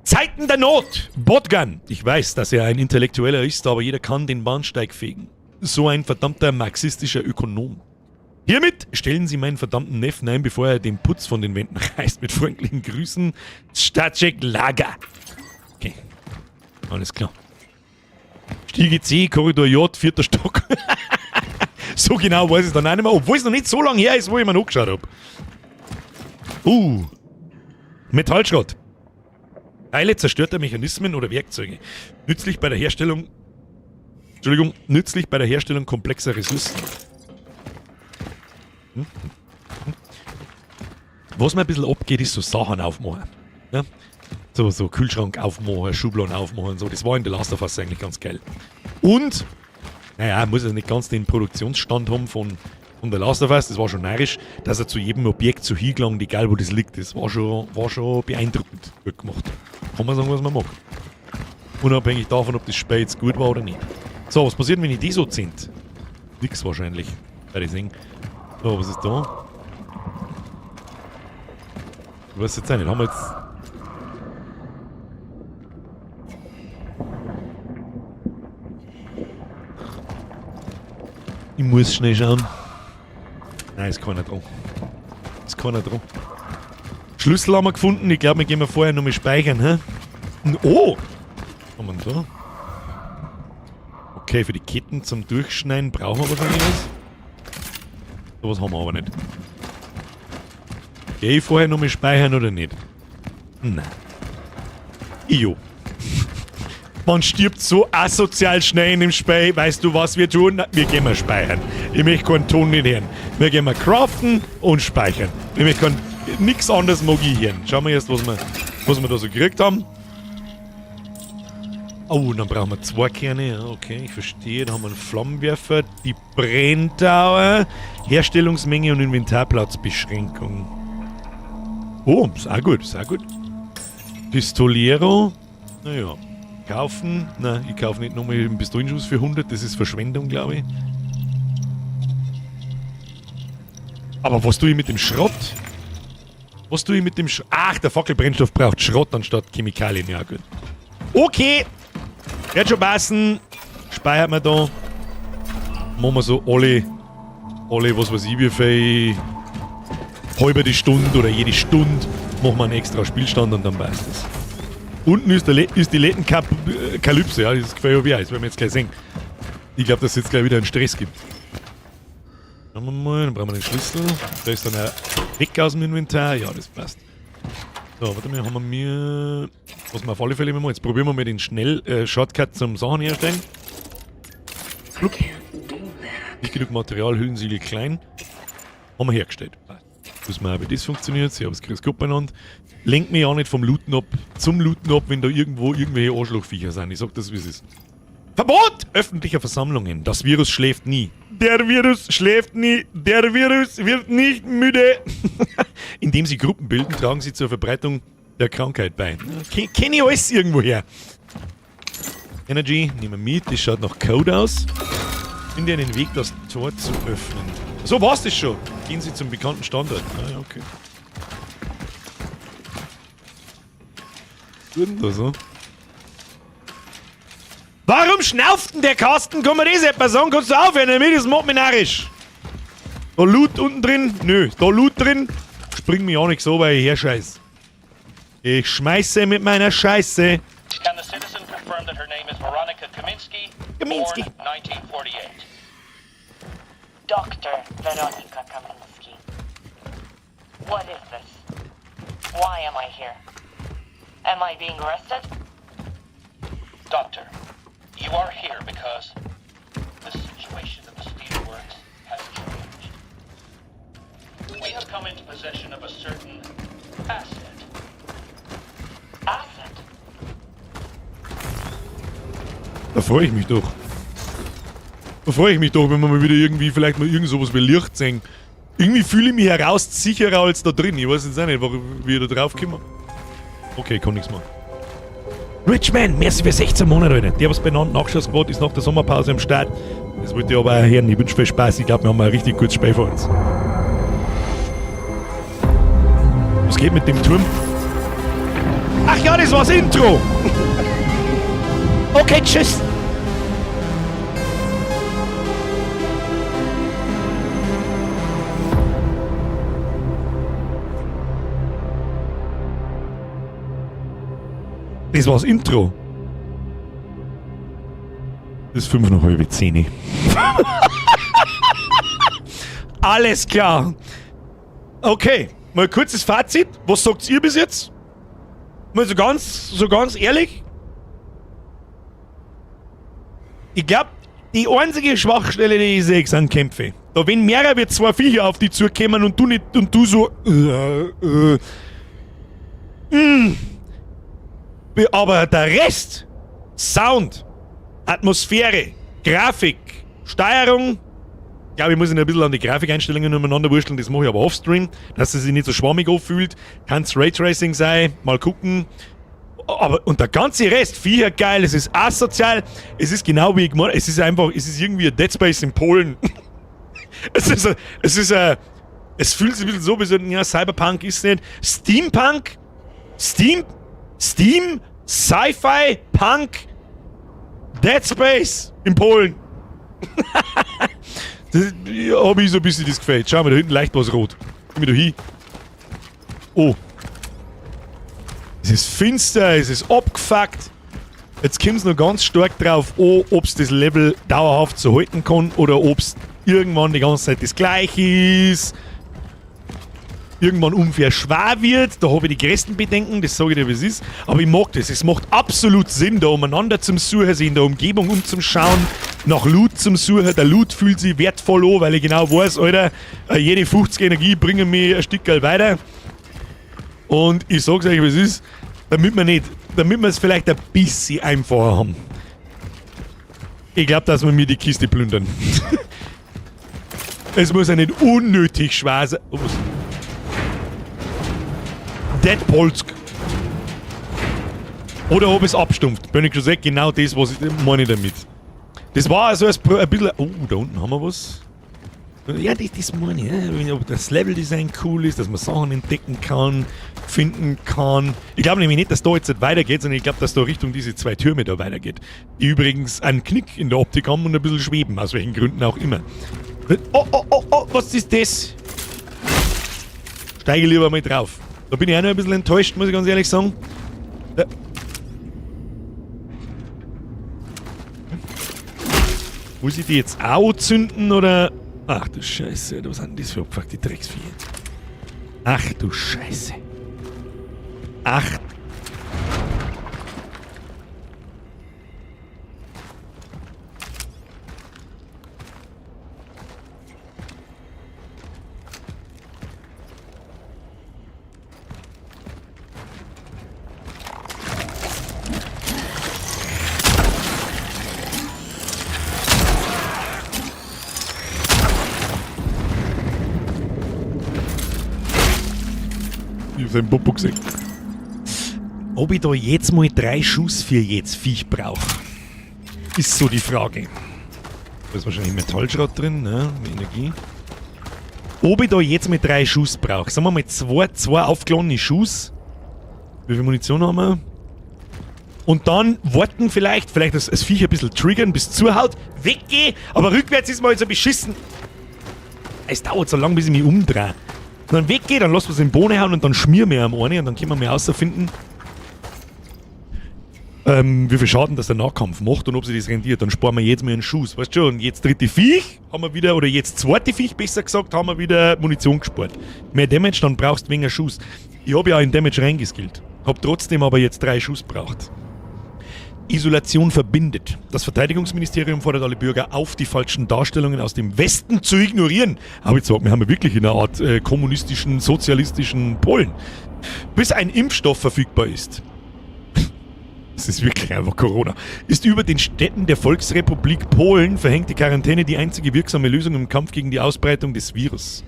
A: Zeiten der Not! Botgun! Ich weiß, dass er ein Intellektueller ist, aber jeder kann den Bahnsteig fegen. So ein verdammter marxistischer Ökonom. Hiermit stellen Sie meinen verdammten Neffen ein, bevor er den Putz von den Wänden reißt. Mit freundlichen Grüßen, Stacek Lager. Okay, alles klar. Stiege C, Korridor J, 4. Stock. So genau weiß ich es dann auch nicht mehr, obwohl es noch nicht so lange her ist, wo ich mir angeschaut habe. Metallschrott. Teile zerstörter Mechanismen oder Werkzeuge. Nützlich bei der Herstellung komplexer Ressourcen. Was mir ein bisschen abgeht, ist so Sachen aufmachen. Ja? So Kühlschrank aufmachen, Schubladen aufmachen und so. Das war in The Last of Us eigentlich ganz geil. Und, naja, muss ja nicht ganz den Produktionsstand haben von The Last of Us, das war schon narrisch, dass er zu jedem Objekt so hingelangt, egal wo das liegt. Das war schon beeindruckend gut gemacht. Kann man sagen, was man mag. Unabhängig davon, ob das Spiel jetzt gut war oder nicht. So, was passiert, wenn ich die so zieht? Nix wahrscheinlich, bei den Dingen. So, was ist da? Ich weiß jetzt auch nicht, haben wir jetzt... Ich muss schnell schauen. Nein, ist keiner dran. Schlüssel haben wir gefunden. Ich glaube, wir gehen vorher noch mal speichern. Hä? Oh! Was haben wir da? Okay, für die Ketten zum Durchschneiden brauchen wir wahrscheinlich was. Sowas haben wir aber nicht. Gehe ich vorher noch mal speichern oder nicht? Nein. Jo. Man stirbt so asozial schnell in dem Spiel. Weißt du, was wir tun? Wir gehen mal speichern. Ich möchte keinen Ton nicht hören. Wir gehen mal craften und speichern. Ich möchte nichts anderes mag ich hören. Schauen wir erst, was wir da so gekriegt haben. Oh, dann brauchen wir 2 Kerne. Ja, okay, ich verstehe. Da haben wir einen Flammenwerfer, die Brenndauer, Herstellungsmenge und Inventarplatzbeschränkung. Oh, sehr gut, sehr gut. Pistolero. Naja. Kaufen. Nein, ich kaufe nicht nochmal einen Pistolenschuss für 100. Das ist Verschwendung, glaube ich. Aber was tue ich mit dem Schrott? Ach, der Fackelbrennstoff braucht Schrott anstatt Chemikalien. Ja, gut. Okay. Wird schon passen. Speichert man da. Machen wir so alle, was weiß ich, wie viel halbe die Stunde oder jede Stunde machen wir einen extra Spielstand und dann passt es. Unten ist die Lettenkalypse, ja, das gefällt mir auch, das werden wir jetzt gleich sehen. Ich glaube, dass es jetzt gleich wieder einen Stress gibt. Schauen wir mal, dann brauchen wir den Schlüssel. Da ist dann ein Weg aus dem Inventar, ja, das passt. So, warte mal, haben wir mir... Was wir auf alle Fälle machen, jetzt probieren wir mal den Shortcut zum Sachen herstellen. Plupp. Nicht genug Material, Hüllensiegel klein. Haben wir hergestellt. Muss man auch, wie das funktioniert. Sie haben es grüß Gott beieinander. Lenkt mich auch nicht vom Looten ab, wenn da irgendwo irgendwelche Arschlochviecher sind. Ich sag das, wie es ist. Verbot öffentlicher Versammlungen. Das Virus schläft nie. Der Virus schläft nie. Der Virus wird nicht müde. Indem sie Gruppen bilden, tragen sie zur Verbreitung der Krankheit bei. Kenne ich alles irgendwo her. Energy, nehmen wir mit. Das schaut nach Code aus. Finde einen Weg, das Tor zu öffnen. So war's das schon. Gehen Sie zum bekannten Standort. Ah, ja, okay. Da so. Warum schnauft denn der Kasten? Kann man das etwas sagen? Kannst du aufhören? Damit ist mordminarisch. Da Loot unten drin? Nö. Da Loot drin? Spring mich auch nicht so, weil ich herscheiß. Ich schmeiße mit meiner Scheiße.
H: Can the citizen confirm that her name is Veronica Kaminsky?
A: Kaminsky.
H: Born 1948.
I: Dr. Veronica Kaminsky. What is this? Why am I here? Am I being arrested?
H: Doctor, you are here because the situation of the Steelworks has changed. We have come into possession of a certain asset.
A: Da freue ich mich doch. Da freue ich mich doch, wenn wir mal wieder irgendwie vielleicht mal irgend sowas wie Licht sehen. Irgendwie fühle ich mich heraus sicherer als da drin. Ich weiß jetzt auch nicht, wie ich da drauf komme. Okay, kann nichts machen. Richman, merci für 16 Monate, Alter. Der, was benannt Nachschussquad ist nach der Sommerpause am Start. Das wollte ich aber auch hören. Ich wünsche viel Spaß. Ich glaube, wir haben ein richtig gutes Spiel vor uns. Was geht mit dem Turm? Ach ja, das war's Intro. Okay, tschüss. Das war's Intro. Das ist 5 nach halb 10. Alles klar. Okay, mal kurzes Fazit. Was sagt ihr bis jetzt? Mal so ganz ehrlich. Ich glaube, die einzige Schwachstelle, die ich sehe, sind Kämpfe. Da wenn mehrere wie 2 Viecher auf die zukommen und du nicht und du so aber der Rest, Sound, Atmosphäre, Grafik, Steuerung, ich glaube, ich muss ihn ein bisschen an die Grafikeinstellungen umeinander wursteln, das mache ich aber offstream, dass es sich nicht so schwammig anfühlt. Kann es Raytracing sein, mal gucken. Aber, und der ganze Rest, Viecher geil, es ist asozial, es ist genau wie ich meine, es ist irgendwie ein Dead Space in Polen. es fühlt sich ein bisschen so, wie so, ja, Cyberpunk ist nicht. Steampunk, Steam, Sci-Fi, Punk, Dead Space in Polen. Das habe ich so ein bisschen das gefällt. Schau mal, da hinten leicht was rot. Komm da hin. Oh. Es ist finster, es ist abgefuckt. Jetzt kommt es noch ganz stark drauf an, ob es das Level dauerhaft so halten kann oder ob es irgendwann die ganze Zeit das gleiche ist. Irgendwann unfair schwer wird, da habe ich die größten Bedenken, das sage ich dir, wie es ist. Aber ich mag das, es macht absolut Sinn, da umeinander zum Suchen, sich in der Umgebung umzuschauen, nach Loot zum Suchen. Der Loot fühlt sich wertvoll an, weil ich genau weiß, Alter, jede 50 Energie bringen mich ein Stück weiter. Und ich sag's euch, wie es ist, damit wir es vielleicht ein bisschen einfacher haben. Ich glaube, dass wir mir die Kiste plündern. Es muss ja nicht unnötig schwer sein. Oh, was? Deadpolsk. Oder ob es abstumpft. Bin ich schon gesagt, genau das, was ich meine damit. Das war also ein bisschen. Oh, da unten haben wir was. Ja, das meine ich. Ja. Ob das Leveldesign cool ist, dass man Sachen entdecken kann, finden kann. Ich glaube nämlich nicht, dass da jetzt nicht weitergeht, sondern ich glaube, dass da Richtung diese 2 Türme da weitergeht. Die übrigens einen Knick in der Optik haben und ein bisschen schweben, aus welchen Gründen auch immer. Oh, was ist das? Steige lieber mal drauf. Da bin ich auch noch ein bisschen enttäuscht, muss ich ganz ehrlich sagen. Ja. Muss ich die jetzt auch zünden oder... Ach du Scheiße, was sind das für abgefuckte Drecksviecher? Ach du Scheiße. Ach. Ich hab seinen Popo gesehen. Ob ich da jetzt mal 3 Schuss für jedes Viech brauche, ist so die Frage. Da ist wahrscheinlich Metallschrott drin, ne? Energie. Ob ich da jetzt mal 3 Schuss brauche, sagen wir mal 2 aufgeladene Schuss. Wie viel Munition haben wir? Und dann warten vielleicht das Viech ein bisschen triggern, bis es zuhaut, weggehen, aber rückwärts ist mal so beschissen. Es dauert so lang, bis ich mich umdrehe. Und dann weggehe, dann lassen wir es in den Boden hauen und dann schmieren wir am eine und dann können wir mal rausfinden, wie viel Schaden das der Nahkampf macht und ob sich das rendiert. Dann sparen wir jetzt mal einen Schuss. Weißt du schon, und jetzt dritte Viech haben wir wieder, oder jetzt zweite Viech besser gesagt, haben wir wieder Munition gespart. Mehr Damage, dann brauchst du weniger Schuss. Ich habe ja in Damage reingeskillt. Hab trotzdem aber jetzt 3 Schuss braucht. Isolation verbindet. Das Verteidigungsministerium fordert alle Bürger auf, die falschen Darstellungen aus dem Westen zu ignorieren. Aber jetzt sagen wir, haben wir wirklich in einer Art kommunistischen, sozialistischen Polen. Bis ein Impfstoff verfügbar ist. Das ist wirklich einfach Corona. Ist über den Städten der Volksrepublik Polen verhängte Quarantäne die einzige wirksame Lösung im Kampf gegen die Ausbreitung des Virus.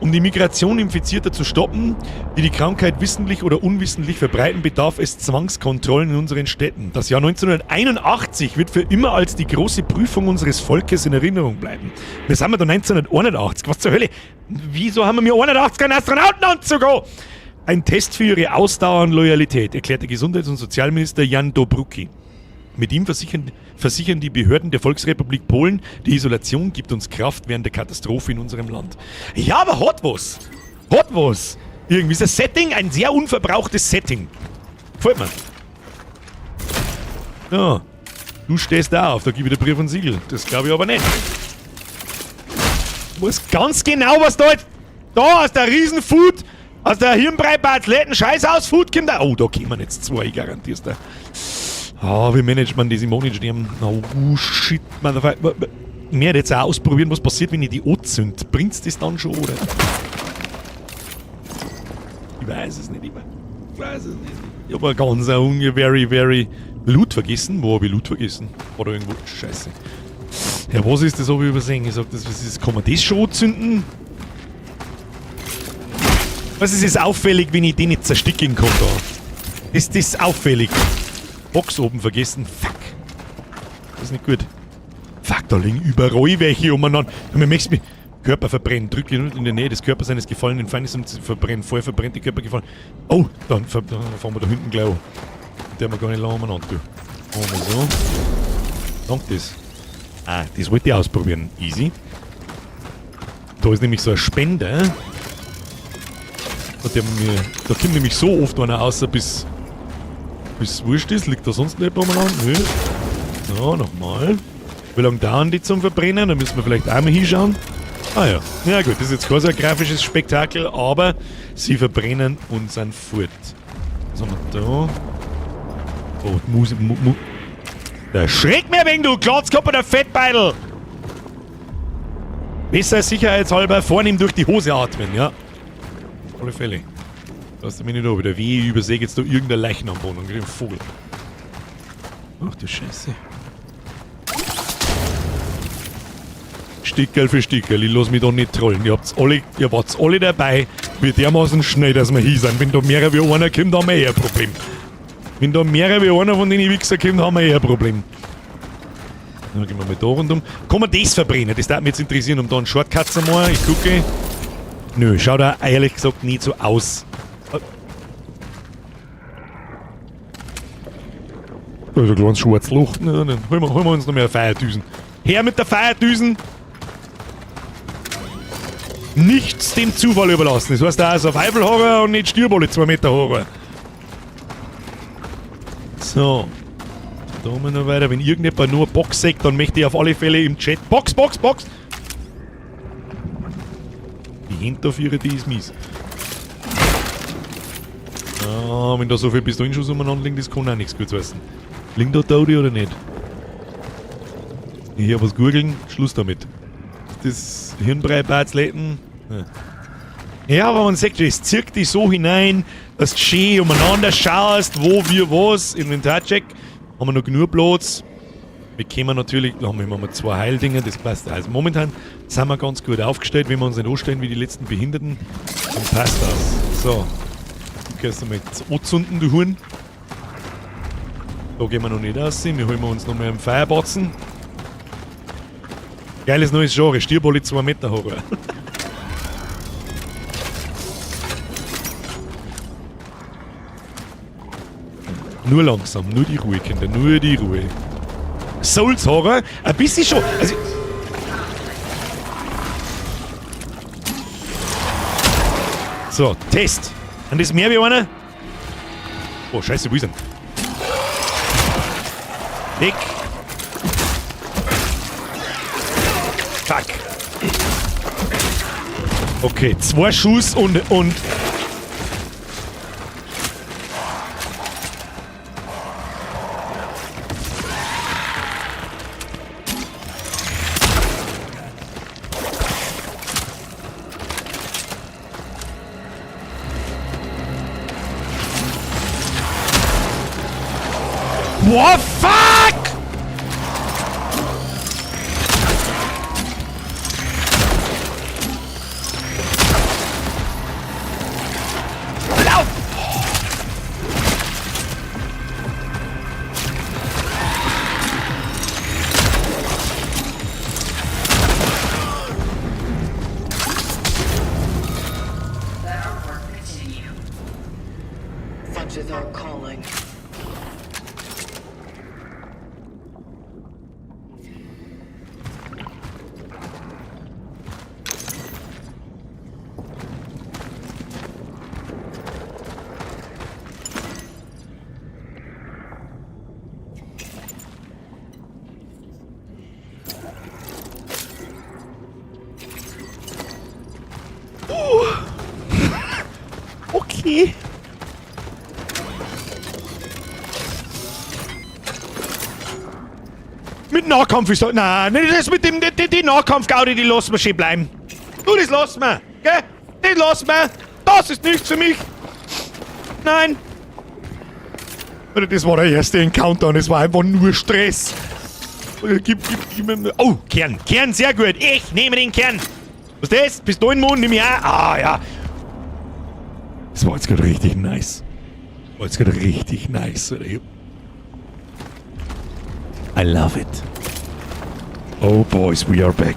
A: Um die Migration Infizierter zu stoppen, die die Krankheit wissentlich oder unwissentlich verbreiten, bedarf es Zwangskontrollen in unseren Städten. Das Jahr 1981 wird für immer als die große Prüfung unseres Volkes in Erinnerung bleiben. Wir sind da 1981. Was zur Hölle? Wieso haben wir 81 einen Astronautenanzug an? Ein Test für ihre Ausdauer und Loyalität, erklärte Gesundheits- und Sozialminister Jan Dobrucki. Mit ihm versichern die Behörden der Volksrepublik Polen, die Isolation gibt uns Kraft während der Katastrophe in unserem Land. Ja, aber hat was. Hat was. Irgendwie ist das Setting ein sehr unverbrauchtes Setting. Gefällt mir. Ja, du stehst da auf, da gebe ich dir Brief und Siegel. Das glaube ich aber nicht. Ich weiß ganz genau, was da jetzt da aus der Riesenfood, aus der Hirnbrei-Batzletten Scheißhaus-Food kommt. Oh, da kommen jetzt zwei, ich garantier's dir. Ah, wie managt man das im Monatsterben? Oh, shit, Motherfucker. Ich werde jetzt auch ausprobieren, was passiert, wenn ich die anzünde. Bringt's das dann schon, oder? Ich weiß es nicht immer. Ich weiß es nicht. Ich habe ganz very Loot vergessen. Wo habe ich Loot vergessen? Oder irgendwo? Scheiße. Ja, was ist das, habe ich übersehen? Ich sag, kann man das schon anzünden? Was ist jetzt auffällig, wenn ich den nicht zersticken kann da? Das ist auffällig. Box oben vergessen. Fuck. Das ist nicht gut. Fuck, da liegen überall welche umeinander. Man möchte mich Körper verbrennen. Drücke in der Nähe des Körpers eines gefallenen Feindes und verbrennen. Vorher verbrennt die Körper gefallen. Oh, dann fahren wir da hinten gleich an. Der haben wir gar nicht lange umeinander. Machen wir so. Dank das. Ah, das wollte ich ausprobieren. Easy. Da ist nämlich so ein Spender. Da kommt nämlich so oft einer raus, bis wurscht ist. Liegt da sonst nicht umeinander? Nö. So, nochmal. Wie lange dauern die zum Verbrennen? Da müssen wir vielleicht einmal hinschauen. Ah ja. Ja gut, das ist jetzt kein so ein grafisches Spektakel, aber sie verbrennen und sind fort. Was haben wir da? Oh, Musik. Der schreckt mir wegen, du Glatzkopf oder Fettbeidel! Besser sicherheitshalber vornehm durch die Hose atmen, ja. Auf alle Fälle. Lass mich nicht da wieder weh, ich übersehe jetzt da irgendeine Leichnamwohnung, einen Vogel. Ach du Scheiße. Stickerl für Stickerl, ich lass mich da nicht trollen. Ihr wart alle dabei, wie dermaßen schnell, dass wir hier sind. Wenn da mehrere wie einer kommt, haben wir ein Problem. Wenn da mehrere wie einer von den Wichser kommt, haben wir ein Problem. Dann gehen wir mal da rundum. Kann man das verbrennen? Das würde mich jetzt interessieren, um da einen Shortcut zu machen. Ich gucke. Nö, schaut da ehrlich gesagt nicht so aus. Da ist ein kleines schwarzes Loch. Na, dann holen wir uns noch mehr Feuerdüsen. Her mit der Feuerdüsen! Nichts dem Zufall überlassen. Das heißt, da ist Survival-Horror und nicht Stirbolle 2 Meter Horror. So. Da haben wir noch weiter. Wenn irgendjemand nur Box sagt, dann möchte ich auf alle Fälle im Chat Box! Die Hände auf ihre, die ist mies. Ah, wenn da so viel Pistolenschuss umeinander liegen, das kann auch nichts Gutes heißen. Liegt da Taudi oder nicht? Hier was gurgeln, Schluss damit. Das Hirnbrei-Batzletten. Ja, aber man sagt, es zirkt dich so hinein, dass du schön umeinander schaust, wo wir was. Inventarcheck. Haben wir noch genug Platz. Wir können natürlich, da haben wir immer 2 Heildinger, das passt. Also momentan sind wir ganz gut aufgestellt, wenn wir uns nicht anstellen wie die letzten Behinderten. Dann passt das. So. Du kannst einmal anzünden, du Huhn. Da gehen wir noch nicht raus. Wir holen uns noch mal einen Feierbatzen. Geiles neues Genre, Stirbolle 2 Meter Horror. Nur langsam, nur die Ruhe, Kinder, nur die Ruhe. Souls Horror, ein bisschen schon. Also so, Test. Und das mehr wie einer? Oh, scheiße, wo ist er? Weg. Fuck. Okay, 2 Schuss und What fuck? Lauf!
D: Let our work continue.
E: Such is our calling.
A: Okay. Mit Nahkampf ist das. Nein, das mit dem die Nahkampf-Gaudi, die lassen wir schön bleiben. Du, das lassen wir. Gell? Das lassen wir. Das ist nichts für mich. Nein. Das war der erste Encounter und es war einfach nur Stress. Gib mir. Oh, Kern. Kern, sehr gut. Ich nehme den Kern. Was ist das? Pistolenmond nehme ich auch. Ah, ja. Das war jetzt gerade richtig nice. Das war jetzt gerade richtig nice. I love it. Oh, boys, we are back.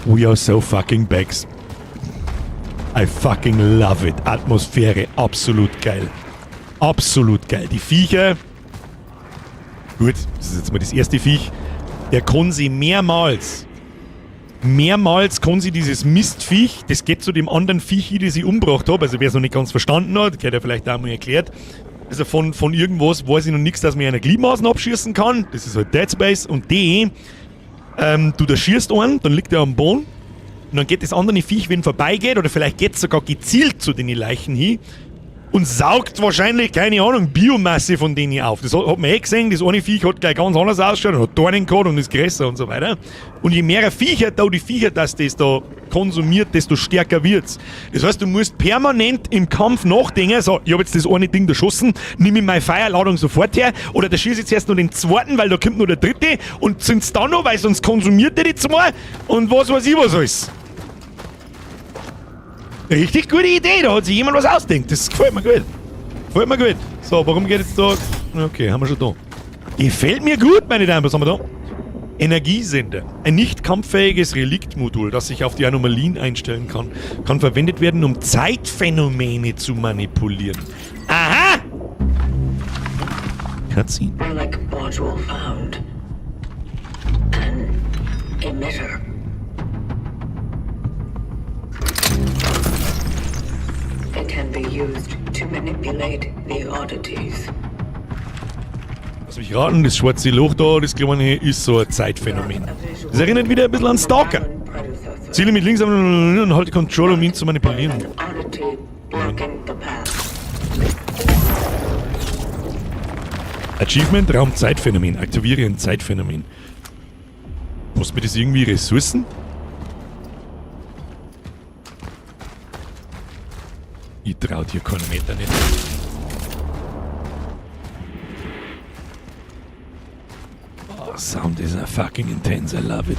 A: We are so fucking back. I fucking love it. Atmosphäre, absolut geil. Absolut geil. Die Viecher. Gut, das ist jetzt mal das erste Viech. Der kann sie mehrmals kann sie dieses Mistviech, das geht zu dem anderen Viech, das ich umgebracht habe, also wer es noch nicht ganz verstanden hat, das hat er vielleicht auch mal erklärt. Also von irgendwas weiß ich noch nichts, dass man eine Gliedmaßen abschießen kann. Das ist halt Dead Space. Und du da schießt einen, dann liegt er am Boden. Und dann geht das andere Viech, wenn vorbeigeht, oder vielleicht geht es sogar gezielt zu den Leichen hin und saugt wahrscheinlich, keine Ahnung, Biomasse von denen auf. Das hat man eh gesehen, das eine Viech hat gleich ganz anders ausgeschaut und hat Dornen gehabt und ist größer und so weiter. Und je mehr Viecher da die Viecher, dass das da konsumiert, desto stärker wird's. Das heißt, du musst permanent im Kampf nachdenken, so, ich hab jetzt das eine Ding da geschossen, nimm ich meine Feierladung sofort her, oder da schieße ich jetzt erst noch den zweiten, weil da kommt noch der dritte, und zünd's dann noch, weil sonst konsumiert der die zwei, und was weiß ich was alles. Richtig gute Idee, da hat sich jemand was ausdenkt. Das gefällt mir gut. Gefällt mir gut. So, warum geht jetzt da? Okay, haben wir schon da. Gefällt mir gut, meine Damen. Was haben wir da? Energiesender. Ein nicht kampffähiges Reliktmodul, das sich auf die Anomalien einstellen kann, kann verwendet werden, um Zeitphänomene zu manipulieren. Aha! Cutscene.
E: Relic module found. An emitter. It can be used to manipulate the oddities.
A: Lass mich raten, das schwarze Loch da, das kleine, ist so ein Zeitphänomen. Das erinnert wieder ein bisschen an Stalker. Ziele mit links und halte Control, um ihn zu manipulieren. Achievement, Raum Zeitphänomen. Aktiviere ein Zeitphänomen. Kostet mir das irgendwie Ressourcen? Ich trau dir keinen Meter nicht. Oh, Sound is a fucking intense, I love it.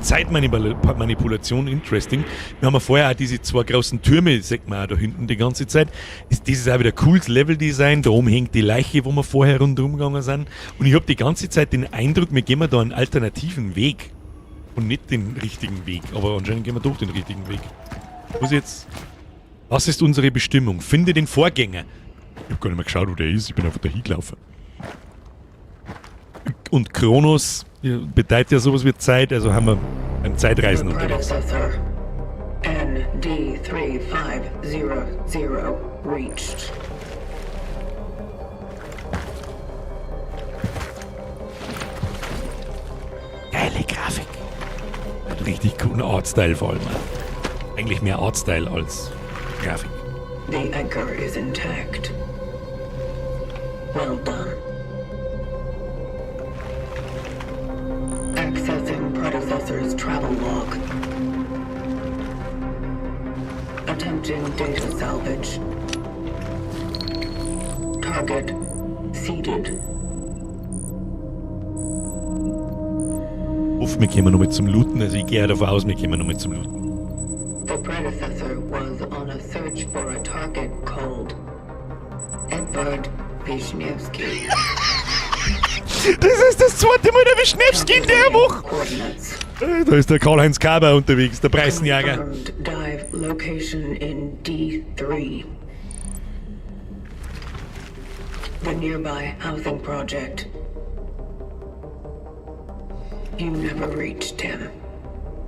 A: Zeitmanipulation, interesting. Wir haben ja vorher auch diese zwei großen Türme, sagt man auch da hinten die ganze Zeit. Das ist auch wieder cooles Leveldesign. Da oben hängt die Leiche, wo wir vorher rundherum gegangen sind. Und ich habe die ganze Zeit den Eindruck, wir gehen da einen alternativen Weg. Und nicht den richtigen Weg. Aber anscheinend gehen wir doch den richtigen Weg. Was jetzt? Was ist unsere Bestimmung? Finde den Vorgänger. Ich habe gar nicht mehr geschaut, wo der ist. Ich bin einfach da hingelaufen. Und Kronos bedeutet ja sowas wie Zeit, also haben wir beim Zeitreisen unterwegs.
E: ND3500 reached.
A: Geile Grafik. Mit richtig coolen Artstyle vor allem. Eigentlich mehr Artstyle als Grafik.
E: The anchor is intact. Well done. Accessing predecessor's travel log. Attempting data salvage. Target exceeded.
A: Uff, wir kommen noch mit zum Looten, also ich gehe davon aus, wir kommen noch mit zum Looten.
E: The predecessor was on a search for a target called Edward Wisniewski.
A: Das ist das zweite Mal der Wischnewski in der Woche.
E: Coordinates.
A: Da ist der Karl-Heinz Kaber unterwegs, der Preisenjäger.
E: Confirmed dive location in D3. The nearby housing project. You never reached him.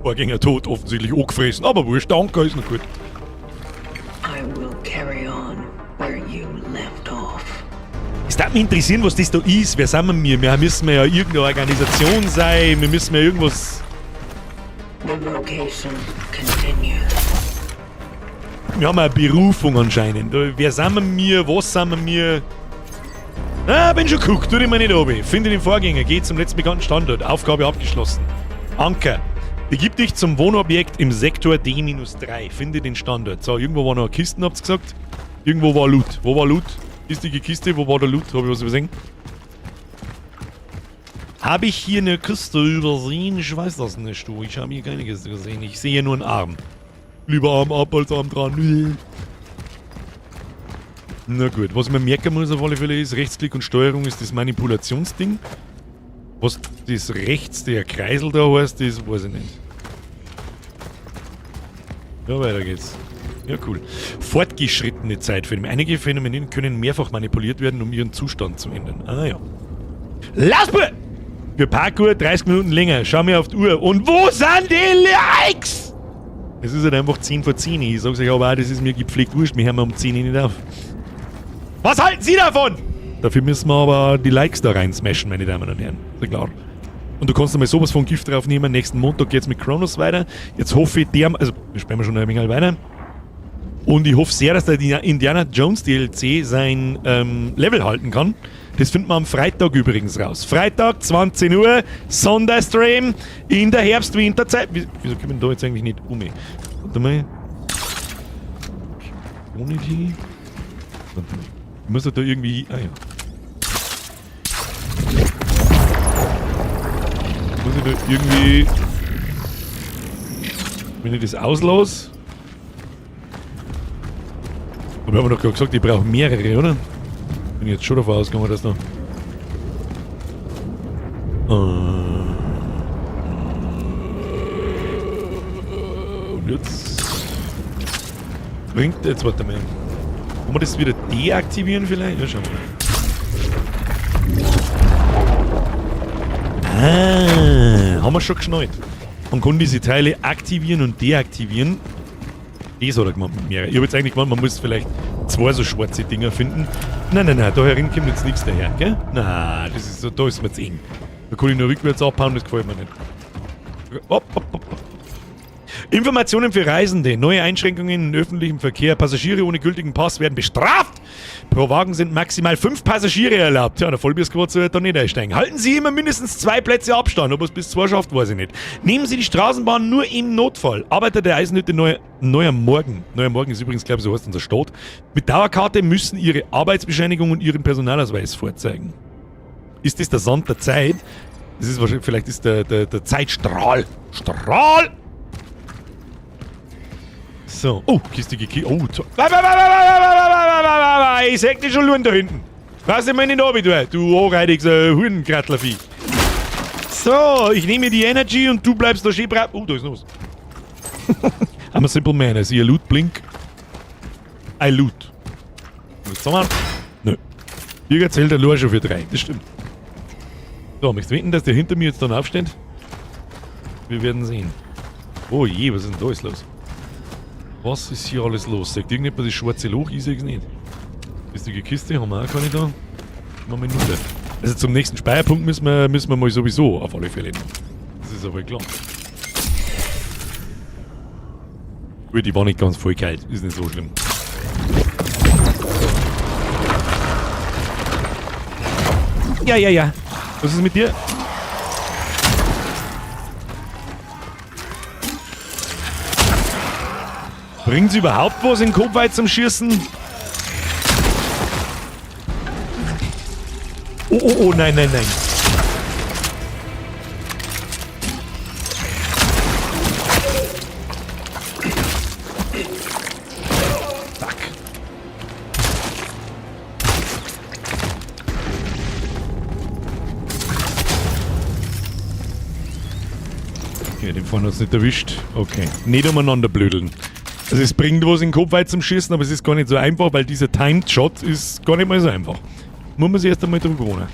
A: Vorgänger tot, offensichtlich angefressen, aber wurscht, danke, ist noch gut.
E: I will carry on where you left off.
A: Es darf mich interessieren, was das da ist. Wer sind wir? Wir müssen ja irgendeine Organisation sein, wir müssen ja irgendwas...
E: The vocation continues.
A: Wir haben eine Berufung anscheinend. Wer sind wir? Was sind wir? Ah, bin schon geguckt, tu dich mal nicht oben. Finde den Vorgänger, geh zum letzten bekannten Standort. Aufgabe abgeschlossen. Anker. Begib dich zum Wohnobjekt im Sektor D-3. Finde den Standort. So, irgendwo war noch eine Kiste, habt ihr gesagt? Irgendwo war Loot. Wo war Loot? Kistige Kiste, wo war der Loot? Habe ich was übersehen? Habe ich hier eine Kiste übersehen? Ich weiß das nicht, du. Ich habe hier keine Kiste gesehen. Ich sehe nur einen Arm. Lieber Arm ab als Arm dran. Na gut, was man merken muss auf alle Fälle ist, Rechtsklick und Steuerung ist das Manipulationsding. Was das rechts, der Kreisel da heißt, das weiß ich nicht. Ja, weiter geht's. Ja, cool. Fortgeschrittene Zeitphänomene. Einige Phänomene können mehrfach manipuliert werden, um ihren Zustand zu ändern. Ah ja. Laspe! Für Parkour 30 Minuten länger. Schau mir auf die Uhr. Und wo sind die Likes? Es ist halt einfach 10 vor 10. Ich sag's euch aber auch, das ist mir gepflegt wurscht. Wir hören um 10 nicht auf. Was halten Sie davon? Dafür müssen wir aber die Likes da rein smashen, meine Damen und Herren. Ist ja klar. Und du kannst einmal sowas von Gift draufnehmen. Nächsten Montag geht's mit Kronos weiter. Jetzt hoffe ich, also wir spielen schon ein wenig weiter. Und ich hoffe sehr, dass der Indiana Jones DLC sein Level halten kann. Das finden wir am Freitag übrigens raus. Freitag, 20 Uhr, Sonderstream in der Herbst-Winterzeit. Wieso können wir da jetzt eigentlich nicht um? Warte mal. Unity. Ich muss da irgendwie... Ah ja. Muss ich da irgendwie... Wenn ich das auslose... Aber wir haben doch gerade gesagt, ich brauche mehrere, oder? Bin jetzt schon davon ausgegangen, dass noch... Und jetzt... Bringt jetzt, warte mal. Kann man das wieder deaktivieren vielleicht? Ja, schauen wir mal. Ah, haben wir schon geschnallt. Man kann diese Teile aktivieren und deaktivieren. Das hat er gemacht mit mehreren. Ich habe jetzt eigentlich gemeint, man muss vielleicht 2 so schwarze Dinger finden. Nein, da herin kommt jetzt nichts daher, gell? Nein, das ist so, da ist mir zu eng. Da kann ich nur rückwärts abhauen, das gefällt mir nicht. Hopp. Informationen für Reisende. Neue Einschränkungen im öffentlichen Verkehr. Passagiere ohne gültigen Pass werden bestraft. Pro Wagen sind maximal 5 Passagiere erlaubt. Ja, der Vollbiersquad soll da nicht einsteigen. Halten Sie immer mindestens 2 Plätze Abstand. Ob es bis 2 schafft, weiß ich nicht. Nehmen Sie die Straßenbahn nur im Notfall. Arbeiter der Eisenhütte Neuer Morgen. Neuer Morgen ist übrigens, glaube ich, so heißt unser Stadt. Mit Dauerkarte müssen Ihre Arbeitsbescheinigung und Ihren Personalausweis vorzeigen. Ist das der Sand der Zeit? Das ist wahrscheinlich, vielleicht ist der Zeitstrahl. Strahl! So. Oh, kistige Kiste. Oh, ich sag dir schon Luren da hinten. Pass dir mal nicht an, du anreidiges Hurenkrattlervieh. So, ich nehme die Energy und du bleibst da schön brav. Oh, da ist noch was. I'm a simple man. I see a loot blink. I loot. Was zusammen? Nö. Hier zählt der Lore schon für 3. Das stimmt. So, möchtest du wetten, dass der hinter mir jetzt dann aufsteht? Wir werden sehen. Oh je, was ist denn da jetzt los? Was ist hier alles los? Sagt irgendjemand das schwarze Loch? Ich sag's nicht. Bistige Kiste haben wir auch keine da. Mal Minute. Also zum nächsten Speierpunkt müssen wir mal sowieso auf alle Fälle noch. Das ist aber klar. Gut, die war nicht ganz voll kalt. Ist nicht so schlimm. Ja. Was ist mit dir? Bringt es überhaupt was in Kopfweit zum Schießen? Oh, nein. Fuck. Okay, den vorne hat's nicht erwischt. Okay, nicht umeinander blödeln. Also es bringt was in den Kopf weit zum Schießen, aber es ist gar nicht so einfach, weil dieser Timed Shot ist gar nicht mal so einfach. Muss man sich erst einmal drum gewöhnen.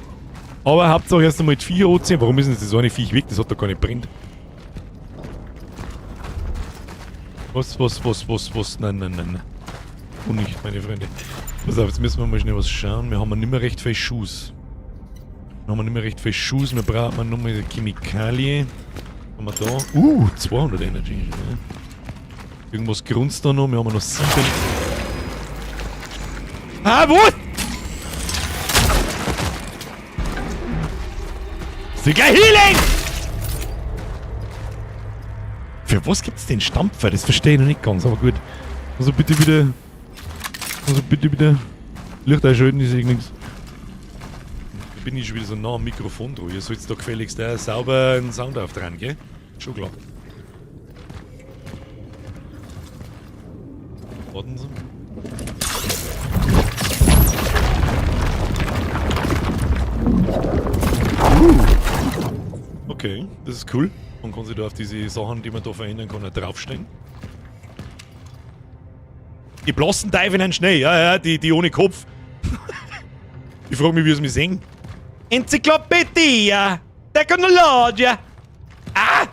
A: Aber Hauptsache erst einmal die Viecher anziehen. Warum ist denn das so eine Viech weg? Das hat doch gar nicht brennt. Was? Nein. Oh nicht, meine Freunde. Pass auf, jetzt müssen wir mal schnell was schauen. Wir haben nicht mehr recht viel Schuss. Wir brauchen noch mal eine Chemikalie. Haben wir da? 200 Energy. Ja. Irgendwas grunzt da noch. Wir haben noch 7. Ah, wo? Sicher Healing! Für was gibt's den Stampfer? Das verstehe ich noch nicht ganz, aber gut. Also bitte wieder. Licht einschalten, ich sehe nichts. Da bin ich schon wieder so nah am Mikrofon dran. Ihr sollt da gefälligst sauber einen Sound auftragen, gell? Schon klar. Warten Sie. Okay, das ist cool. Man kann sich da auf diese Sachen, die man da verändern kann, auch draufstellen. Die blassen Teufel in Schnee, ja, die ohne Kopf. Ich frage mich, wie sie mich sehen. Enzyklopädie, Technologie.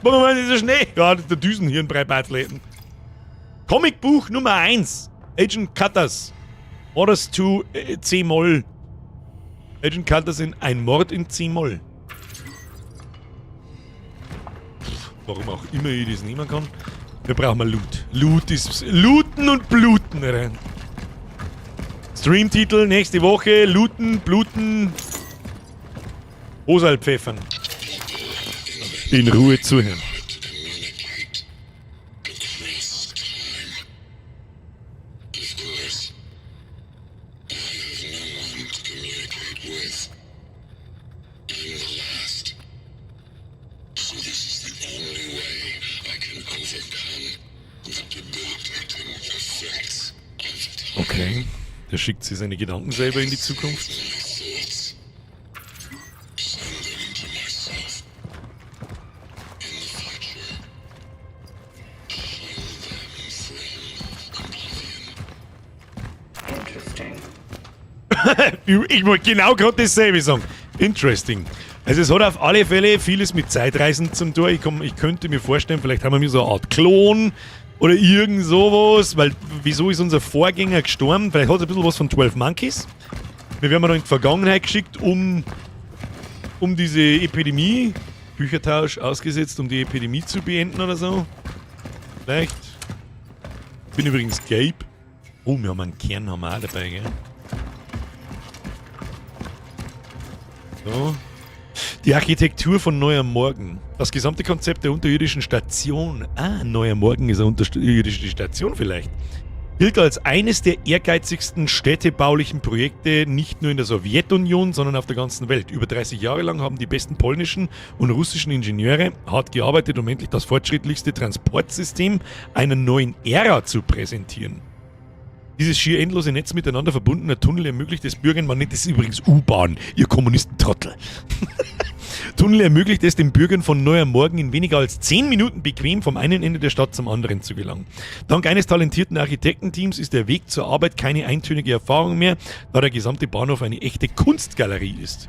A: Warum war dieser Schnee? Ja, das ist der Düsenhirnbrei-Athleten. Comicbuch Nummer 1. Agent Cutters. Orders to C-Moll. Agent Cutters in Ein Mord in C-Moll. Warum auch immer ich das nehmen kann. Wir brauchen mal Loot. Loot ist Looten und Bluten, Alter. Streamtitel nächste Woche. Looten, Bluten. Hosal pfeffern. In Ruhe zuhören. Okay, der schickt sich seine Gedanken selber in die Zukunft. Ich wollte genau gerade dasselbe sagen. Interesting. Also es hat auf alle Fälle vieles mit Zeitreisen zum tun. Ich könnte mir vorstellen, vielleicht haben wir so eine Art Klon oder irgend sowas, weil wieso ist unser Vorgänger gestorben? Vielleicht hat es ein bisschen was von 12 Monkeys. Wir werden da in die Vergangenheit geschickt, um diese Epidemie, Büchertausch ausgesetzt, um die Epidemie zu beenden oder so. Vielleicht. Ich bin übrigens Gabe. Oh, wir haben einen Kern haben wir auch dabei, gell? So. Die Architektur von Neuer Morgen. Das gesamte Konzept der unterirdischen Station. Neuer Morgen ist eine unterirdische Station vielleicht. Gilt als eines der ehrgeizigsten städtebaulichen Projekte nicht nur in der Sowjetunion, sondern auf der ganzen Welt. Über 30 Jahre lang haben die besten polnischen und russischen Ingenieure hart gearbeitet, um endlich das fortschrittlichste Transportsystem einer neuen Ära zu präsentieren. Dieses schier endlose Netz miteinander verbundener Tunnel ermöglicht es Bürgern, man nennt es übrigens U-Bahn, ihr Kommunistentrottel. Tunnel ermöglicht es den Bürgern von Neuer Morgen in weniger als 10 Minuten bequem vom einen Ende der Stadt zum anderen zu gelangen. Dank eines talentierten Architektenteams ist der Weg zur Arbeit keine eintönige Erfahrung mehr, da der gesamte Bahnhof eine echte Kunstgalerie ist.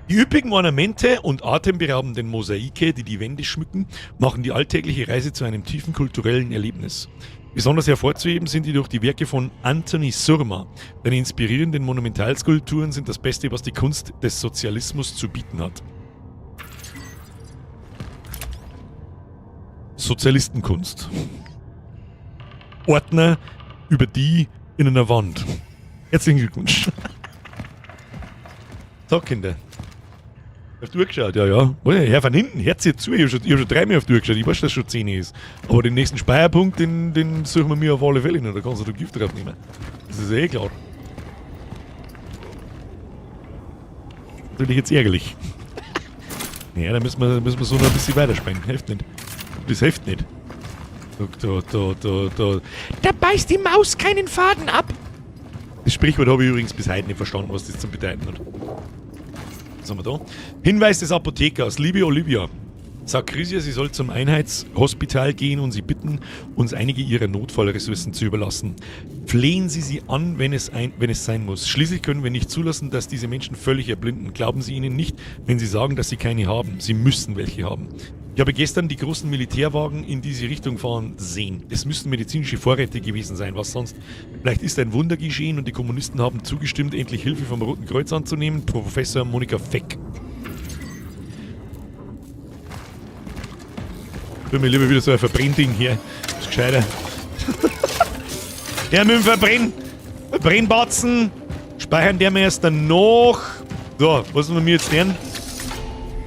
A: Die üppigen Ornamente und atemberaubenden Mosaike, die die Wände schmücken, machen die alltägliche Reise zu einem tiefen kulturellen Erlebnis. Besonders hervorzuheben sind jedoch die Werke von Antoni Surma. Seine inspirierenden Monumentalskulpturen sind das Beste, was die Kunst des Sozialismus zu bieten hat. Sozialistenkunst. Ordner über die in einer Wand. Herzlichen Glückwunsch. So, Kinder. Hast du durchgeschaut? Ja. Herr von hinten, hört ihr zu. Ich hab schon 3 Mal auf durchgeschaut. Ich weiß, dass es schon 10 ist. Aber den nächsten Speierpunkt, den suchen wir mir auf alle Fälle noch. Da kannst du Gift drauf nehmen. Das ist eh klar. Natürlich jetzt ärgerlich. Ja, da müssen wir so noch ein bisschen weiterspringen. Hilft nicht. Das hilft nicht. Da beißt die Maus keinen Faden ab. Das Sprichwort habe ich übrigens bis heute nicht verstanden, was das zu bedeuten hat. Was haben wir da? Hinweis des Apothekers. Liebe Olivia, sagt Chrysia, sie soll zum Einheitshospital gehen und sie bitten, uns einige ihrer Notfallressourcen zu überlassen. Flehen Sie sie an, wenn es sein muss. Schließlich können wir nicht zulassen, dass diese Menschen völlig erblinden. Glauben Sie ihnen nicht, wenn sie sagen, dass sie keine haben. Sie müssen welche haben. Ich habe gestern die großen Militärwagen in diese Richtung fahren sehen. Es müssten medizinische Vorräte gewesen sein, was sonst. Vielleicht ist ein Wunder geschehen und die Kommunisten haben zugestimmt, endlich Hilfe vom Roten Kreuz anzunehmen. Professor Monika Feck. Ich will mir lieber wieder so ein Verbrennding hier. Das ist gescheiter. Ja, mit dem Verbrennbatzen speichern der wir erst dann noch. So, was müssen wir jetzt lernen?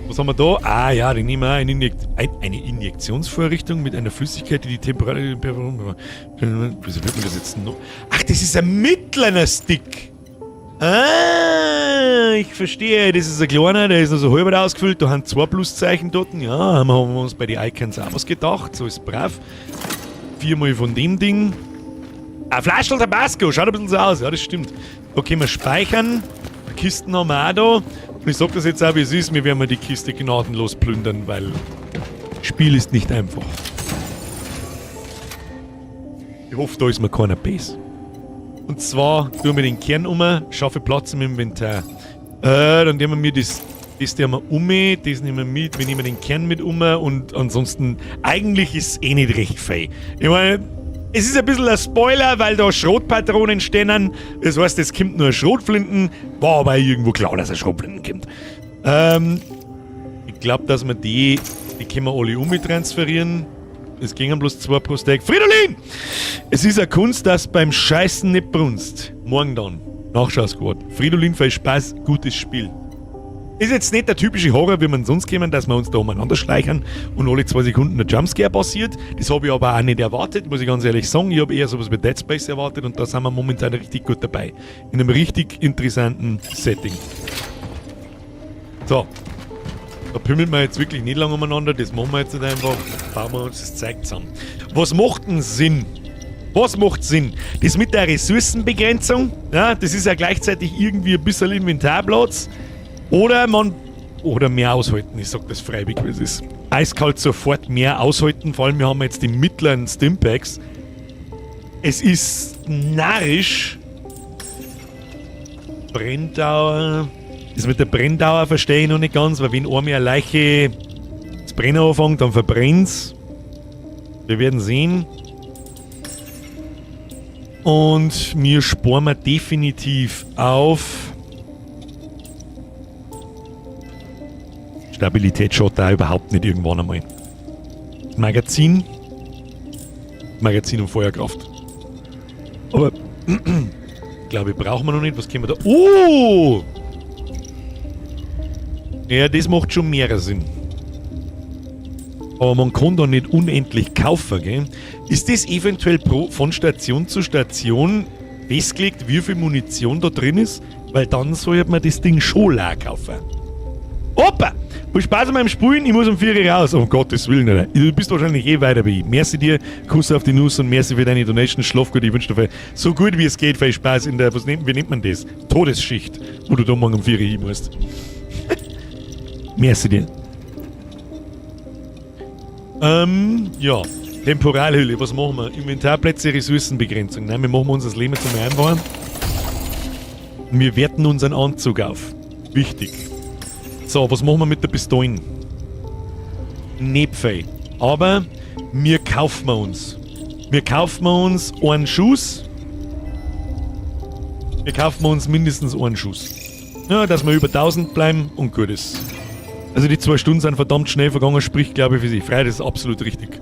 A: Was haben wir da? Ah ja, die nehmen wir eine Injektionsvorrichtung mit einer Flüssigkeit, die die Temperatur... Wieso wird man das jetzt noch... Ach, das ist ein mittlerer Stick. Ah, ich verstehe. Das ist ein kleiner, der ist noch so halb ausgefüllt. Da haben 2 Pluszeichen dort. Ja, haben wir uns bei den Icons auch was gedacht. So ist brav. 4-mal von dem Ding. Ein Flaschel Tabasco. Schaut ein bisschen so aus. Ja, das stimmt. Okay, wir speichern. Kisten haben wir auch da. Und ich sag das jetzt auch, wie es ist. Wir werden die Kiste gnadenlos plündern, weil das Spiel ist nicht einfach. Ich hoffe, da ist mir keiner Base. Und zwar tun wir den Kern schaffe Platz im Inventar. Dann nehmen wir das nehmen wir das nehmen wir mit, wir nehmen den Kern mit und ansonsten, eigentlich ist es eh nicht recht fei. Ich meine, es ist ein bisschen ein Spoiler, weil da Schrotpatronen stehen. Das heißt, es kommt nur Schrotflinten. War aber irgendwo klar, dass Schrotflinten kommt. Ich glaube, dass wir die können wir alle transferieren. Es gingen bloß 2 pro Stack. Fridolin! Es ist eine Kunst, dass beim Scheißen nicht brunst. Morgen dann. Nachschau-Squad. Fridolin, viel Spaß, gutes Spiel. Ist jetzt nicht der typische Horror, wie man sonst kämen, dass wir uns da umeinander schleichen und alle 2 Sekunden ein Jumpscare passiert. Das habe ich aber auch nicht erwartet, muss ich ganz ehrlich sagen. Ich habe eher sowas wie Dead Space erwartet und da sind wir momentan richtig gut dabei. In einem richtig interessanten Setting. So. Da pimmeln wir jetzt wirklich nicht lange umeinander, das machen wir jetzt nicht einfach. Bauen wir uns das Zeug zusammen. Was macht denn Sinn? Was macht Sinn? Das mit der Ressourcenbegrenzung, ja, das ist ja gleichzeitig irgendwie ein bisschen Inventarplatz. Oder mehr aushalten, ich sag das freiwillig, wie es ist. Eiskalt sofort mehr aushalten, vor allem wir haben jetzt die mittleren Stimpacks. Es ist narrisch. Brenndauer. Das mit der Brenndauer verstehe ich noch nicht ganz, weil wenn einmal eine Leiche das Brennen anfängt, dann verbrennt's. Wir werden sehen. Und wir sparen wir definitiv auf. Stabilität schaut da überhaupt nicht irgendwann einmal. Magazin und Feuerkraft. Aber glaube ich, brauchen wir noch nicht. Was können wir da? Oh! Ja, das macht schon mehr Sinn. Aber man kann da nicht unendlich kaufen, gell? Ist das eventuell von Station zu Station festgelegt, wie viel Munition da drin ist? Weil dann sollte man das Ding schon leer kaufen. Opa! Viel Spaß beim Spulen, ich muss um 4 Uhr raus. Um Gottes Willen, Alter. Du bist wahrscheinlich eh weiter wie ich. Merci dir, Kuss auf die Nuss und merci für deine Donation. Schlaf gut, ich wünsche dir so gut wie es geht viel Spaß in der, wie nennt man das? Todesschicht, wo du da morgen um 4 Uhr hin musst. Merci dir. Ja. Temporalhülle, was machen wir? Inventarplätze, Ressourcenbegrenzung. Nein, wir machen uns das Leben zum Einfahren. Wir werten unseren Anzug auf. Wichtig. So, was machen wir mit der Pistolen? Nicht viel. Aber wir kaufen uns. Wir kaufen uns einen Schuss. Wir kaufen uns mindestens einen Schuss. Ja, dass wir über 1000 bleiben und gut ist. Also die 2 Stunden sind verdammt schnell vergangen, spricht glaube ich für sich. Frei, das ist absolut richtig.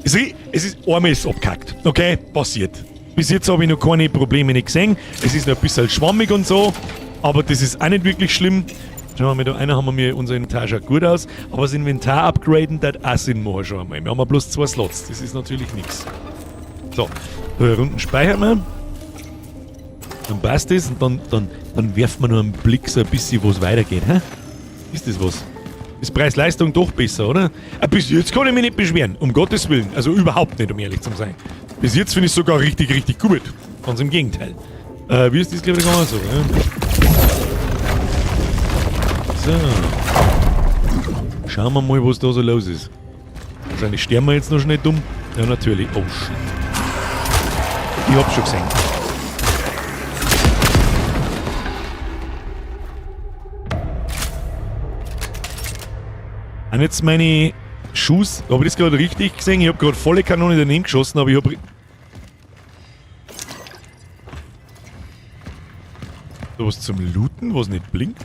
A: Es ist einmal ist abgehackt. Okay, passiert. Bis jetzt habe ich noch keine Probleme nicht gesehen. Es ist noch ein bisschen schwammig und so, aber das ist auch nicht wirklich schlimm. Schauen wir mal, da einer haben wir unser Inventar schaut gut aus, aber das Inventar upgraden, das auch Sinn machen schon einmal. Wir haben bloß 2 Slots, das ist natürlich nichts. So, 3 Runden speichern wir. Dann passt das und dann werfen wir noch einen Blick so ein bisschen, wo es weitergeht. Hä? Ist das was? Ist Preis-Leistung doch besser, oder? Bis jetzt kann ich mich nicht beschweren, um Gottes Willen. Also überhaupt nicht, um ehrlich zu sein. Bis jetzt finde ich es sogar richtig, richtig gut. Ganz im Gegenteil. Wie ist das, glaube ich, gegangen? So, ja. So. Schauen wir mal, was da so los ist. Wahrscheinlich sterben wir jetzt noch schnell dumm. Ja, natürlich. Oh, shit. Ich hab's schon gesehen. Und jetzt meine Schuss. Habe ich das gerade richtig gesehen? Ich habe gerade volle Kanone daneben geschossen, aber ich habe. Da was zum Looten, was nicht blinkt?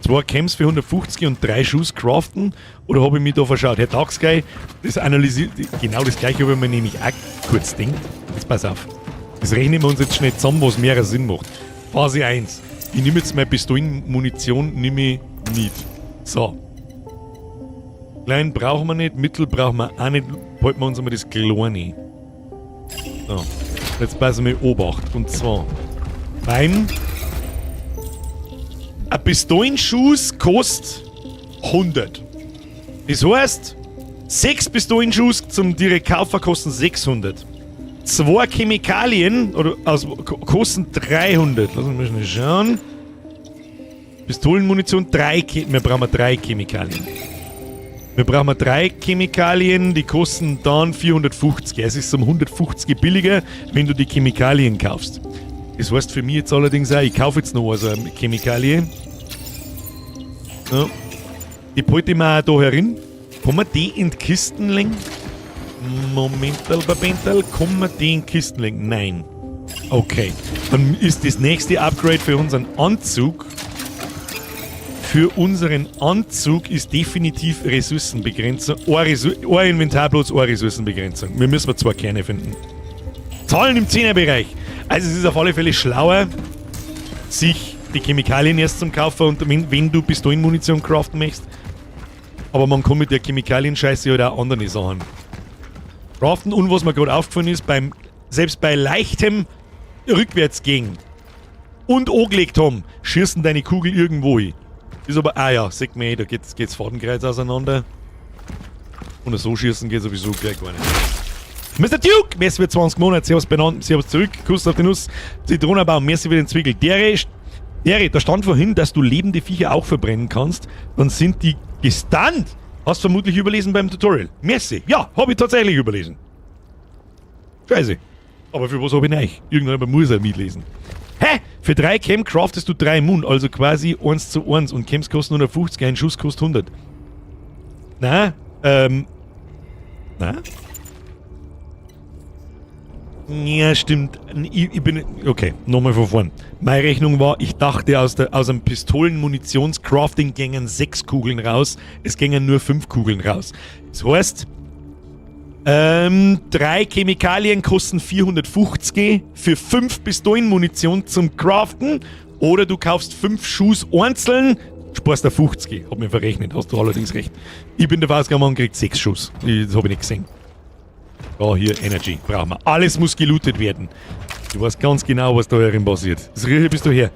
A: 2 Camps für 150 und 3 Schuss craften? Oder habe ich mich da verschaut? Herr Tagsguy, das analysiert. Genau das gleiche habe ich mir nämlich auch kurz gedacht. Jetzt pass auf. Das rechnen wir uns jetzt schnell zusammen, was mehr Sinn macht. Phase 1. Ich nehme jetzt meine Pistolenmunition, nehme ich nicht. So. Klein brauchen wir nicht, Mittel brauchen wir auch nicht. Halten wir uns einmal das Kleine. So. Jetzt passen wir Obacht. Und zwar beim ein Pistolenschuss kostet 100. Das heißt, 6 Pistolenschuss zum direkt kaufen kosten 600. 2 Chemikalien oder kosten 300. Lass uns mal schnell schauen. Pistolenmunition, wir brauchen 3 Chemikalien. Wir brauchen 3 Chemikalien, die kosten dann 450. Es ist um 150 billiger, wenn du die Chemikalien kaufst. Das heißt für mich jetzt allerdings auch, ich kaufe jetzt noch also eine Chemikalie. So. Die behalte ich mir auch da herin. Kann man die in die Kisten legen? Momental, Babental, kann man die in die Kisten legen? Nein. Okay. Dann ist das nächste Upgrade für unseren Anzug. Für unseren Anzug ist definitiv Ressourcenbegrenzung. Ein Inventarplatz, eine Ressourcenbegrenzung. Wir müssen 2 Kerne finden. Zahlen im 10er-Bereich. Also es ist auf alle Fälle schlauer, sich die Chemikalien erst zum Kaufen und wenn du Pistolenmunition craften möchtest. Aber man kann mit der Chemikalien-Scheiße halt auch andere Sachen craften. Und was mir gerade aufgefallen ist, selbst bei leichtem Rückwärtsgehen und angelegt haben, schießen deine Kugel irgendwo hin. Ist aber, ja, sag mir, da geht's Fadenkreuz auseinander. Und so schießen geht sowieso gleich gar nicht. Mr. Duke, merci für 20 Monate, servus benannt, servus zurück, Kuss auf die Nuss, Zitronenbaum, merci für den Zwickel. Dere, da stand vorhin, dass du lebende Viecher auch verbrennen kannst, dann sind die gestunt. Hast vermutlich überlesen beim Tutorial. Merci, ja, habe ich tatsächlich überlesen. Scheiße. Aber für was habe ich nicht? Irgendwann muss er mitlesen. Hä? Für 3 Chem craftest du 3 Moon, also quasi 1:1 und Chems kosten 150, ein Schuss kostet 100. Na? Ja, stimmt. Ich bin... Okay, nochmal von vorn. Meine Rechnung war, ich dachte, aus einem Pistolen-Munitions-Crafting gängen 6 Kugeln raus. Es gängen nur 5 Kugeln raus. Das heißt, 3 Chemikalien kosten 450 für 5 Pistolen-Munition zum Craften. Oder du kaufst 5 Schuss einzeln, sparst da 50. Hab mir verrechnet, hast du allerdings recht. Ich bin davon ausgegangen, man kriegt 6 Schuss. Das habe ich nicht gesehen. Oh, hier, Energy, brauchen wir. Alles muss gelootet werden. Du weißt ganz genau, was da herin passiert. Das Rieche, bist du her.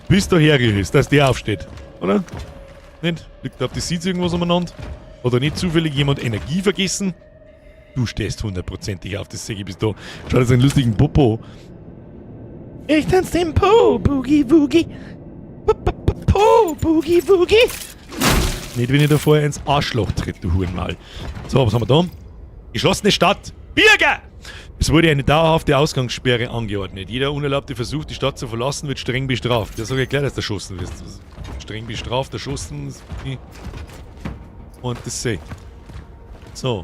A: Bist du her, Rieche, dass der aufsteht. Oder? Nicht? Liegt auf die Seeds irgendwas umeinander? Hat da nicht zufällig jemand Energie vergessen? Du stehst 100%ig auf das Säge, bist da. Schau dir so einen lustigen Popo. Ich tanz den Po, Boogie Woogie. Po, Boogie Woogie. Nicht, wenn ich da vorher ins Arschloch tritt, du Hurenmaul. So, was haben wir da? Geschlossene Stadt. Bürger! Es wurde eine dauerhafte Ausgangssperre angeordnet. Jeder unerlaubte Versuch, die Stadt zu verlassen, wird streng bestraft. Das sage ich gleich, dass du erschossen wirst. Streng bestraft, erschossen. Und das sehe ich. So.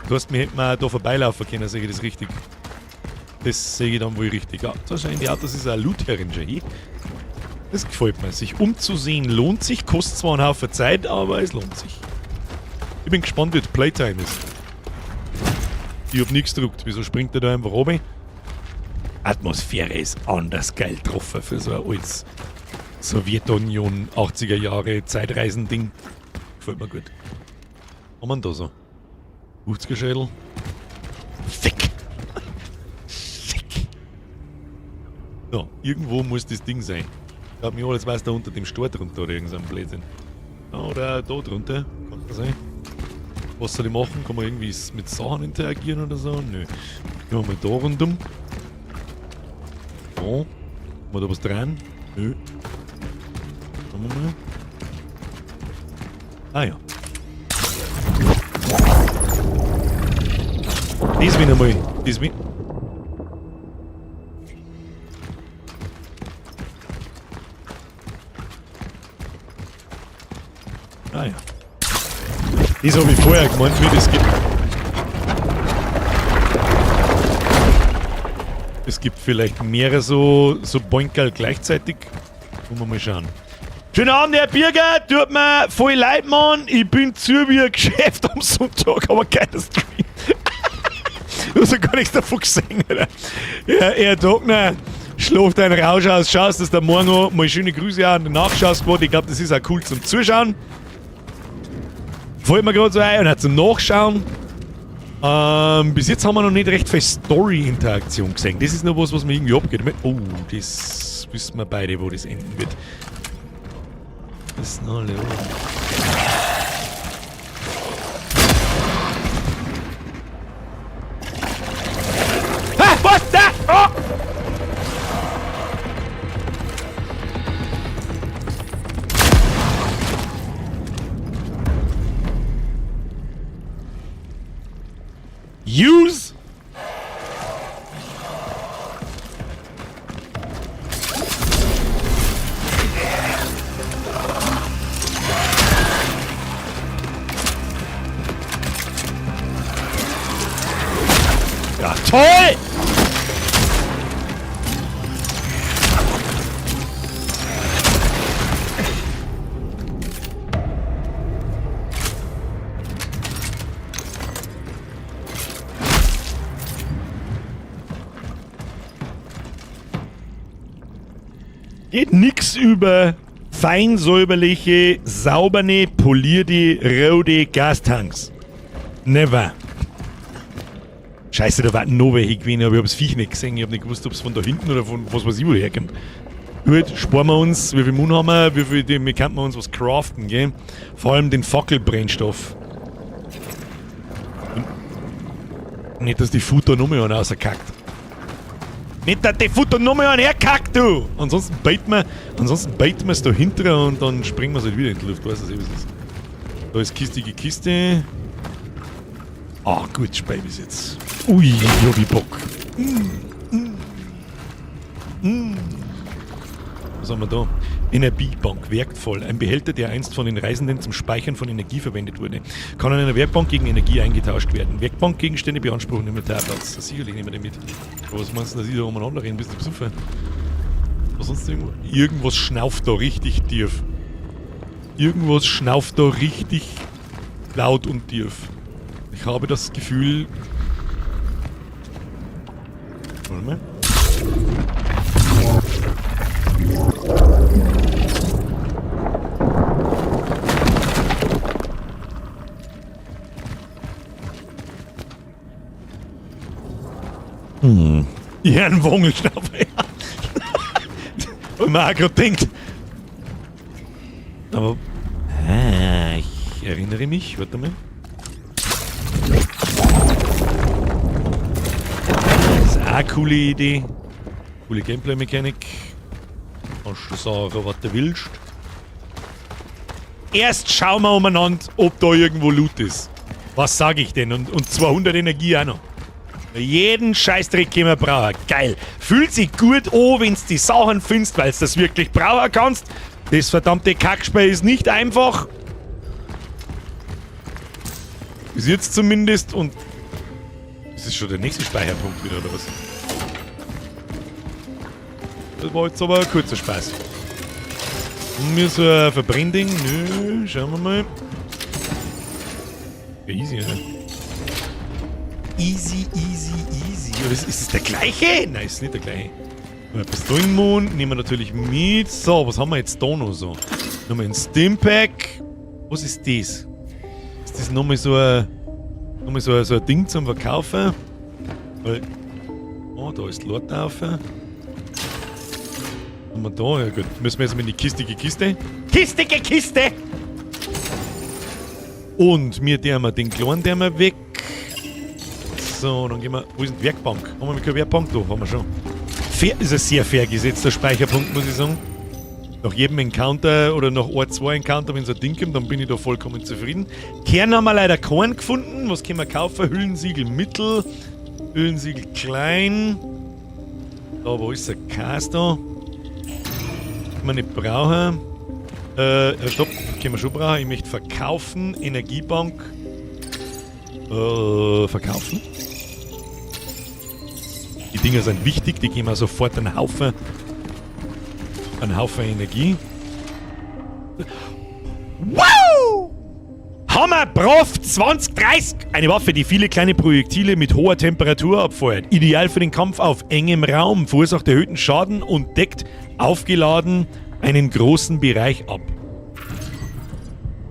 A: Du hast mir hätten wir da vorbeilaufen können, sehe ich das richtig. Das sehe ich dann wohl richtig. Ja, so scheint die Autos ist ein Loot-Herringer. Das gefällt mir. Sich umzusehen lohnt sich, kostet zwar einen Haufen Zeit, aber es lohnt sich. Ich bin gespannt, wie die Playtime ist. Ich hab nichts gedruckt. Wieso springt der da einfach runter? Atmosphäre ist anders geil getroffen für so ein altes Sowjetunion 80er Jahre Zeitreisen-Ding. Gefällt mir gut. Was haben wir denn da so? 50er Schädel. Fick! Fick! So, irgendwo muss das Ding sein. Ich glaube, mir alles weiß da unter dem Stor drunter oder irgend so ein Blödsinn. Oder da drunter. Kann das sein? Was soll ich machen? Kann man irgendwie mit Sachen interagieren oder so? Nö. Gehen wir mal da rundum. So. Haben wir da was dran? Nö. Schauen wir mal. Ah ja. Das will ich mal. Das will. Ah ja. Das habe ich vorher gemeint, wie das gibt. Es gibt vielleicht mehrere so Boinkerl gleichzeitig. Wollen wir mal schauen. Schönen Abend, Herr Birger. Tut mir voll leid, Mann. Ich bin zu wie ein Geschäft am Sonntag, aber keiner Stream. Du hast ja gar nichts davon gesehen, Alter. Ja, Herr Dogner, schlaft einen Rausch aus, schaust, dass der morgen auch mal schöne Grüße an den Nachschaust gemacht. Ich glaube, das ist auch cool zum Zuschauen. Fällt mir gerade so ein und auch zum Nachschauen. Bis jetzt haben wir noch nicht recht viel Story-Interaktion gesehen. Das ist noch was mir irgendwie abgeht. Oh, das wissen wir beide, wo das enden wird. Das ist noch alle. Ah, was da? Oh! Use. Ja, toll! Geht nix über fein säuberliche, sauberne, polierte, rote Gastanks. Never. Scheiße, da warten noch welche gewesen, aber ich hab das Viech nicht gesehen. Ich hab nicht gewusst, ob es von da hinten oder von was weiß ich, wo herkommt. Gut, sparen wir uns, wie viel Mund haben wir, wie viel, wir könnten uns was craften, gell? Vor allem den Fackelbrennstoff. Und nicht, dass die Futter noch mehr rauskackt. Nicht, dass die Futter noch mehr herkackt, du! Ansonsten beiten wir es da hinten und dann springen wir es halt wieder in die Luft, weißt du, was es ist. Da ist kistige Kiste. Ah, gut, Spei bis jetzt. Ui, ich hab ich Bock. Was haben wir da? Energiebank, wertvoll. Ein Behälter, der einst von den Reisenden zum Speichern von Energie verwendet wurde. Kann an einer Werkbank gegen Energie eingetauscht werden. Werkbankgegenstände beanspruchen Inventarplatz. Sicherlich nehmen wir den mit. Aber was meinst du, dass ich da umeinander renne? Bist du besoffen? Was sonst irgendwo? Irgendwas schnauft da richtig tief. Irgendwas schnauft da richtig laut und tief. Ich habe das Gefühl... Warte mal. Ja, ein Wongelschnaufer, ja. Und man auch gerade denkt. Aber... ich erinnere mich, warte mal. Das ist auch eine coole Idee. Coole Gameplay-Mechanik. Kannst du sagen, was du willst. Erst schauen wir umeinander, ob da irgendwo Loot ist. Was sage ich denn? Und 200 Energie auch noch. Jeden Scheißdreck können wir brauchen. Geil. Fühlt sich gut an, wenn du die Sachen findest, weil du das wirklich brauchen kannst. Das verdammte Kackspiel ist nicht einfach. Bis jetzt zumindest. Und das ist schon der nächste Speicherpunkt wieder, oder was? Das war jetzt aber ein kurzer Spaß. Und mir so ein Verbrennding. Nö, schauen wir mal. Ja, easy, ne? Easy, easy, easy. Oder ist das der gleiche? Nein, ist nicht der gleiche. Pistolenmond nehmen wir natürlich mit. So, was haben wir jetzt da noch so? Nochmal ein Stimpack. Was ist das? Ist das nochmal so ein Ding zum Verkaufen? Weil, oh, da ist Lord drauf. wir da? Ja gut, müssen wir jetzt mal in die kistige Kiste. Kistige Kiste! Und wir den kleinen weg. So, dann gehen wir. Wo ist denn die Werkbank? Haben wir keine Werkbank da? Haben wir schon. Fair, ist ein sehr fair gesetzter Speicherpunkt, muss ich sagen. Nach jedem Encounter oder nach ein, zwei Encounter, wenn es ein Ding kommt, dann bin ich da vollkommen zufrieden. Kern haben wir leider keinen gefunden. Was können wir kaufen? Hüllensiegel mittel, Hüllensiegel klein. Da, wo ist der Caster? Können wir nicht brauchen. Stopp, können wir schon brauchen. Ich möchte verkaufen. Energiebank. Verkaufen. Die Dinger sind wichtig, die geben wir sofort einen Haufen Energie. Wow! Hammer Prof 2030! Eine Waffe, die viele kleine Projektile mit hoher Temperatur abfeuert. Ideal für den Kampf auf engem Raum, verursacht erhöhten Schaden und deckt aufgeladen einen großen Bereich ab.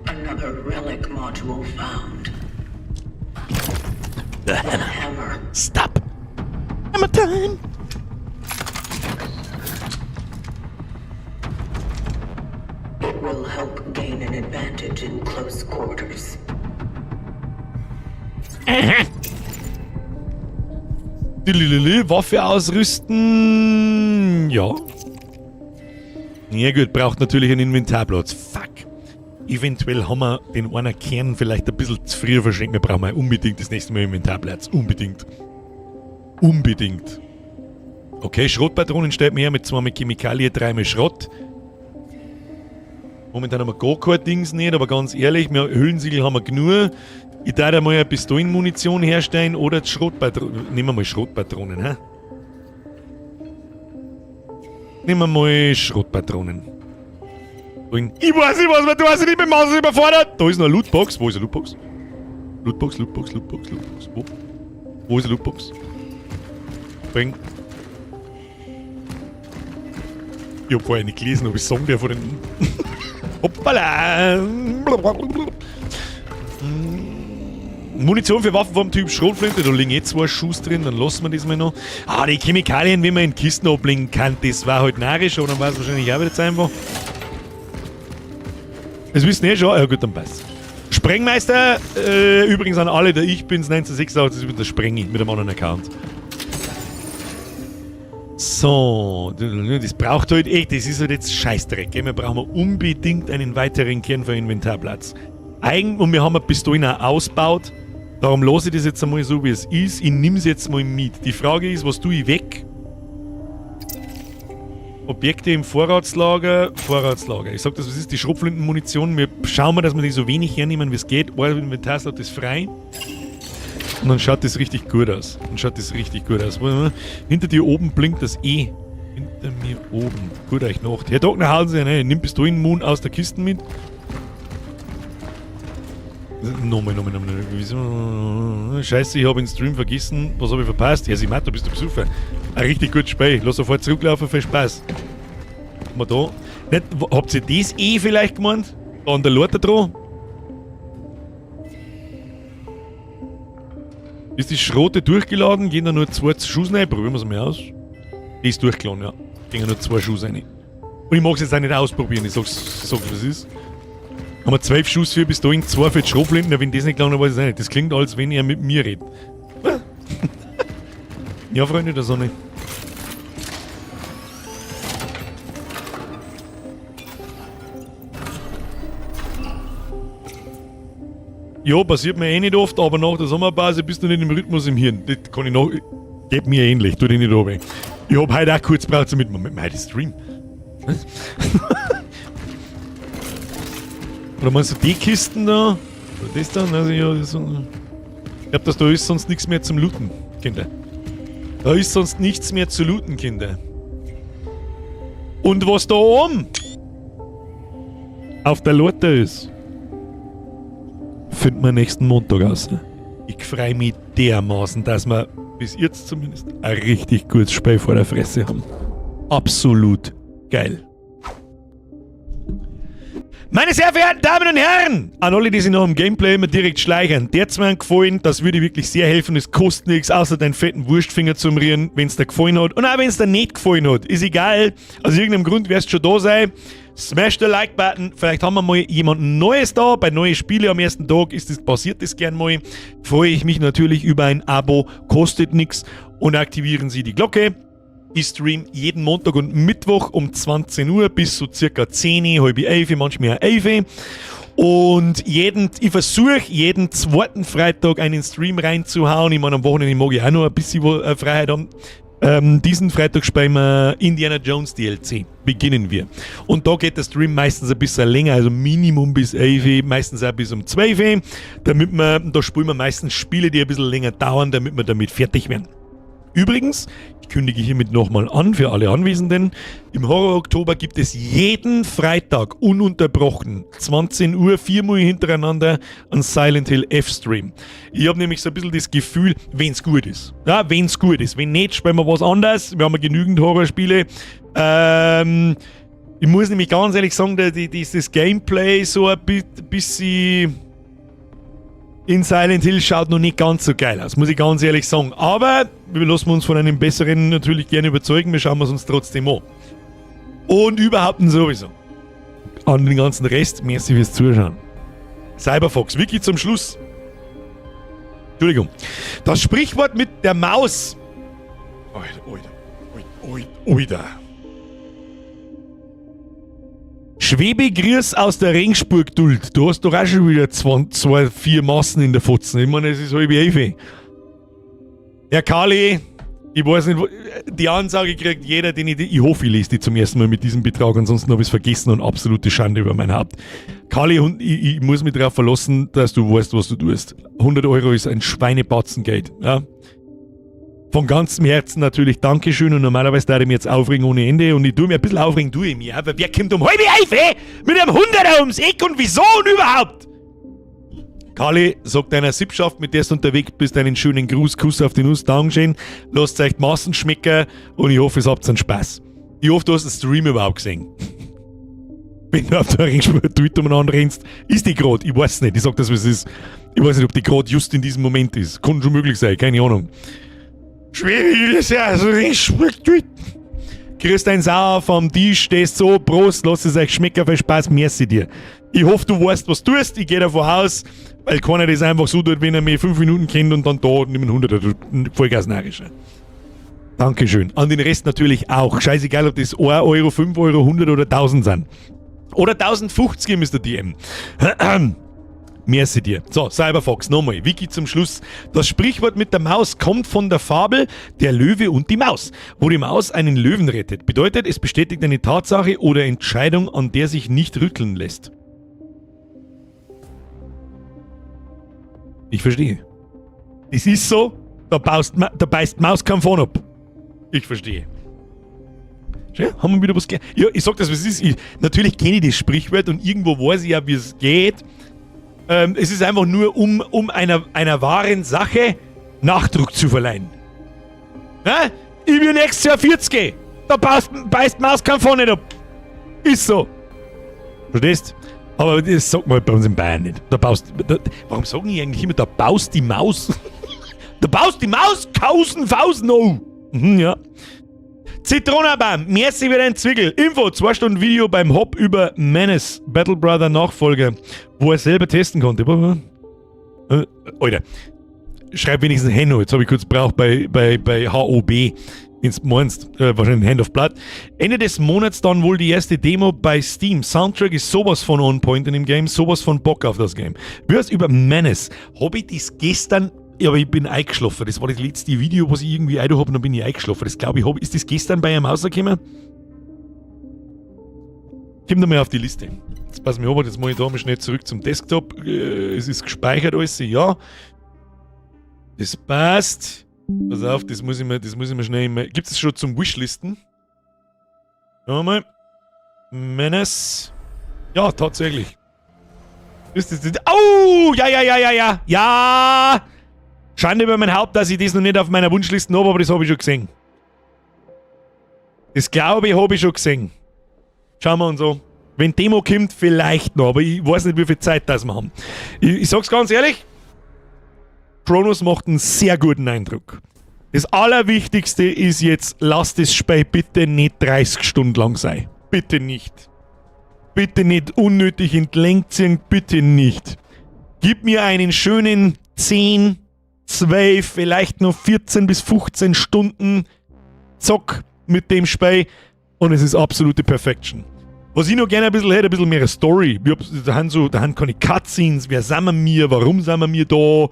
E: Another relic module found.
A: The hammer. Stop! Hammer time!
E: It will help gain an advantage in close quarters.
A: Waffe ausrüsten. Ja. Ja gut, braucht natürlich einen Inventarplatz. Fuck. Eventuell haben wir den einen Kern vielleicht ein bisschen zu früh verschenkt. Wir brauchen unbedingt das nächste Mal Inventarplatz. Unbedingt. Unbedingt. Okay, Schrottpatronen stellt mir her mit 2 mit Chemikalien, 3 mit Schrott. Momentan haben wir gar kein Dings nicht, aber ganz ehrlich, Hüllensiegel haben wir genug. Ich darf mal eine Pistolenmunition herstellen oder Schrottpatronen. Nehmen wir mal Schrottpatronen, hä? Nehmen wir mal Schrottpatronen. Ich weiß nicht, was man tut, ich bin Maus überfordert. Da ist noch eine Lootbox. Wo ist eine Lootbox? Lootbox. Wo ist eine Lootbox? Bring. Ich hab vorher nicht gelesen, ob ich sagen darf von den... Hoppala! Munition für Waffen vom Typ Schrotflinte, da liegen 2 Schuss drin, dann lassen wir das mal noch. Ah, die Chemikalien, wenn man in Kisten ablegen kann, das war halt narrisch, oder dann war es wahrscheinlich auch wieder jetzt einfach. Das wissen eh schon, ja gut, dann passt. Sprengmeister, übrigens an alle, der ich bin's 1986, das ist der Sprengi mit einem anderen Account. So, das braucht halt echt, das ist halt jetzt Scheißdreck. Wir brauchen unbedingt einen weiteren Kern für Inventarplatz. Und wir haben eine Pistole auch ausgebaut. Darum lasse ich das jetzt einmal so, wie es ist. Ich nehme es jetzt mal mit. Die Frage ist, was tue ich weg? Objekte im Vorratslager. Ich sag das, was ist die Schrotflintenmunition? Wir schauen mal, dass wir die so wenig hernehmen, wie es geht. Ein Inventarslot ist frei. Und dann schaut das richtig gut aus. Hinter dir oben blinkt das E. Hinter mir oben. Gut euch Nacht. Herr Dr. Hausen, ne, nimm Pistolenmund aus der Kiste mit. Nochmal. Scheiße, ich habe den Stream vergessen. Was habe ich verpasst? Ja, Simato, bist du besoffen. Ein richtig gutes Spiel. Lass sofort zurücklaufen, viel Spaß. Mal da. Nicht, habt ihr das E vielleicht gemeint? Da an der Lorte dran? Ist die Schrote durchgeladen? Gehen da nur 2 Schuss rein? Probieren wir es mal aus. Die ist durchgeladen, ja. Gehen nur 2 Schuss rein. Und ich mag es jetzt auch nicht ausprobieren. Ich sag's was es ist. Haben wir 12 Schuss für Pistolen, 2 für die Schrotflinten. Ja, wenn das nicht gelangt, weiß ich nicht. Das klingt, als wenn er mit mir redet. Ja, Freunde der Sonne. Ja, passiert mir eh nicht oft, aber nach der Sommerpause bist du nicht im Rhythmus im Hirn. Das kann ich noch... Geht mir ähnlich, tu dich nicht runter. Ich hab heute auch kurz gebraucht, so mit meinem Stream. Was? Oder meinst du die Kisten da? Oder das dann? Also ja, das so, ich glaube, da ist sonst nichts mehr zum Looten, Kinder. Da ist sonst nichts mehr zu looten, Kinder. Und was da oben auf der Lorte ist, finden wir nächsten Montag aus. Ich freue mich dermaßen, dass wir bis jetzt zumindest ein richtig gutes Spiel vor der Fresse haben. Absolut geil. Meine sehr verehrten Damen und Herren, an alle, die sich noch im Gameplay immer direkt schleichen, der hat's mir gefallen, das würde wirklich sehr helfen, es kostet nichts, außer deinen fetten Wurstfinger zu umrühren, wenn's dir gefallen hat. Und auch wenn's dir nicht gefallen hat, ist egal, aus irgendeinem Grund wirst du schon da sein. Smash den Like-Button, vielleicht haben wir mal jemanden Neues da, bei neuen Spielen am ersten Tag passiert das gern mal. Freue ich mich natürlich über ein Abo, kostet nichts und aktivieren Sie die Glocke. Ich stream jeden Montag und Mittwoch um 20 Uhr bis so circa 10, halb 11, manchmal auch 11. Und ich versuche jeden zweiten Freitag einen Stream reinzuhauen. Ich meine, am Wochenende mag ich auch noch ein bisschen Freiheit haben. Diesen Freitag spielen wir Indiana Jones DLC. Beginnen wir. Und da geht der Stream meistens ein bisschen länger, also Minimum bis 11, meistens auch bis um 12. Da spielen wir meistens Spiele, die ein bisschen länger dauern, damit wir damit fertig werden. Übrigens, ich kündige hiermit nochmal an für alle Anwesenden, im Horror-Oktober gibt es jeden Freitag ununterbrochen 20 Uhr 4-mal hintereinander einen Silent Hill F-Stream. Ich habe nämlich so ein bisschen das Gefühl, wenn's gut ist. Ja, wenn's gut ist. Wenn nicht, spielen wir was anderes. Wir haben ja genügend Horrorspiele. Ich muss nämlich ganz ehrlich sagen, das Gameplay so ein bisschen in Silent Hill schaut noch nicht ganz so geil aus, muss ich ganz ehrlich sagen. Aber wir lassen uns von einem besseren natürlich gerne überzeugen, wir schauen es uns trotzdem an. Und überhaupt sowieso. An den ganzen Rest, merci fürs Zuschauen. Cyberfox, wirklich zum Schluss. Entschuldigung. Das Sprichwort mit der Maus. Alter. Schwebegrüß aus der Regensburg-Duld. Du hast doch auch schon wieder 4 Massen in der Futzen. Ich meine, es ist halb 11. Herr Kali, ich weiß nicht, die Ansage kriegt jeder, den ich hoffe, ich lese die zum ersten Mal mit diesem Betrag, ansonsten habe ich es vergessen und absolute Schande über mein Haupt. Kali, ich muss mich darauf verlassen, dass du weißt, was du tust. 100 Euro ist ein Schweinebatzengeld. Ja? Von ganzem Herzen natürlich Dankeschön und normalerweise darf ich mich jetzt aufregen ohne Ende und ich tue mir ein bisschen aufregen, tue ich mir. Aber wer kommt um halb 11 mit einem 100er ums Eck und wieso und überhaupt? Kali, sagt deiner Sippschaft, mit der du unterwegs bist, einen schönen Gruß, Kuss auf die Nuss, Dankeschön. Lasst euch die Massen schmecken und ich hoffe, es habt einen Spaß. Ich hoffe, du hast den Stream überhaupt gesehen. Wenn du auf der Twitter umeinander rennst, ist die gerade, ich weiß nicht, ich sag das, was es ist. Ich weiß nicht, ob die gerade just in diesem Moment ist. Kann schon möglich sein, keine Ahnung. Schwierig ist ja, also kriegst ein Sauer vom Tisch, stehst so, Prost, lass es euch schmecken, viel Spaß, merci dir. Ich hoffe, du weißt, was du tust, ich gehe davon aus, weil keiner das einfach so tut, wenn er mich 5 Minuten kennt und dann da nimmt 100er, vollgas narrisch. Dankeschön. An den Rest natürlich auch. Scheißegal, ob das 1 Euro, 5 Euro, 100 oder 1000 sind. Oder 1050 Mr. DM. Merci dir. So, Cyberfox, nochmal. Wiki zum Schluss. Das Sprichwort mit der Maus kommt von der Fabel Der Löwe und die Maus, wo die Maus einen Löwen rettet. Bedeutet, es bestätigt eine Tatsache oder Entscheidung, an der sich nicht rütteln lässt. Ich verstehe. Es ist so, da beißt Maus kein Phone ab. Ich verstehe. Schau, haben wir wieder was gelernt. Ja, ich sag das, was es ist. Natürlich kenne ich das Sprichwort und irgendwo weiß ich ja, wie es geht. Es ist einfach nur, um einer wahren Sache Nachdruck zu verleihen. Ja? Ich bin nächstes Jahr 40. Da beißt Maus kein Phone nicht ab. Ist so. Verstehst? Aber das sagt man halt bei uns in Bayern nicht. Warum sagen die eigentlich immer, da baust die Maus? Da baust die Maus, Kausen, Fausen, oh. Ja. Zitronenbaum, merci für dein Zwickel. Info, 2 Stunden Video beim Hop über Menace, Battle Brother Nachfolger, wo er selber testen konnte. Alter, schreib wenigstens Henno, jetzt habe ich kurz gebraucht bei HOB. Ins meinst, wahrscheinlich Hand of Blood. Ende des Monats dann wohl die erste Demo bei Steam. Soundtrack ist sowas von on point in dem Game, sowas von Bock auf das Game. Wie heißt über Menace? Habe ich das gestern, ja, aber ich bin eingeschlafen. Das war das letzte Video, was ich irgendwie habe und dann bin ich eingeschlafen. Das glaube ich, ist das gestern bei einem rausgekommen? Komm da mal auf die Liste. Jetzt pass mir auf, jetzt mache ich da mal schnell zurück zum Desktop. Es ist gespeichert alles, ja. Das passt. Pass auf, das muss ich mir schnell... Gibt es schon zum Wishlisten? Schauen wir mal. Menace. Ja, tatsächlich. Ist das... Oh! Ja! Ja! Schande über mein Haupt, dass ich das noch nicht auf meiner Wunschliste habe, aber das habe ich schon gesehen. Das glaube ich, habe ich schon gesehen. Schauen wir uns an. Wenn Demo kommt, vielleicht noch, aber ich weiß nicht, wie viel Zeit das wir haben. Ich sag's ganz ehrlich, Chronos macht einen sehr guten Eindruck. Das Allerwichtigste ist jetzt, lasst das Spiel bitte nicht 30 Stunden lang sein. Bitte nicht. Bitte nicht unnötig in die Länge ziehen, bitte nicht. Gib mir einen schönen 10, 12, vielleicht noch 14 bis 15 Stunden Zock mit dem Spiel und es ist absolute Perfection. Was ich noch gerne ein bisschen hätte, ein bisschen mehr Story. Da haben keine Cutscenes, wer sind wir, warum sind wir da,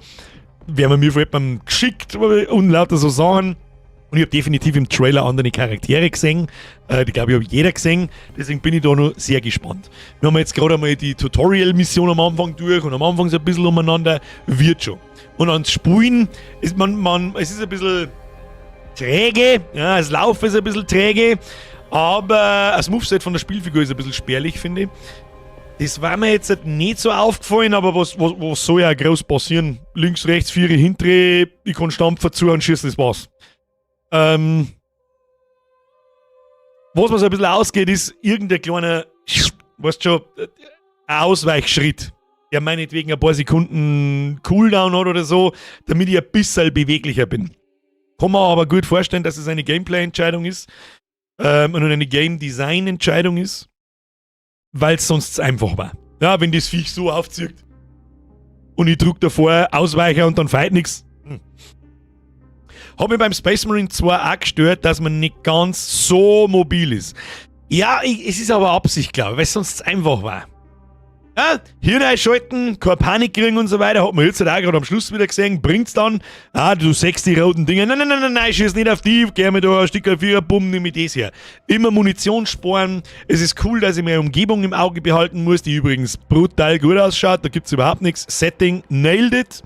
A: wer haben wir mir von jemandem geschickt und lauter so Sachen. Und ich habe definitiv im Trailer andere Charaktere gesehen. Die glaube ich habe jeder gesehen. Deswegen bin ich da noch sehr gespannt. Wir haben jetzt gerade einmal die Tutorial-Mission am Anfang durch und am Anfang so ein bisschen umeinander. Wird schon. Und ans Spulen ist es ist ein bisschen träge. Ja, das Laufen ist ein bisschen träge. Aber das Moveset von der Spielfigur ist ein bisschen spärlich, finde ich. Das war mir jetzt nicht so aufgefallen, aber was soll ja groß passieren? Links, rechts, 4 hintere, ich kann stampfen zu und schießen, das war's. Was mir so ein bisschen ausgeht, ist irgendein kleiner, weißt schon, ein Ausweichschritt, der meinetwegen ein paar Sekunden Cooldown hat oder so, damit ich ein bisschen beweglicher bin. Kann man aber gut vorstellen, dass es eine Gameplay-Entscheidung ist und eine Game-Design-Entscheidung ist, weil es sonst einfach war. Ja, wenn das Viech so aufzieht und ich drücke davor Ausweicher und dann fight nix. Hat mich beim Space Marine 2 auch gestört, dass man nicht ganz so mobil ist. Ja, es ist aber Absicht, glaube ich, weil es sonst einfach war. Ja, Hirn einschalten, keine Panik kriegen und so weiter, hat man jetzt halt auch gerade am Schluss wieder gesehen, bringt's dann, du sägst die roten Dinge, nein, schieß nicht auf die, geh mir da ein Stück auf Vierer, bumm, nimm ich das her. Immer Munition sparen, es ist cool, dass ich meine Umgebung im Auge behalten muss, die übrigens brutal gut ausschaut, da gibt's überhaupt nichts, Setting, nailed it.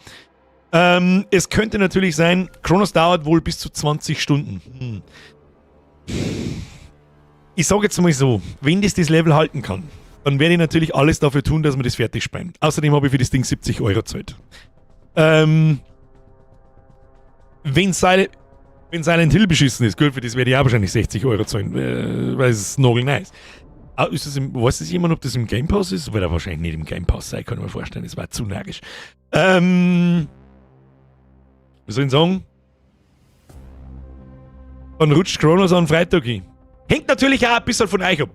A: Es könnte natürlich sein, Chronos dauert wohl bis zu 20 Stunden. Ich sage jetzt mal so, wenn das Level halten kann, dann werde ich natürlich alles dafür tun, dass wir das fertig spielen. Außerdem habe ich für das Ding 70 € gezahlt. Wenn Silent Hill beschissen ist, gut, für das werde ich auch wahrscheinlich 60 € zahlen, weil es nagelneu ist. Weiß das jemand, ob das im Game Pass ist? Wird er wahrscheinlich nicht im Game Pass sein, kann ich mir vorstellen, das war zu närrisch. Was soll ich sagen? Dann rutscht Chronos an Freitag hin. Hängt natürlich auch ein bisschen von euch ab.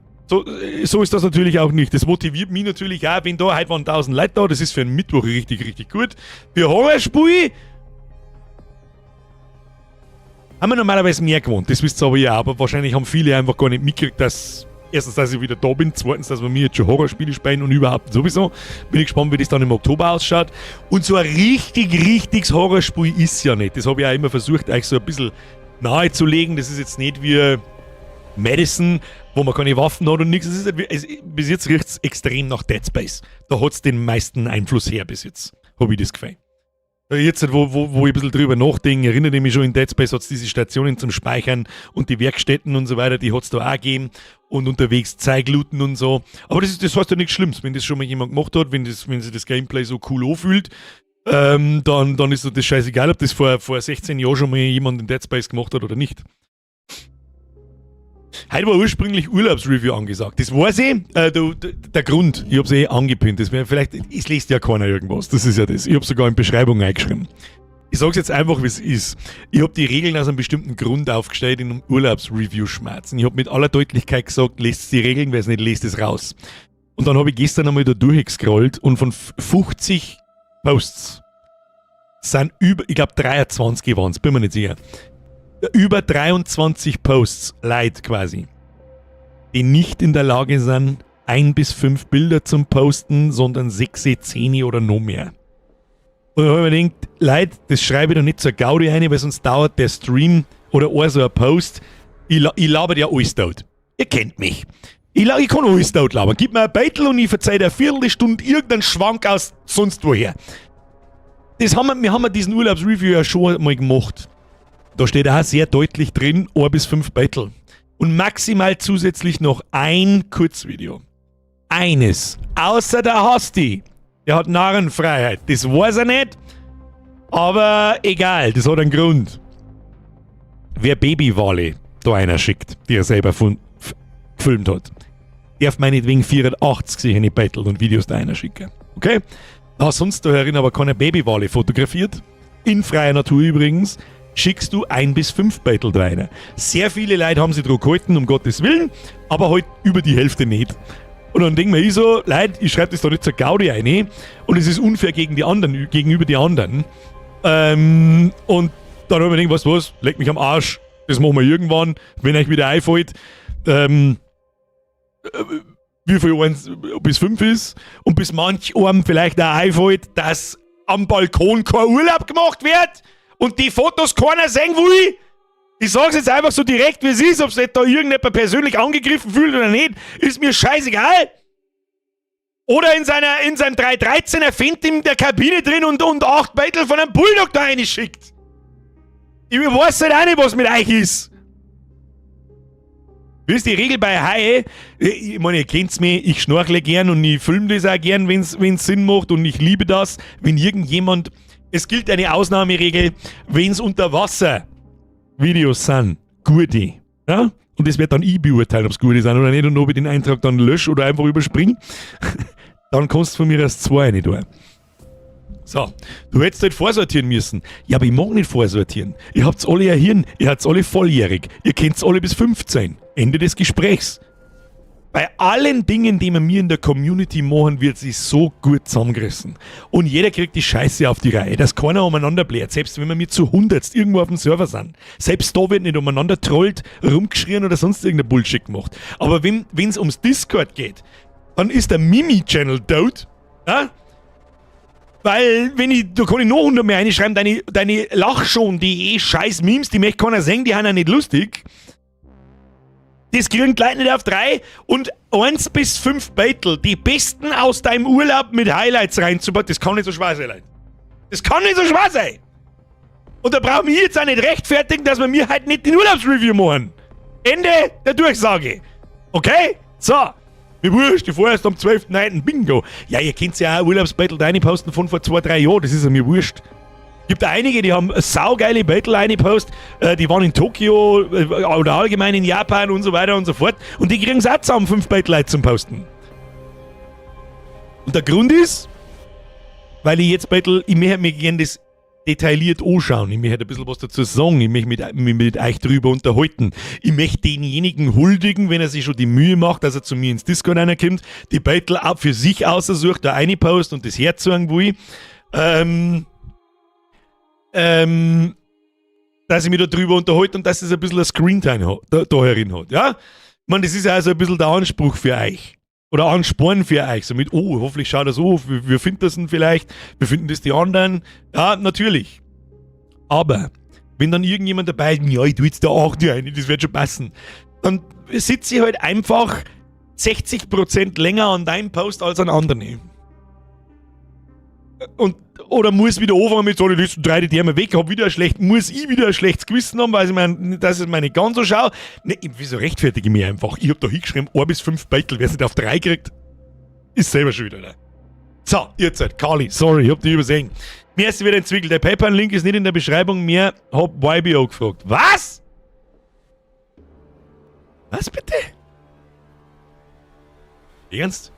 A: So ist das natürlich auch nicht. Das motiviert mich natürlich auch, wenn da, heute waren 1000 Leute da, das ist für einen Mittwoch richtig, richtig gut. Für Horrorspiele haben wir normalerweise mehr gewohnt, das wisst ihr aber ja, aber wahrscheinlich haben viele einfach gar nicht mitgekriegt, dass erstens, dass ich wieder da bin, zweitens, dass wir mir jetzt schon Horrorspiele spielen und überhaupt sowieso. Bin ich gespannt, wie das dann im Oktober ausschaut. Und so ein richtiges Horrorspiel ist ja nicht. Das habe ich auch immer versucht, euch so ein bisschen nahezulegen. Das ist jetzt nicht wie Madison, wo man keine Waffen hat und nichts. Bis jetzt riecht es extrem nach Dead Space. Da hat es den meisten Einfluss her bis jetzt. Habe ich das Gefühl. Jetzt, wo ich ein bisschen drüber nachdenke, erinnere ich mich schon, in Dead Space hat es diese Stationen zum Speichern und die Werkstätten und so weiter, die hat es da auch gegeben und unterwegs Zeiglooten und so. Aber das heißt ja nichts Schlimmes, wenn das schon mal jemand gemacht hat, wenn sich das Gameplay so cool anfühlt, dann ist das scheißegal, ob das vor 16 Jahren schon mal jemand in Dead Space gemacht hat oder nicht. Heute war ursprünglich Urlaubsreview angesagt. Das weiß ich. Der Grund, ich habe es angepinnt. Es liest ja keiner irgendwas. Das ist ja das. Ich habe sogar in Beschreibung eingeschrieben. Ich sage es jetzt einfach, wie es ist. Ich habe die Regeln aus einem bestimmten Grund aufgestellt in einem Urlaubsreview schmerzen. Ich habe mit aller Deutlichkeit gesagt, lest die Regeln, wer es nicht lest, es raus. Und dann habe ich gestern einmal da durchgescrollt und von 50 Posts sind ich glaube 23 waren es, bin mir nicht sicher. Über 23 Posts, Leute quasi, die nicht in der Lage sind, 1 bis 5 Bilder zum Posten, sondern 6, 10 oder noch mehr. Und dann habe ich mir gedacht, Leute, das schreibe ich doch nicht zur Gaudi rein, weil sonst dauert der Stream oder auch so ein Post. Ich laber ja alles dort. Ihr kennt mich. Ich kann alles dort labern. Gib mir ein Beitel und ich verzeihe dir eine Viertelstunde irgendeinen Schwank aus sonst woher. Wir haben diesen Urlaubsreview ja schon mal gemacht. Da steht auch sehr deutlich drin, 1 bis 5 Battle. Und maximal zusätzlich noch ein Kurzvideo. Eines. Außer der Hasti. Der hat Narrenfreiheit. Das weiß er nicht. Aber egal, das hat einen Grund. Wer Babywale da einer schickt, die er selber gefilmt hat. darf meinetwegen 480 sich eine Battle und Videos da einer schicken. Okay? Da sonst da herin aber keine Babywale fotografiert, in freier Natur übrigens, schickst du 1 bis 5 Battle rein. Sehr viele Leute haben sich dran gehalten, um Gottes Willen, aber halt über die Hälfte nicht. Und dann denke ich so, Leute, ich schreibe das da nicht zur Gaudi ein und es ist unfair gegenüber die anderen. Und dann habe ich mir gedacht, was, leg mich am Arsch, das machen wir irgendwann, wenn euch wieder einfällt, wie viel 1 bis 5 ist und bis manch einem vielleicht auch einfällt, dass am Balkon kein Urlaub gemacht wird und die Fotos keiner sehen will. Ich sag's jetzt einfach so direkt, wie es ist, ob sich da irgendjemand persönlich angegriffen fühlt oder nicht, ist mir scheißegal. Oder in seinem 313er Fendt in der Kabine drin und 8 Battle von einem Bulldog da reinschickt. Ich weiß halt auch nicht, was mit euch ist. Wisst ihr, die Regel bei Haie, ich meine, ihr kennt's mich, ich schnorchle gern und ich filme das auch gern, wenn's Sinn macht und ich liebe das, wenn irgendjemand, es gilt eine Ausnahmeregel, wenn's unter Wasser Videos sind, gute, ja? Und das wird dann ich beurteilen, ob es gute sind oder nicht und ob ich den Eintrag dann lösche oder einfach überspringe, dann kannst du von mir erst 2 nicht tun. So, du hättest halt vorsortieren müssen. Ja, aber ich mag nicht vorsortieren. Ihr habt's alle ein Hirn, ihr habt's alle volljährig, ihr kennt's alle bis 15. Ende des Gesprächs. Bei allen Dingen, die wir mir in der Community machen, wird sich so gut zusammengerissen. Und jeder kriegt die Scheiße auf die Reihe, dass keiner umeinander bläht, selbst wenn wir mit zu 100 irgendwo auf dem Server sind. Selbst da wird nicht umeinander trollt, rumgeschrien oder sonst irgendein Bullshit gemacht. Aber wenn's ums Discord geht, dann ist der Mimi-Channel tot, ja? Weil, da kann ich noch 100 mehr reinschreiben, deine Lachschon, die scheiß Memes, die möchte keiner sehen, die haben ja nicht lustig. Das kriegen die Leute nicht auf 3 und 1 bis 5 Battle, die besten aus deinem Urlaub mit Highlights reinzubauen, das kann nicht so schwer sein, Leute. Das kann nicht so schwer sein. Und da brauchen wir jetzt auch nicht rechtfertigen, dass wir mir halt nicht den Urlaubsreview machen. Ende der Durchsage. Okay? So. Mir wurscht, die vorerst am 12.9. Bingo. Ja, ihr könnt ja auch Urlaubsbattle reinposten von vor 2-3 Jahren, das ist ja mir wurscht. Gibt einige, die haben saugeile Battle reingepostet, die waren in Tokio oder allgemein in Japan und so weiter und so fort und die kriegen es auch zusammen 5 Battle zum Posten. Und der Grund ist, weil ich jetzt Battle, ich möchte mir gerne das detailliert anschauen, ich möchte ein bisschen was dazu sagen, ich möchte mich mit euch drüber unterhalten, ich möchte denjenigen huldigen, wenn er sich schon die Mühe macht, dass er zu mir ins Discord reinkommt, die Battle auch für sich aussucht, da reinpost und das herzogen will, dass ich mich da drüber unterhalte und dass es ein bisschen ein Screentime da herin hat, ja? Ich meine, das ist ja also ein bisschen der Anspruch für euch. Oder Ansporn für euch. So mit, oh, hoffentlich schaut das auf, wir finden das denn vielleicht, wir finden das die anderen. Ja, natürlich. Aber, wenn dann irgendjemand dabei ist, ja, ich tue jetzt da auch die eine, das wird schon passen, dann sitze ich halt einfach 60% länger an deinem Post als an anderen. Oder muss wieder anfangen mit so, die letzten 3, die haben weg, muss ich wieder ein schlechtes Gewissen haben, weil dass ich mir nicht ganz so schaue. Ne, wieso rechtfertige ich mich einfach? Ich hab da hingeschrieben, 1 bis 5 Battle, wer es nicht auf 3 kriegt, ist selber schon wieder da. So, jetzt halt, Kali, sorry, ich hab dich übersehen. Mir ist wieder entwickelt, der PayPal-Link ist nicht in der Beschreibung mehr, hab YBO gefragt. Was? Was bitte? Ernst?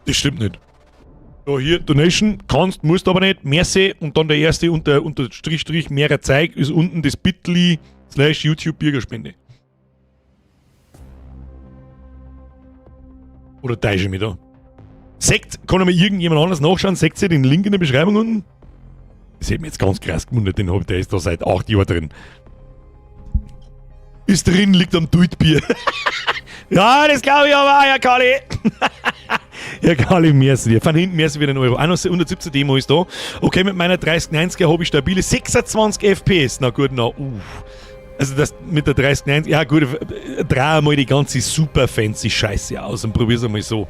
A: Das stimmt nicht. So, hier, Donation, kannst, musst aber nicht, Merci und dann der erste unter Strich mehrer Zeig ist unten das bit.ly/YouTube Bürgerspende. Oder täusche ich mich da? Kann aber irgendjemand anders nachschauen? Seht ihr den Link in der Beschreibung unten? Das hätte mich jetzt ganz krass gewundert, der ist da seit 8 Jahren drin. Ist drin, liegt am Duitbier. Ja, das glaube ich aber auch, ja, Kali. Ja, Kali, merci dir. Von hinten merci wieder einen Euro. 117 Demo ist da. Okay, mit meiner 3090er habe ich stabile 26 FPS. Na gut, na, Also das mit der 3090, ja gut, dreh mal die ganze super fancy Scheiße aus und probier's einmal so.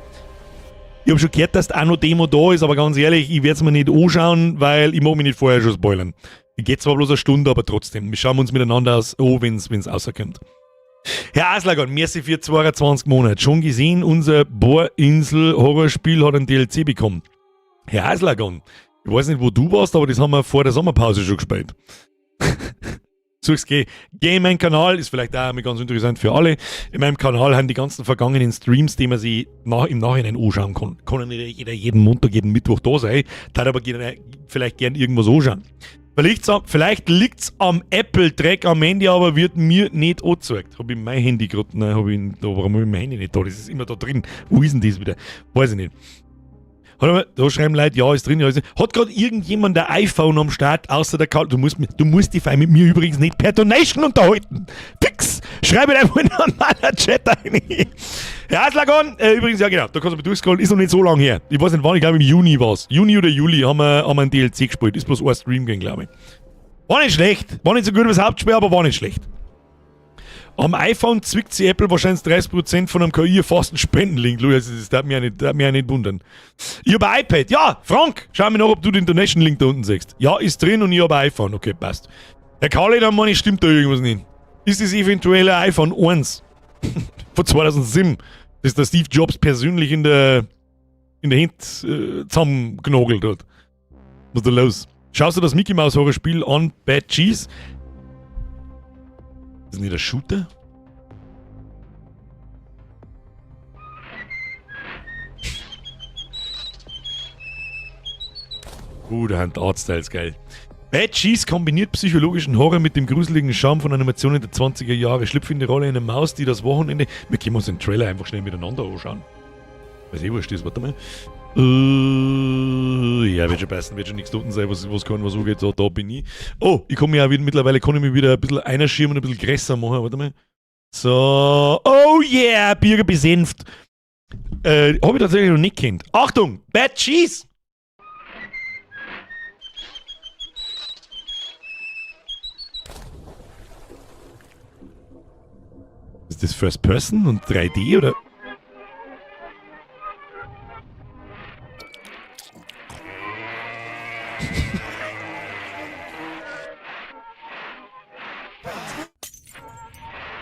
A: Ich habe schon gehört, dass auch noch Demo da ist, aber ganz ehrlich, ich werde es mir nicht anschauen, weil ich mag mich nicht vorher schon spoilern. Ich geht zwar bloß eine Stunde, aber trotzdem. Wir schauen uns miteinander an, wenn es rauskommt. Herr Aslagan, merci für 22 Monate. Schon gesehen, unser Bohrinsel-Horrorspiel hat ein DLC bekommen. Herr Aslagan, ich weiß nicht, wo du warst, aber das haben wir vor der Sommerpause schon gespielt. Such's, geh in meinen Kanal, ist vielleicht auch ganz interessant für alle. In meinem Kanal haben die ganzen vergangenen Streams, die man sich im Nachhinein anschauen kann. Kann nicht jeder jeden Montag, jeden Mittwoch da sein, darf aber vielleicht gern irgendwas anschauen. Vielleicht liegt's am Apple-Track am Handy, aber wird mir nicht angezeigt. Habe ich mein Handy gerade, warum habe ich mein Handy nicht da? Das ist immer da drin. Wo ist denn das wieder? Weiß ich nicht. Da schreiben Leute, ja, ist drin, ja, ist drin. Hat gerade irgendjemand ein iPhone am Start, außer der Karl? Du musst dich mit mir übrigens nicht per Donation unterhalten. Fix! Schreibe einfach in einen normalen Chat ein. Ja, Aslagan, übrigens, ja genau, da kannst du mal durchscrollen, ist noch nicht so lange her. Ich weiß nicht wann, ich glaube im Juni war's. Juni oder Juli haben wir ein DLC gespielt. Ist bloß ein Stream gegangen, glaube ich. War nicht schlecht. War nicht so gut wie das Hauptspiel, aber war nicht schlecht. Am iPhone zwickt sie Apple wahrscheinlich 30% von einem KI-erfassten Spendenlink. Also das darf mich auch nicht wundern. Ich habe ein iPad. Ja, Frank, schau mir nach, ob du den Donation-Link da unten siehst. Ja, ist drin und ich habe ein iPhone. Okay, passt. Herr Kalle, dann meine ich, stimmt da irgendwas nicht. Ist das eventuell ein iPhone 1 von 2007, das der Steve Jobs persönlich in der Hand zusammengenagelt hat? Was ist da los? Schaust du das Mickey Mouse Horrorspiel an, Bad Cheese? Ist das nicht ein Shooter? Der Hand-Artstyle ist geil. Bad Cheese kombiniert psychologischen Horror mit dem gruseligen Charme von Animationen der 20er Jahre. Schlüpft in die Rolle einer Maus, die das Wochenende... Wir können uns den Trailer einfach schnell miteinander anschauen. Weiß eh, wo ist, warte mal. Ja, wird schon passen, wird schon nichts unten sein, was kann, was angeht. So, da bin ich. Oh, ich kann mich auch mittlerweile wieder ein bisschen einschirmen und ein bisschen größer machen. Warte mal. So, oh yeah, Bürger besenft. Habe ich tatsächlich noch nicht kennt. Achtung, Bad Cheese! Ist das First Person und 3D oder?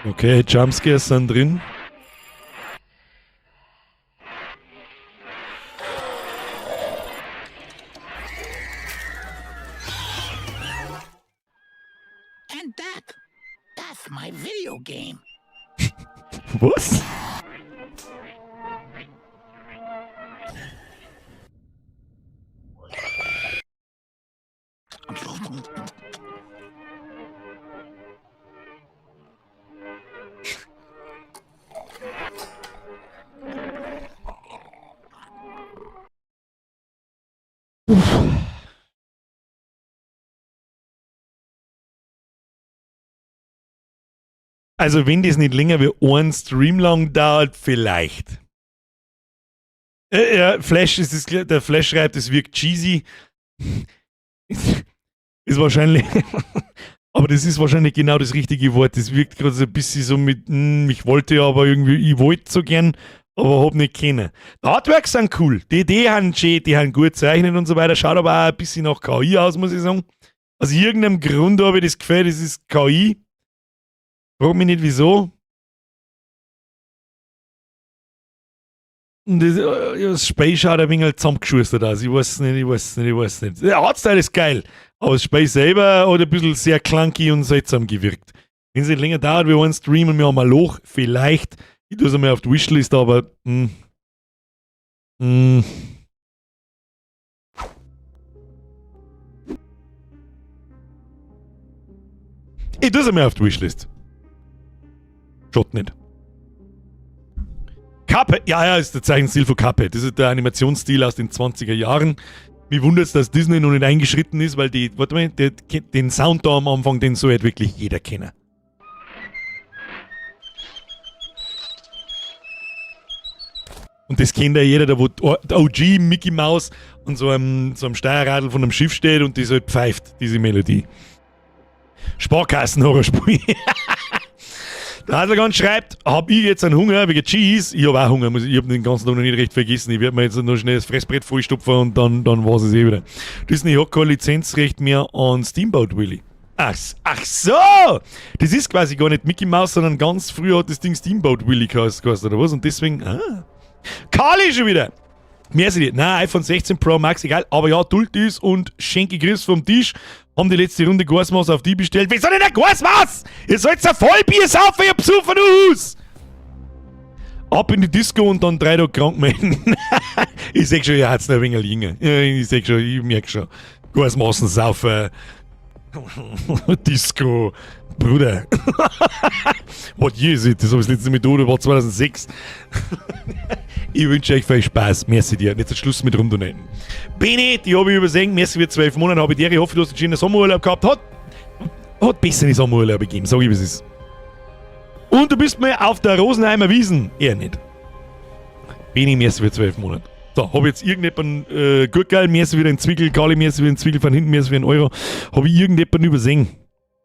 A: Okay, Jumpscares sind drin.
C: And that's my video game.
A: Was? Also wenn das nicht länger wie ein Stream lang dauert, vielleicht. Ja, Flash ist das, der Flash schreibt, es wirkt cheesy. Ist wahrscheinlich, aber das ist wahrscheinlich genau das richtige Wort. Das wirkt gerade so ein bisschen so mit, ich wollte ja, aber irgendwie, ich wollte so gern, aber hab nicht können. Die Artworks sind cool, die haben schön, die haben gut zeichnet und so weiter, schaut aber auch ein bisschen nach KI aus, muss ich sagen. Aus irgendeinem Grund habe ich das Gefühl, das ist KI. Frag mich nicht wieso. Und das Spiel schaut ein wenig zusammengeschustert aus. Ich weiß es nicht. Der Artstyle ist geil, aber das Spiel selber hat ein bisschen sehr clunky und seltsam gewirkt. Wenn es nicht länger dauert, wir wollen streamen, wir haben ein Loch, vielleicht. Ich tue es einmal auf die Wishlist, aber ich tue es einmal auf die Wishlist. Schaut nicht. Cuphead, ja, ist der Zeichenstil von Cuphead. Das ist der Animationsstil aus den 20er Jahren. Mich wundert es, dass Disney noch nicht eingeschritten ist, weil den Sound da am Anfang, den soll halt wirklich jeder kennen. Und das kennt ja jeder, wo der OG Mickey Mouse an so einem Steuerradl von einem Schiff steht und das halt pfeift, diese Melodie. Sparkassen-Horrorspiel. Der Adlergan schreibt, hab ich jetzt einen Hunger wegen Cheese? Ich hab auch Hunger, ich hab den ganzen Tag noch nicht recht vergessen. Ich werde mir jetzt noch schnell das Fressbrett vollstopfen und dann war es eh wieder. Disney hat kein Lizenzrecht mehr an Steamboat Willy. Ach so! Das ist quasi gar nicht Mickey Mouse, sondern ganz früher hat das Ding Steamboat Willy geheißen oder was? Und deswegen, Kali schon wieder! Merci dir. Nein, iPhone 16 Pro Max, egal. Aber ja, Dultis und Schenke Chris vom Tisch haben die letzte Runde Gasmaß auf die bestellt. Wieso nicht ein Gasmaß? Ihr sollt ein Vollbier saufen, ihr besoffen aus! Ab in die Disco und dann 3 Tage krank melden. Ich sag schon, ihr hat's noch ein wenig liegen. Ja, ich sag schon, ich merk schon. Gasmaßen saufen. Disco. Bruder. What year is it? Das habe ich das letzte Methode, war 2006. Ich wünsche euch viel Spaß. Merci dir. Jetzt Schluss mit rumdonaten. Bene, die habe ich übersehen. Merci für 12 Monate. Habe ich dir. Ich hoffe, du hast einen schönen Sommerurlaub gehabt. Hat bessere Sommerurlaub gegeben. Sag ich, wie es ist. Und du bist mir auf der Rosenheimer Wiesen. Eher nicht. Bene, merci für 12 Monate. So, habe jetzt irgendjemanden, gut geil, merci wieder in Zwickel, Kali, merci wieder in Zwickel, von hinten, merci für einen Euro. Habe ich irgendjemanden übersehen?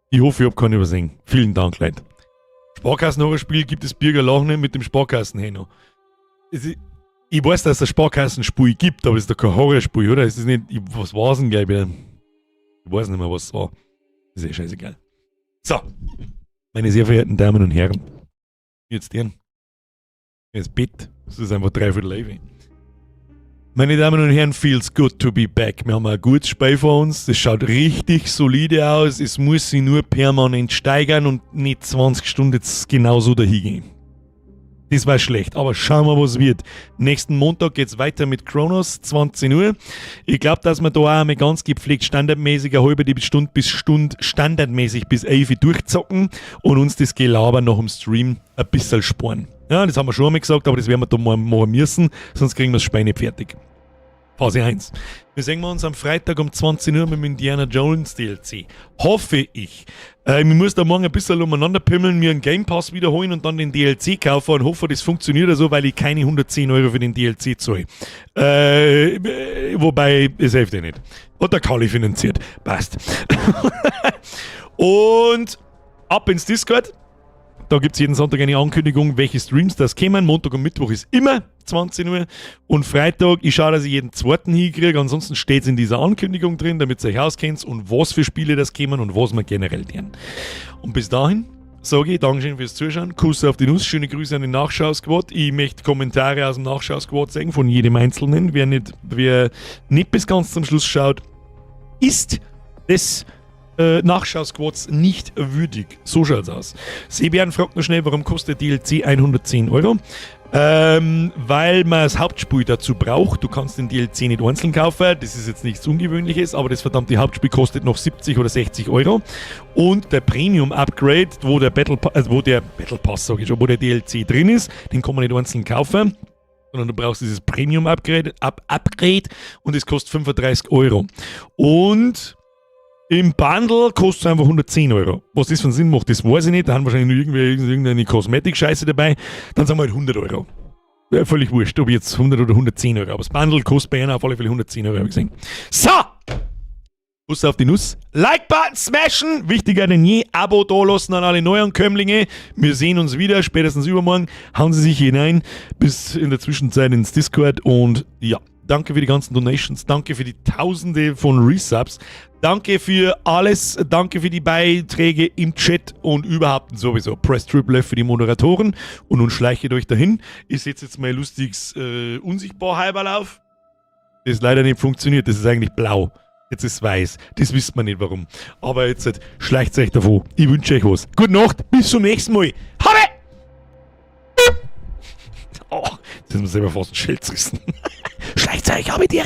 A: Ich hoffe, ich habe keinen übersehen. Vielen Dank, Leute. Sparkassen-Horrorspiel gibt es Bürger Lachen mit dem Sparkassen-Häno. Ich weiß, dass es ein Sparkassenspiel gibt, aber es ist doch kein Horrorspiel, oder? Es ist nicht, was war es denn gleich wieder? Ich weiß nicht mehr, was es war. Ist eh scheißegal. So, meine sehr verehrten Damen und Herren. Jetzt deren. Das Bett. Das ist einfach 3/4 Leben. Meine Damen und Herren, feels good to be back. Wir haben ein gutes Spiel vor uns. Das schaut richtig solide aus. Es muss sich nur permanent steigern und nicht 20 Stunden jetzt genauso dahin gehen. Das war schlecht, aber schauen wir, was wird. Nächsten Montag geht's weiter mit Kronos, 20 Uhr. Ich glaube, dass wir da auch einmal ganz gepflegt standardmäßig eine halbe Stunde bis Stunde standardmäßig bis 11 Uhr durchzocken und uns das Gelaber nach dem Stream ein bisschen sparen. Ja, das haben wir schon einmal gesagt, aber das werden wir da mal machen müssen, sonst kriegen wir das Spiel nicht fertig. Phase 1. Wir sehen uns am Freitag um 20 Uhr mit dem Indiana Jones DLC. Hoffe ich. Ich muss da morgen ein bisschen umeinander pimmeln, mir einen Game Pass wiederholen und dann den DLC kaufen und hoffe, das funktioniert so, weil ich keine 110 Euro für den DLC zahle. Wobei, es hilft ja nicht. Hat der Kali finanziert. Passt. Und ab ins Discord. Da gibt es jeden Sonntag eine Ankündigung, welche Streams das kommen. Montag und Mittwoch ist immer 20 Uhr. Und Freitag, ich schaue, dass ich jeden zweiten hinkriege. Ansonsten steht es in dieser Ankündigung drin, damit ihr euch auskennt und was für Spiele das kommen und was wir generell tun. Und bis dahin sage ich Dankeschön fürs Zuschauen. Kuss auf die Nuss. Schöne Grüße an den Nachschau-Squad. Ich möchte Kommentare aus dem Nachschau-Squad sagen, von jedem Einzelnen. Wer nicht bis ganz zum Schluss schaut, ist des Nachschau-Squads nicht würdig. So schaut's aus. Seebären fragt noch schnell, warum kostet DLC 110 Euro? Weil man das Hauptspiel dazu braucht. Du kannst den DLC nicht einzeln kaufen. Das ist jetzt nichts Ungewöhnliches, aber das verdammte Hauptspiel kostet noch 70 oder 60 Euro. Und der Premium-Upgrade, wo der wo der DLC drin ist, den kann man nicht einzeln kaufen. Sondern du brauchst dieses Premium-Upgrade und das kostet 35 Euro. Und im Bundle kostet es einfach 110 Euro. Was das für einen Sinn macht, das weiß ich nicht. Da haben wahrscheinlich nur irgendeine Kosmetik-Scheiße dabei. Dann sagen wir halt 100 Euro. Ja, völlig wurscht, ob jetzt 100 oder 110 Euro. Aber das Bundle kostet bei einer auf alle Fälle 110 Euro, habe ich gesehen. So! Kuss auf die Nuss. Like-Button smashen! Wichtiger denn je. Abo da lassen an alle Neuankömmlinge. Wir sehen uns wieder, spätestens übermorgen. Hauen Sie sich hinein. Bis in der Zwischenzeit ins Discord. Und ja, danke für die ganzen Donations. Danke für die Tausende von Resubs. Danke für alles, danke für die Beiträge im Chat und überhaupt sowieso. Press Triple F für die Moderatoren und nun schleichet euch dahin. Ich setze jetzt mein lustiges Unsichtbar-Hyperl auf. Das leider nicht funktioniert, das ist eigentlich blau. Jetzt ist es weiß, das wisst man nicht warum. Aber jetzt schleicht euch davon. Ich wünsche euch was. Gute Nacht, bis zum nächsten Mal. Habe! Oh, jetzt ist mir selber fast ein Schild zerrissen. Schleicht euch, habe ich dir.